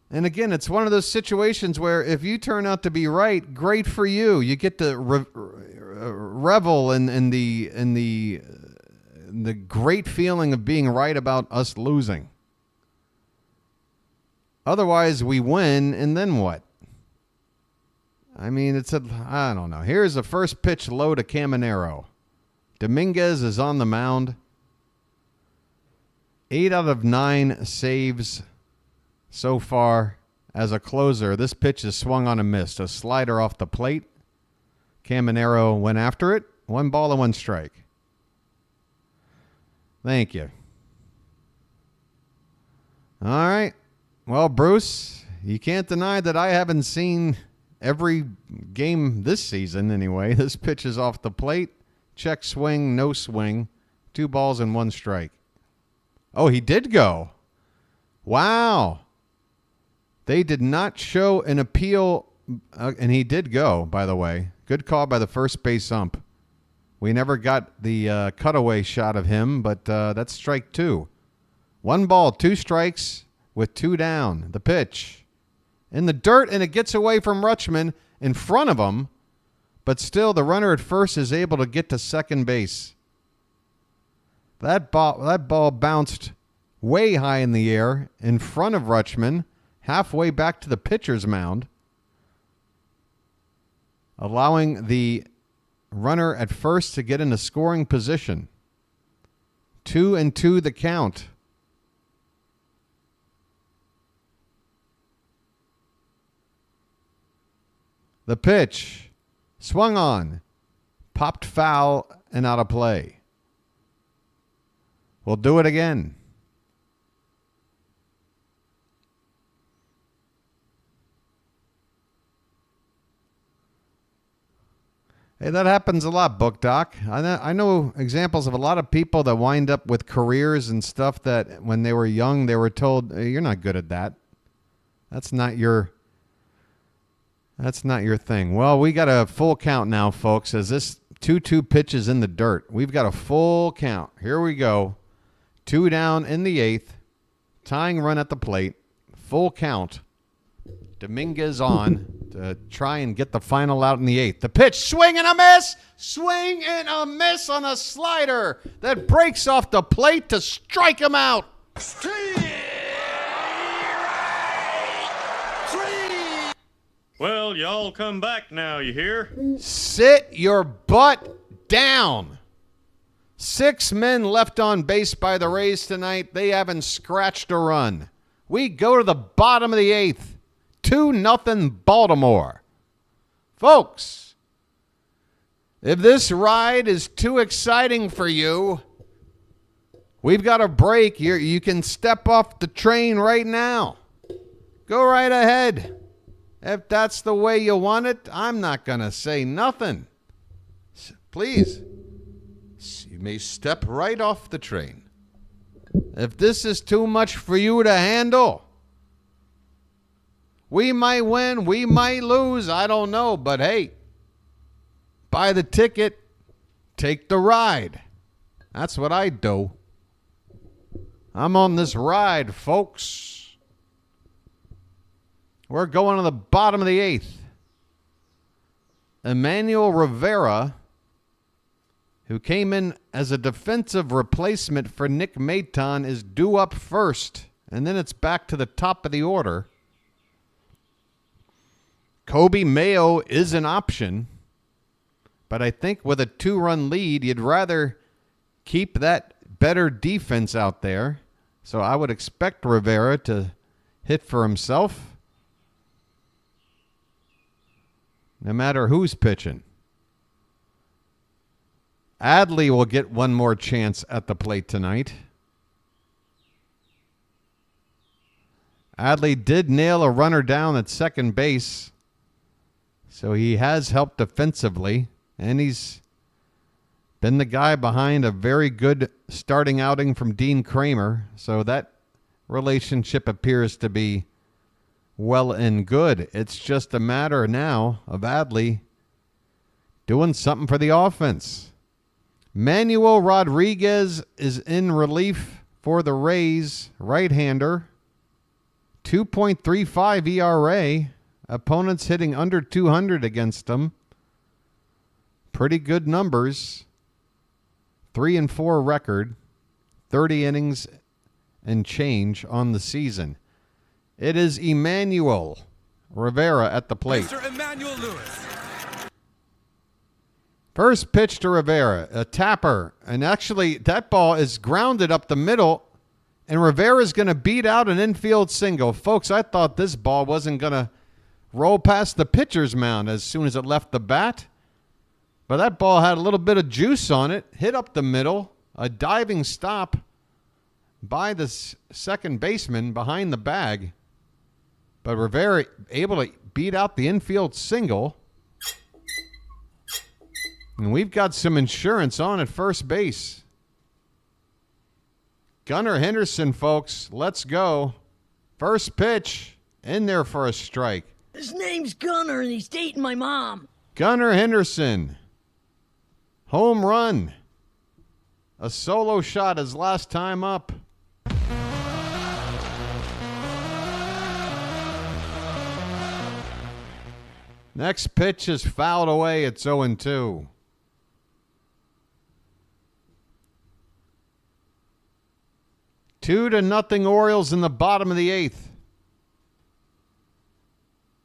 And again, it's one of those situations where if you turn out to be right, great for you. You get to revel in the great feeling of being right about us losing. Otherwise, we win, and then what? I mean, I don't know. Here's a first pitch low to Caminero. Dominguez is on the mound. 8 out of 9 saves so far as a closer. This pitch is swung on and missed. A slider off the plate. Caminero went after it. 1 ball and 1 strike. Thank you. All right. Well, Bruce, you can't deny that I haven't seen every game this season anyway. This pitch is off the plate. Check swing, no swing. 2 balls and 1 strike. Oh, he did go. Wow. They did not show an appeal, and he did go, by the way. Good call by the first base ump. We never got the cutaway shot of him, but that's strike 2. 1 ball, 2 strikes with 2 down. The pitch. In the dirt, and it gets away from Rutschman in front of him. But still, the runner at first is able to get to second base. That ball bounced way high in the air in front of Rutschman, halfway back to the pitcher's mound, allowing the runner at first to get in a scoring position. 2-2 the count. The pitch. Swung on, popped foul, and out of play. We'll do it again. Hey, that happens a lot, Book Doc. I know examples of a lot of people that wind up with careers and stuff that when they were young, they were told, hey, you're not good at that. That's not your thing. Well, we got a full count now, folks, as this 2-2 pitch is in the dirt. We've got a full count. Here we go. 2 down in the 8th. Tying run at the plate. Full count. Dominguez on to try and get the final out in the 8th. The pitch, swing and a miss! Swing and a miss on a slider that breaks off the plate to strike him out. Well, y'all come back now, you hear? Sit your butt down. 6 men left on base by the Rays tonight. They haven't scratched a run. We go to the bottom of the 8th. 2-0 Baltimore. Folks, if this ride is too exciting for you, we've got a break. You can step off the train right now. Go right ahead. If that's the way you want it, I'm not going to say nothing. Please, you may step right off the train. If this is too much for you to handle, we might win, we might lose, I don't know. But hey, buy the ticket, take the ride. That's what I do. I'm on this ride, folks. We're going to the bottom of the 8th. Emmanuel Rivera, who came in as a defensive replacement for Nick Maton, is due up first. And then it's back to the top of the order. Kobe Mayo is an option. But I think with a 2-run lead, you'd rather keep that better defense out there. So I would expect Rivera to hit for himself. No matter who's pitching. Adley will get one more chance at the plate tonight. Adley did nail a runner down at second base. So he has helped defensively. And he's been the guy behind a very good starting outing from Dean Kramer. So that relationship appears to be well and good. It's just a matter now of Adley doing something for the offense. Manuel Rodriguez is in relief for the Rays, right-hander. 2.35 ERA. Opponents hitting under 200 against him. Pretty good numbers. 3-4 record. 30 innings and change on the season. It is Emmanuel Rivera at the plate. Mr. Emmanuel Lewis. First pitch to Rivera, a tapper. And actually, that ball is grounded up the middle. And Rivera's going to beat out an infield single. Folks, I thought this ball wasn't going to roll past the pitcher's mound as soon as it left the bat. But that ball had a little bit of juice on it. Hit up the middle. A diving stop by the second baseman behind the bag. But Rivera able to beat out the infield single. And we've got some insurance on at first base. Gunnar Henderson, folks. Let's go. First pitch. In there for a strike. His name's Gunnar, and he's dating my mom. Gunnar Henderson. Home run. A solo shot his last time up. Next pitch is fouled away. It's 0-2. Two to nothing Orioles in the bottom of the 8th.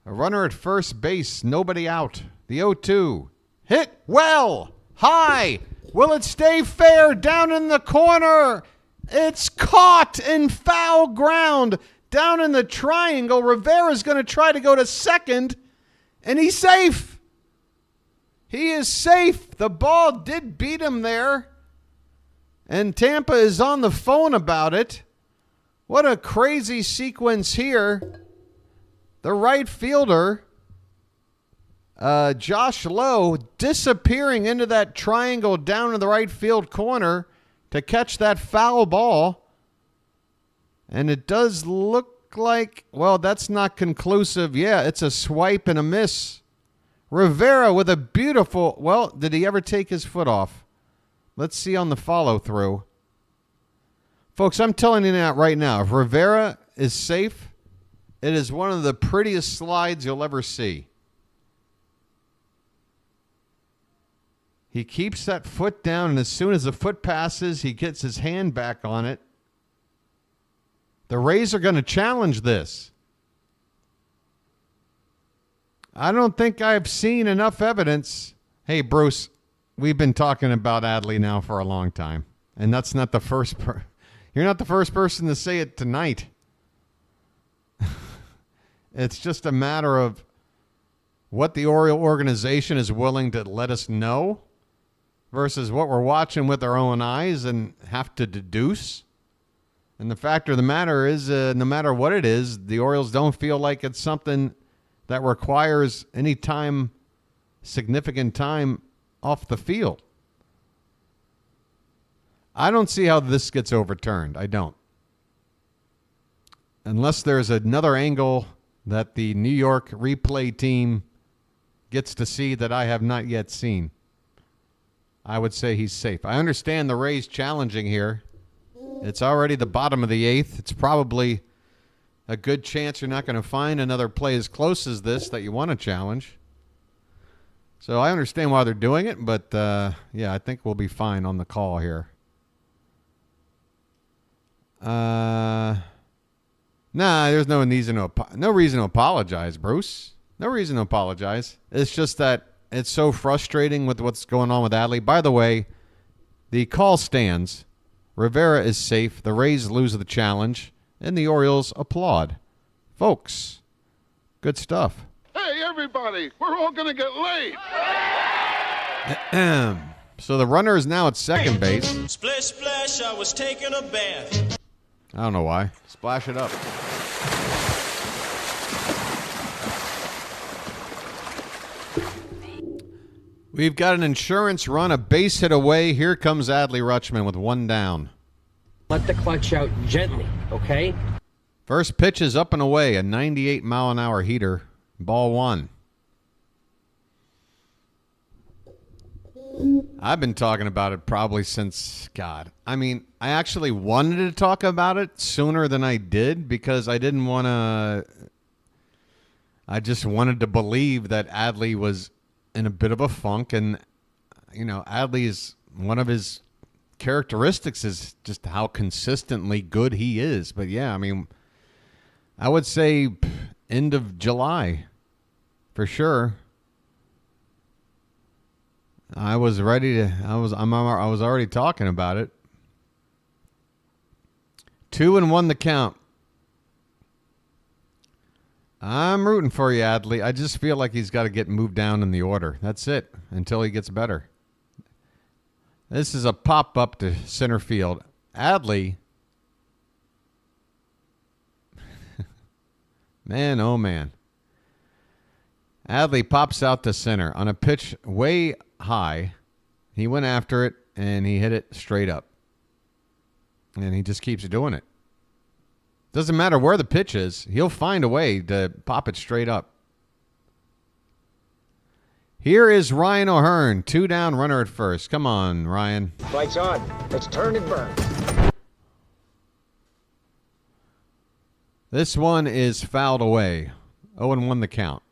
A runner at first base. Nobody out. The 0-2. Hit well. High. Will it stay fair? Down in the corner. It's caught in foul ground. Down in the triangle. Rivera's going to try to go to second. And he's safe. He is safe. The ball did beat him there. And Tampa is on the phone about it. What a crazy sequence here. The right fielder, Josh Lowe, disappearing into that triangle down in the right field corner to catch that foul ball. And it does look like, well, that's not conclusive. Yeah, it's a swipe and a miss. Rivera with a beautiful, well, did he ever take his foot off? Let's see on the follow through. Folks, I'm telling you that right now. If Rivera is safe, it is one of the prettiest slides you'll ever see. He keeps that foot down, and as soon as the foot passes, he gets his hand back on it. The Rays are going to challenge this. I don't think I've seen enough evidence. Hey, Bruce, we've been talking about Adley now for a long time, and that's not the first you're not the first person to say it tonight. It's just a matter of what the Oriole organization is willing to let us know versus what we're watching with our own eyes and have to deduce. And the fact of the matter is, no matter what it is, the Orioles don't feel like it's something that requires any time, significant time off the field. I don't see how this gets overturned. I don't. Unless there's another angle that the New York replay team gets to see that I have not yet seen, I would say he's safe. I understand the Rays challenging here. It's already the bottom of the 8th. It's probably a good chance you're not going to find another play as close as this that you want to challenge. So I understand why they're doing it, but yeah, I think we'll be fine on the call here. Nah, there's no reason to apologize, Bruce. No reason to apologize. It's just that it's so frustrating with what's going on with Adley. By the way, the call stands. Rivera is safe. The Rays lose the challenge, and the Orioles applaud. Folks, good stuff. Hey, everybody, we're all going to get laid. So the runner is now at second base. Splish, splash, I was taking a bath. I don't know why. Splash it up. We've got an insurance run, a base hit away. Here comes Adley Rutschman with one down. Let the clutch out gently, okay? First pitch is up and away, a 98-mile-an-hour heater. Ball one. I've been talking about it probably since, God. I mean, I actually wanted to talk about it sooner than I did because I didn't want to. I just wanted to believe that Adley was in a bit of a funk. And, you know, Adley's one of his characteristics is just how consistently good he is. But, yeah, I mean, I would say end of July for sure. I was ready to. I was already talking about it. 2-1 the count. I'm rooting for you, Adley. I just feel like he's got to get moved down in the order. That's it until he gets better. This is a pop up to center field. Adley. Man, oh man. Adley pops out to center on a pitch way high. He went after it and he hit it straight up. And he just keeps doing it. Doesn't matter where the pitch is, he'll find a way to pop it straight up. Here is Ryan O'Hearn, 2 down, runner at first. Come on, Ryan. Lights on. Let's turn and burn. This one is fouled away. 0-1 the count.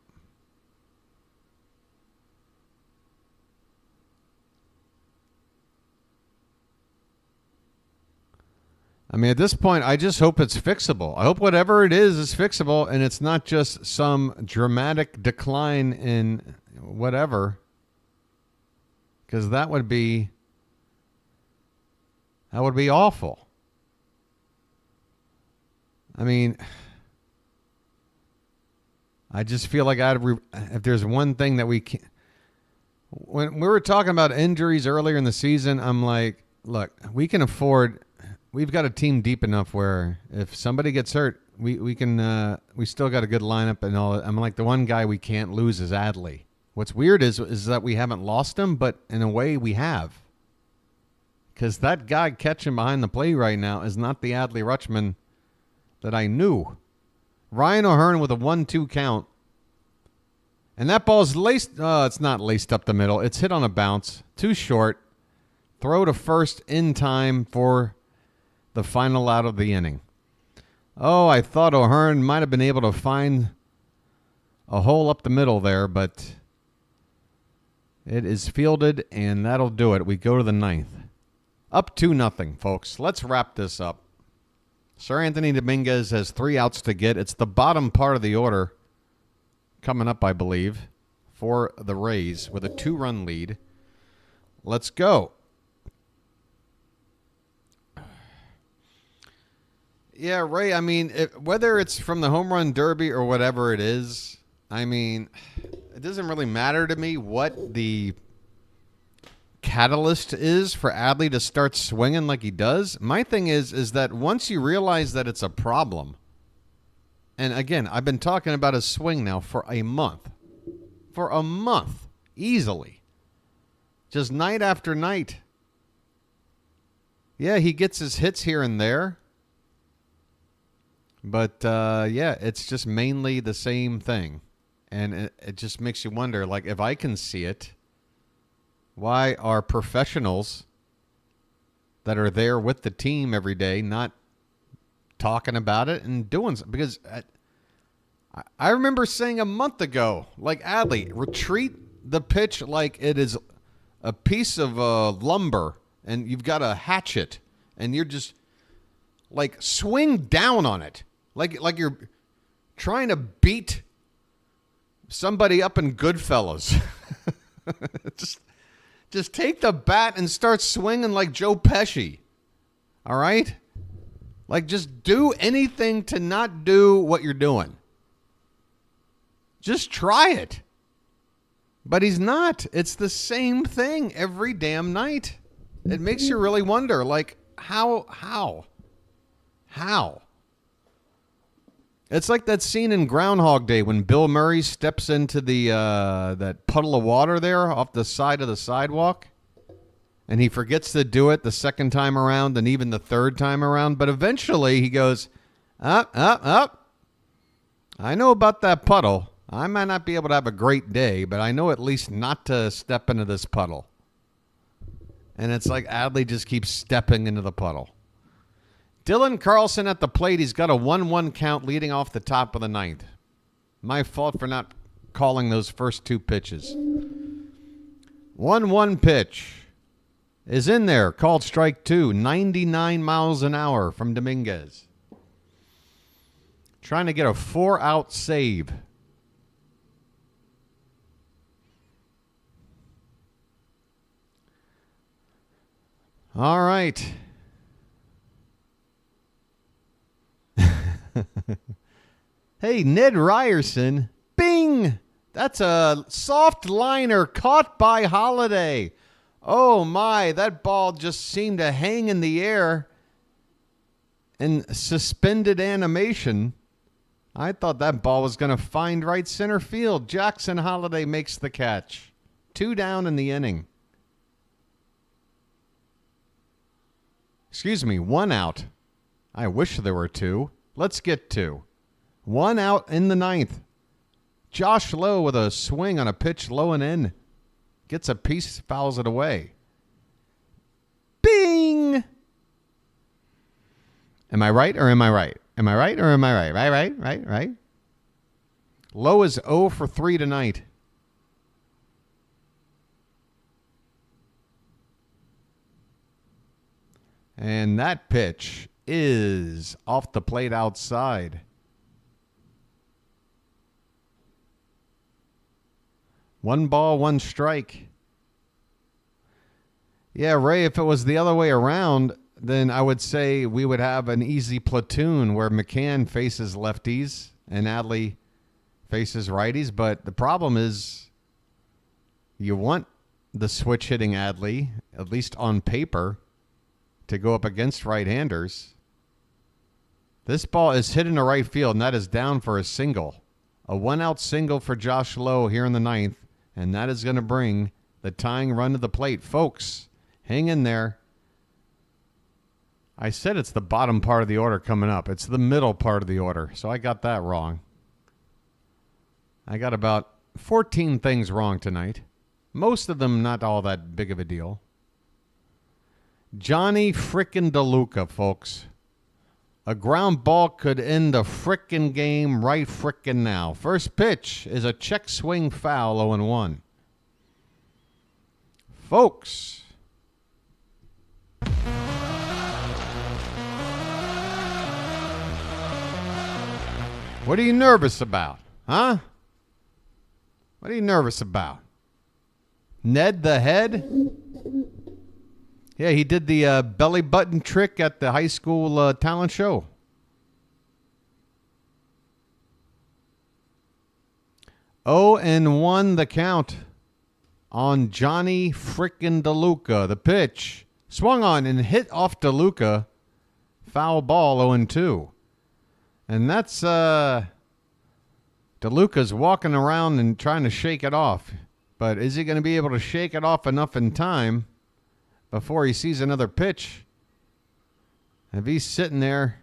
I mean, at this point, I just hope it's fixable. I hope whatever it is fixable, and it's not just some dramatic decline in whatever. Because that would be awful. I mean, I just feel like if there's one thing that we can't. When we were talking about injuries earlier in the season, I'm like, look, we can afford. We've got a team deep enough where if somebody gets hurt, we can we still got a good lineup and all. I'm like, the one guy we can't lose is Adley. What's weird is that we haven't lost him, but in a way we have. Because that guy catching behind the plate right now is not the Adley Rutschman that I knew. Ryan O'Hearn with a 1-2 count. And that ball's laced. It's not laced up the middle. It's hit on a bounce. Too short. Throw to first in time for the final out of the inning. Oh, I thought O'Hearn might have been able to find a hole up the middle there, but it is fielded, and that'll do it. We go to the 9th. Up 2-0, folks. Let's wrap this up. Sir Anthony Dominguez has 3 outs to get. It's the bottom part of the order coming up, I believe, for the Rays with a 2-run lead. Let's go. Yeah, Ray, I mean, whether it's from the home run derby or whatever it is, I mean, it doesn't really matter to me what the catalyst is for Adley to start swinging like he does. My thing is that once you realize that it's a problem, and again, I've been talking about his swing now for a month. For a month, easily. Just night after night. Yeah, he gets his hits here and there. But, yeah, it's just mainly the same thing. And it just makes you wonder, like, if I can see it, why are professionals that are there with the team every day not talking about it and doing something? Because I remember saying a month ago, like, Adley, retreat the pitch like it is a piece of lumber and you've got a hatchet and you're just, like, swing down on it. Like you're trying to beat somebody up in Goodfellas. Just take the bat and start swinging like Joe Pesci. All right? Like, just do anything to not do what you're doing. Just try it. But he's not. It's the same thing every damn night. It makes you really wonder, like, how? It's like that scene in Groundhog Day when Bill Murray steps into the that puddle of water there off the side of the sidewalk. And he forgets to do it the second time around and even the third time around. But eventually he goes, up. I know about that puddle. I might not be able to have a great day, but I know at least not to step into this puddle. And it's like Adley just keeps stepping into the puddle. Dylan Carlson at the plate. He's got a 1-1 count leading off the top of the ninth. My fault for not calling those first two pitches. 1-1 pitch is in there. Called strike 2. 99 miles an hour from Dominguez. Trying to get a 4-out save. All right. Hey, Ned Ryerson. Bing! That's a soft liner caught by Holiday. Oh, my. That ball just seemed to hang in the air in suspended animation. I thought that ball was going to find right center field. Jackson Holiday makes the catch. 2 down in the inning. Excuse me, 1 out. I wish there were 2. Let's get 2. 1 out in the ninth. Josh Lowe with a swing on a pitch low and in. Gets a piece, fouls it away. Bing! Am I right or am I right? Am I right or am I right? Right. Lowe is 0 for 3 tonight. And that pitch is off the plate outside. 1 ball, 1 strike. Yeah, Ray, if it was the other way around, then I would say we would have an easy platoon where McCann faces lefties and Adley faces righties. But the problem is you want the switch hitting Adley, at least on paper, to go up against right-handers. This ball is hit into right field, and that is down for a single. A 1-out single for Josh Lowe here in the ninth, and that is going to bring the tying run to the plate. Folks, hang in there. I said it's the bottom part of the order coming up. It's the middle part of the order, so I got that wrong. I got about 14 things wrong tonight. Most of them not all that big of a deal. Johnny frickin' DeLuca, folks. A ground ball could end the frickin' game right frickin' now. First pitch is a check swing foul, 0-1. Folks. What are you nervous about? Huh? What are you nervous about? Ned the Head? Yeah, he did the belly button trick at the high school talent show. 0-1 the count on Johnny frickin' DeLuca. The pitch swung on and hit off DeLuca. Foul ball, 0-2. And that's DeLuca's walking around and trying to shake it off. But is he going to be able to shake it off enough in time before he sees another pitch? If he's sitting there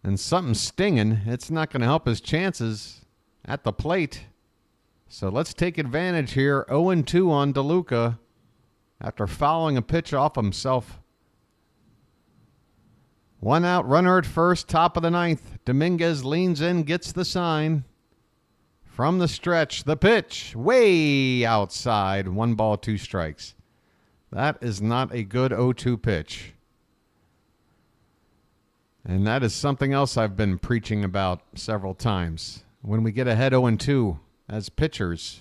and something's stinging, it's not going to help his chances at the plate. So let's take advantage here. 0-2 on DeLuca after fouling a pitch off himself. 1 out, runner at first, top of the ninth. Dominguez leans in, gets the sign. From the stretch, the pitch, way outside. 1 ball, 2 strikes. That is not a good 0-2 pitch. And that is something else I've been preaching about several times. When we get ahead 0-2 as pitchers,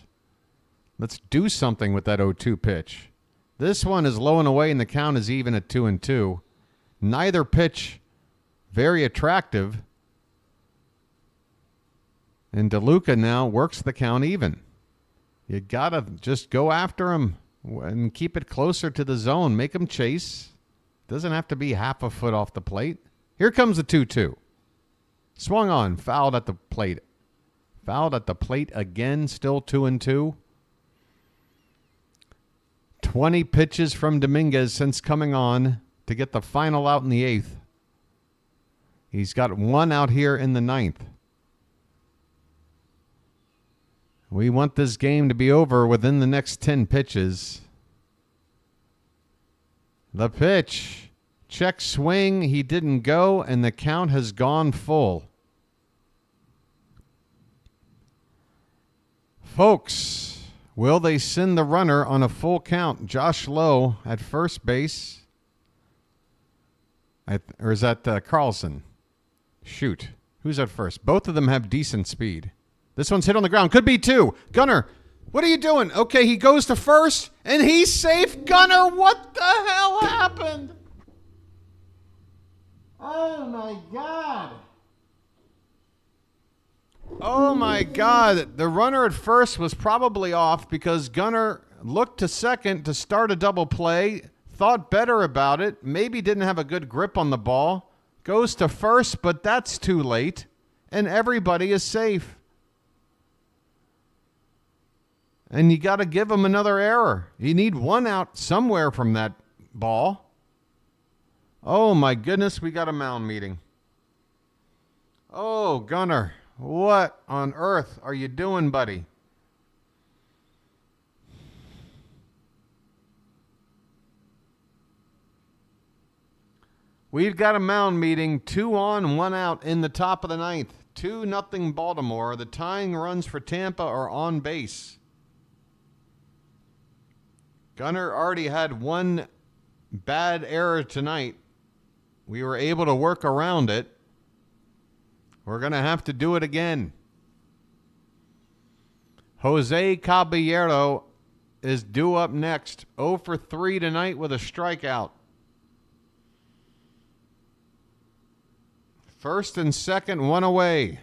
let's do something with that 0-2 pitch. This one is low and away, and the count is even at 2-2. Neither pitch very attractive. And DeLuca now works the count even. You got to just go after him and keep it closer to the zone. Make him chase. Doesn't have to be half a foot off the plate. Here comes the 2-2. Swung on, fouled at the plate. Fouled at the plate again, still 2-2. 20 pitches from Dominguez since coming on to get the final out in the 8th. He's got 1 out here in the 9th. We want this game to be over within the next 10 pitches. The pitch. Check swing. He didn't go, and the count has gone full. Folks, will they send the runner on a full count? Josh Lowe at first base. Or is that Carlson? Shoot. Who's at first? Both of them have decent speed. This one's hit on the ground. Could be 2. Gunnar, what are you doing? Okay, he goes to first, and he's safe. Gunnar, what the hell happened? Oh, my God. Oh, my God. The runner at first was probably off because Gunnar looked to second to start a double play, thought better about it, maybe didn't have a good grip on the ball, goes to first, but that's too late, and everybody is safe. And you got to give him another error. You need 1 out somewhere from that ball. Oh, my goodness, we got a mound meeting. Oh, Gunnar, what on earth are you doing, buddy? We've got a mound meeting, 2 on, 1 out in the top of the 9th. 2-0 Baltimore. The tying runs for Tampa are on base. Gunnar already had 1 bad error tonight. We were able to work around it. We're going to have to do it again. Jose Caballero is due up next. 0 for 3 tonight with a strikeout. First and second, 1 away.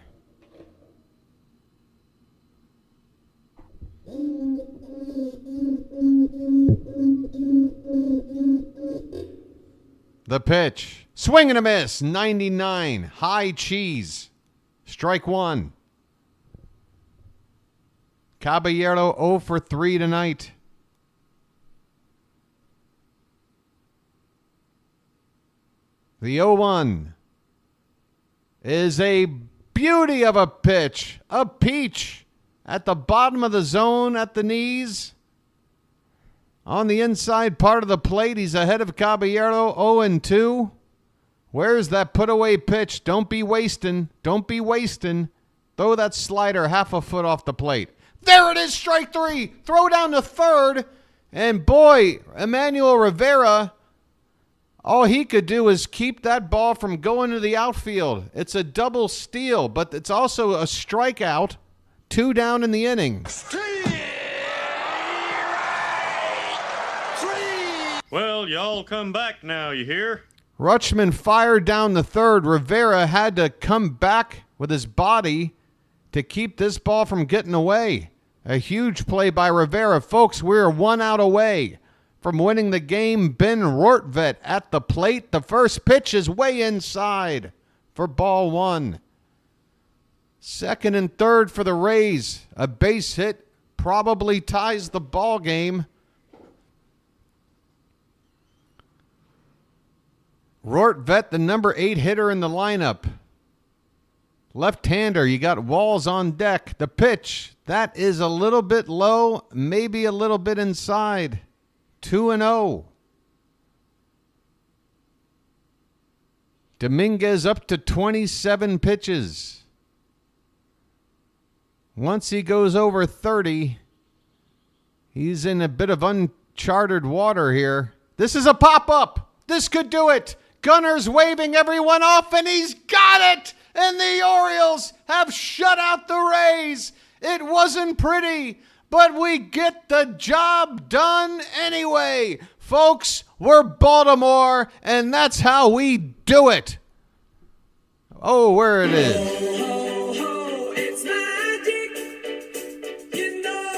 The pitch. Swing and a miss. 99. High cheese. Strike 1. Caballero 0 for 3 tonight. The 0-1 is a beauty of a pitch. A peach at the bottom of the zone at the knees. On the inside part of the plate, he's ahead of Caballero, 0-2. Where's that put-away pitch? Don't be wasting. Don't be wasting. Throw that slider half a foot off the plate. There it is, strike 3. Throw down to third. And boy, Emmanuel Rivera, all he could do is keep that ball from going to the outfield. It's a double steal, but it's also a strikeout. 2 down in the inning. Well, y'all come back now, you hear? Rutschman fired down the third. Rivera had to come back with his body to keep this ball from getting away. A huge play by Rivera. Folks, we're 1 out away from winning the game. Ben Rortvedt at the plate. The first pitch is way inside for ball 1. Second and third for the Rays. A base hit probably ties the ball game. Rortvedt, the number 8 hitter in the lineup. Left-hander, you got Walls on deck. The pitch, that is a little bit low, maybe a little bit inside. 2-0. Dominguez up to 27 pitches. Once he goes over 30, he's in a bit of uncharted water here. This is a pop-up. This could do it. Gunnar's waving everyone off, and he's got it! And the Orioles have shut out the Rays. It wasn't pretty, but we get the job done anyway. Folks, we're Baltimore, and that's how we do it. Oh, where it is. It's magic, you know.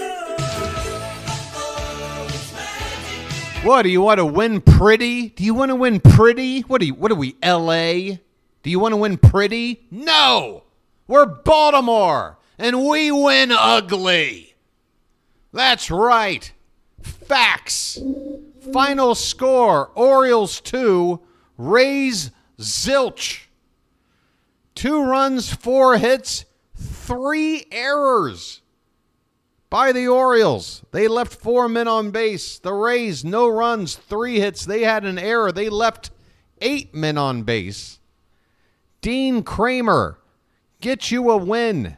What, do you want to win pretty? Do you want to win pretty? What are we, LA? Do you want to win pretty? No! We're Baltimore, and we win ugly. That's right. Facts. Final score, Orioles 2, Rays zilch. 2 runs, 4 hits, 3 errors by the Orioles. They left 4 men on base. The Rays, no runs, 3 hits. They had an error. They left 8 men on base. Dean Kramer, get you a win.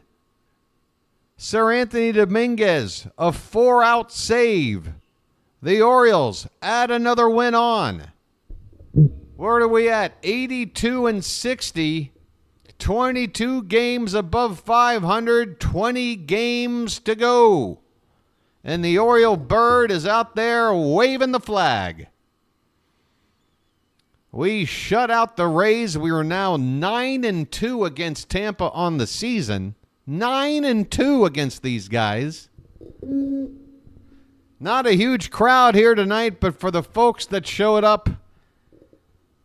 Sir Anthony Dominguez, a 4-out save. The Orioles add another win on. Where are we at? 82-60. 22 games above 500. 20 games to go. And the Oriole bird is out there waving the flag. We shut out the Rays. We are now 9-2 against Tampa on the season. 9-2 against these guys. Not a huge crowd here tonight, but for the folks that showed up,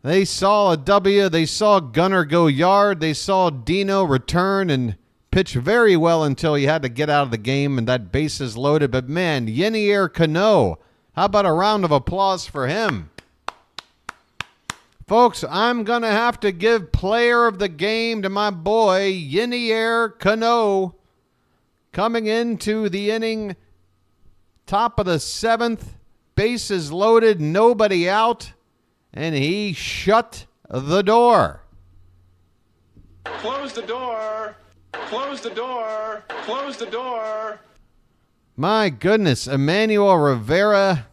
they saw a W. They saw Gunnar go yard. They saw Dino return and pitch very well until he had to get out of the game and that bases loaded. But man, Yennier Cano, how about a round of applause for him? Folks, I'm going to have to give player of the game to my boy, Yennier Cano, coming into the inning, top of the 7th, bases loaded, nobody out, and he shut the door. Close the door. Close the door. Close the door. My goodness, Emmanuel Rivera,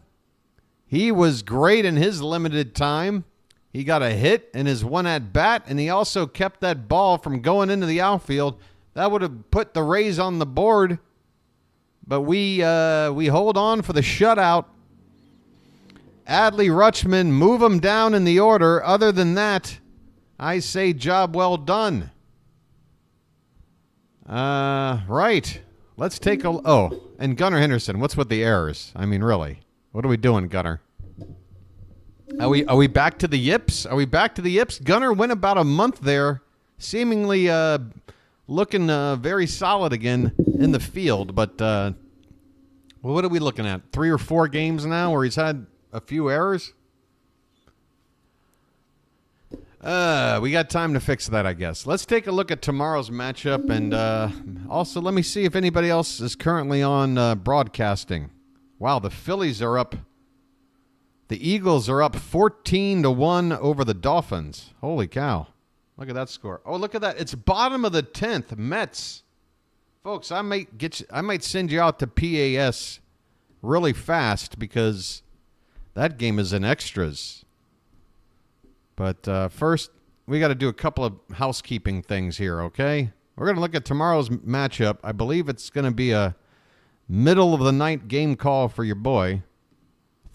he was great in his limited time. He got a hit in his one at bat, and he also kept that ball from going into the outfield. That would have put the Rays on the board, but we hold on for the shutout. Adley Rutschman, move him down in the order. Other than that, I say job well done. Right. Let's take a... Oh, and Gunnar Henderson, what's with the errors? I mean, really. What are we doing, Gunnar? Are we back to the yips? Are we back to the yips? Gunnar went about a month there, seemingly looking very solid again in the field. But well, what are we looking at? 3 or 4 games now where he's had a few errors? We got time to fix that, I guess. Let's take a look at tomorrow's matchup. And also, let me see if anybody else is currently on broadcasting. Wow, the Phillies are up. The Eagles are up 14-1 over the Dolphins. Holy cow. Look at that score. Oh, look at that. It's bottom of the 10th. Mets. Folks, I might send you out to PAS really fast because that game is in extras. But first, we got to do a couple of housekeeping things here, okay? We're going to look at tomorrow's matchup. I believe it's going to be a middle of the night game call for your boy.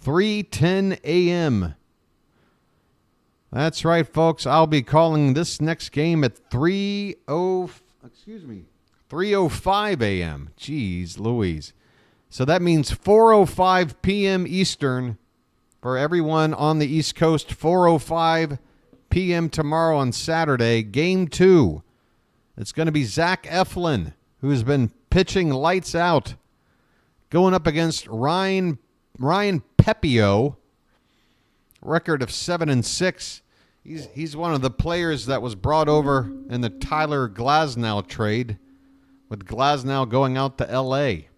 3:10 a.m. That's right, folks. I'll be calling this next game at 3:05 3:05 a.m. Jeez Louise. So that means 4:05 p.m. Eastern for everyone on the East Coast. 4:05 p.m. tomorrow on Saturday. Game 2. It's going to be Zach Eflin, who has been pitching lights out, going up against Ryan Pepiot. Record of 7-6. He's one of the players that was brought over in the Tyler Glasnow trade, with Glasnow going out to L.A.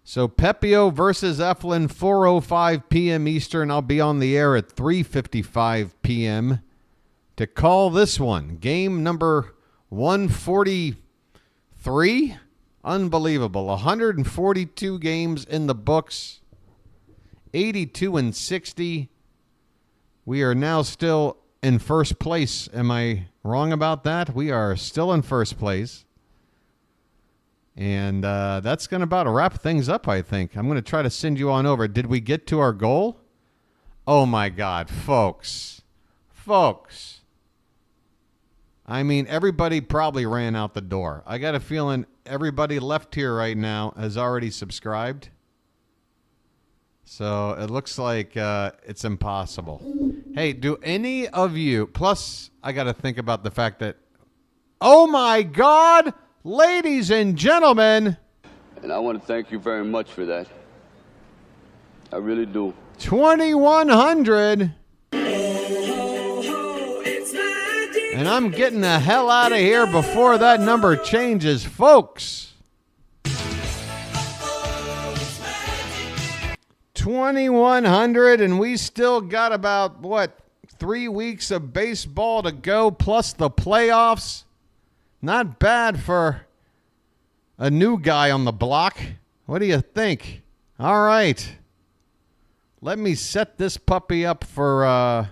So Pepiot versus Eflin, 4:05 p.m. Eastern. I'll be on the air at 3:55 p.m. to call this one. Game number 143. Unbelievable. 142 games in the books. 82-60. We are now still in first place. Am I wrong about that? We are still in first place. And that's going to about wrap things up, I think. I'm going to try to send you on over. Did we get to our goal? Oh, my God, folks. Folks. I mean, everybody probably ran out the door. I got a feeling everybody left here right now has already subscribed. So it looks like it's impossible. Hey, do any of you, plus I got to think about the fact that, oh my God, ladies and gentlemen. And I want to thank you very much for that. I really do. 2,100. And I'm getting the hell out of here before that number changes, folks. 2,100, and we still got about, 3 weeks of baseball to go, plus the playoffs. Not bad for a new guy on the block. What do you think? All right. Let me set this puppy up for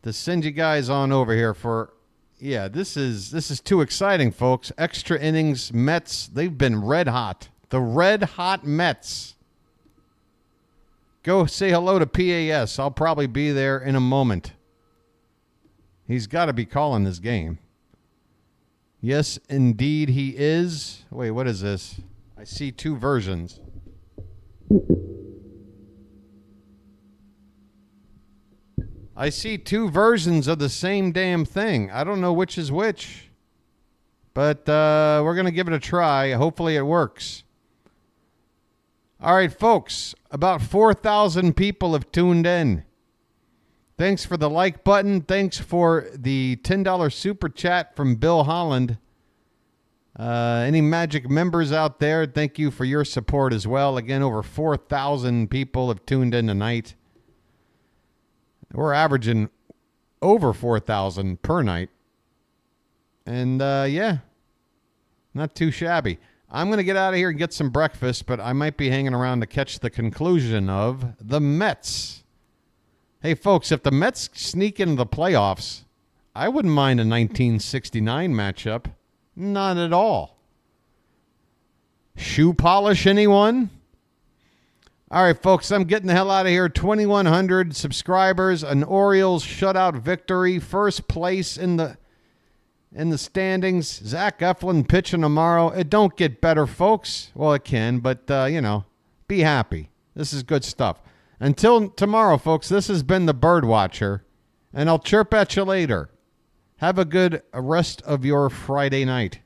to send you guys on over here for, yeah, this is too exciting, folks. Extra innings, Mets, they've been red hot. The red hot Mets. Go say hello to PAS. I'll probably be there in a moment. He's got to be calling this game. Yes, indeed he is. Wait, what is this? I see two versions. I see two versions of the same damn thing. I don't know which is which. But we're going to give it a try. Hopefully it works. All right, folks. About 4,000 people have tuned in. Thanks for the like button. Thanks for the $10 super chat from Bill Holland. Any Magic members out there, thank you for your support as well. Again, over 4,000 people have tuned in tonight. We're averaging over 4,000 per night. And, yeah, not too shabby. I'm going to get out of here and get some breakfast, but I might be hanging around to catch the conclusion of the Mets. Hey, folks, if the Mets sneak into the playoffs, I wouldn't mind a 1969 matchup. Not at all. Shoe polish, anyone? All right, folks, I'm getting the hell out of here. 2,100 subscribers, an Orioles shutout victory, first place in the standings. Zach Eflin pitching tomorrow. It don't get better, folks. Well, it can, but, be happy. This is good stuff. Until tomorrow, folks, this has been the Bird Watcher, and I'll chirp at you later. Have a good rest of your Friday night.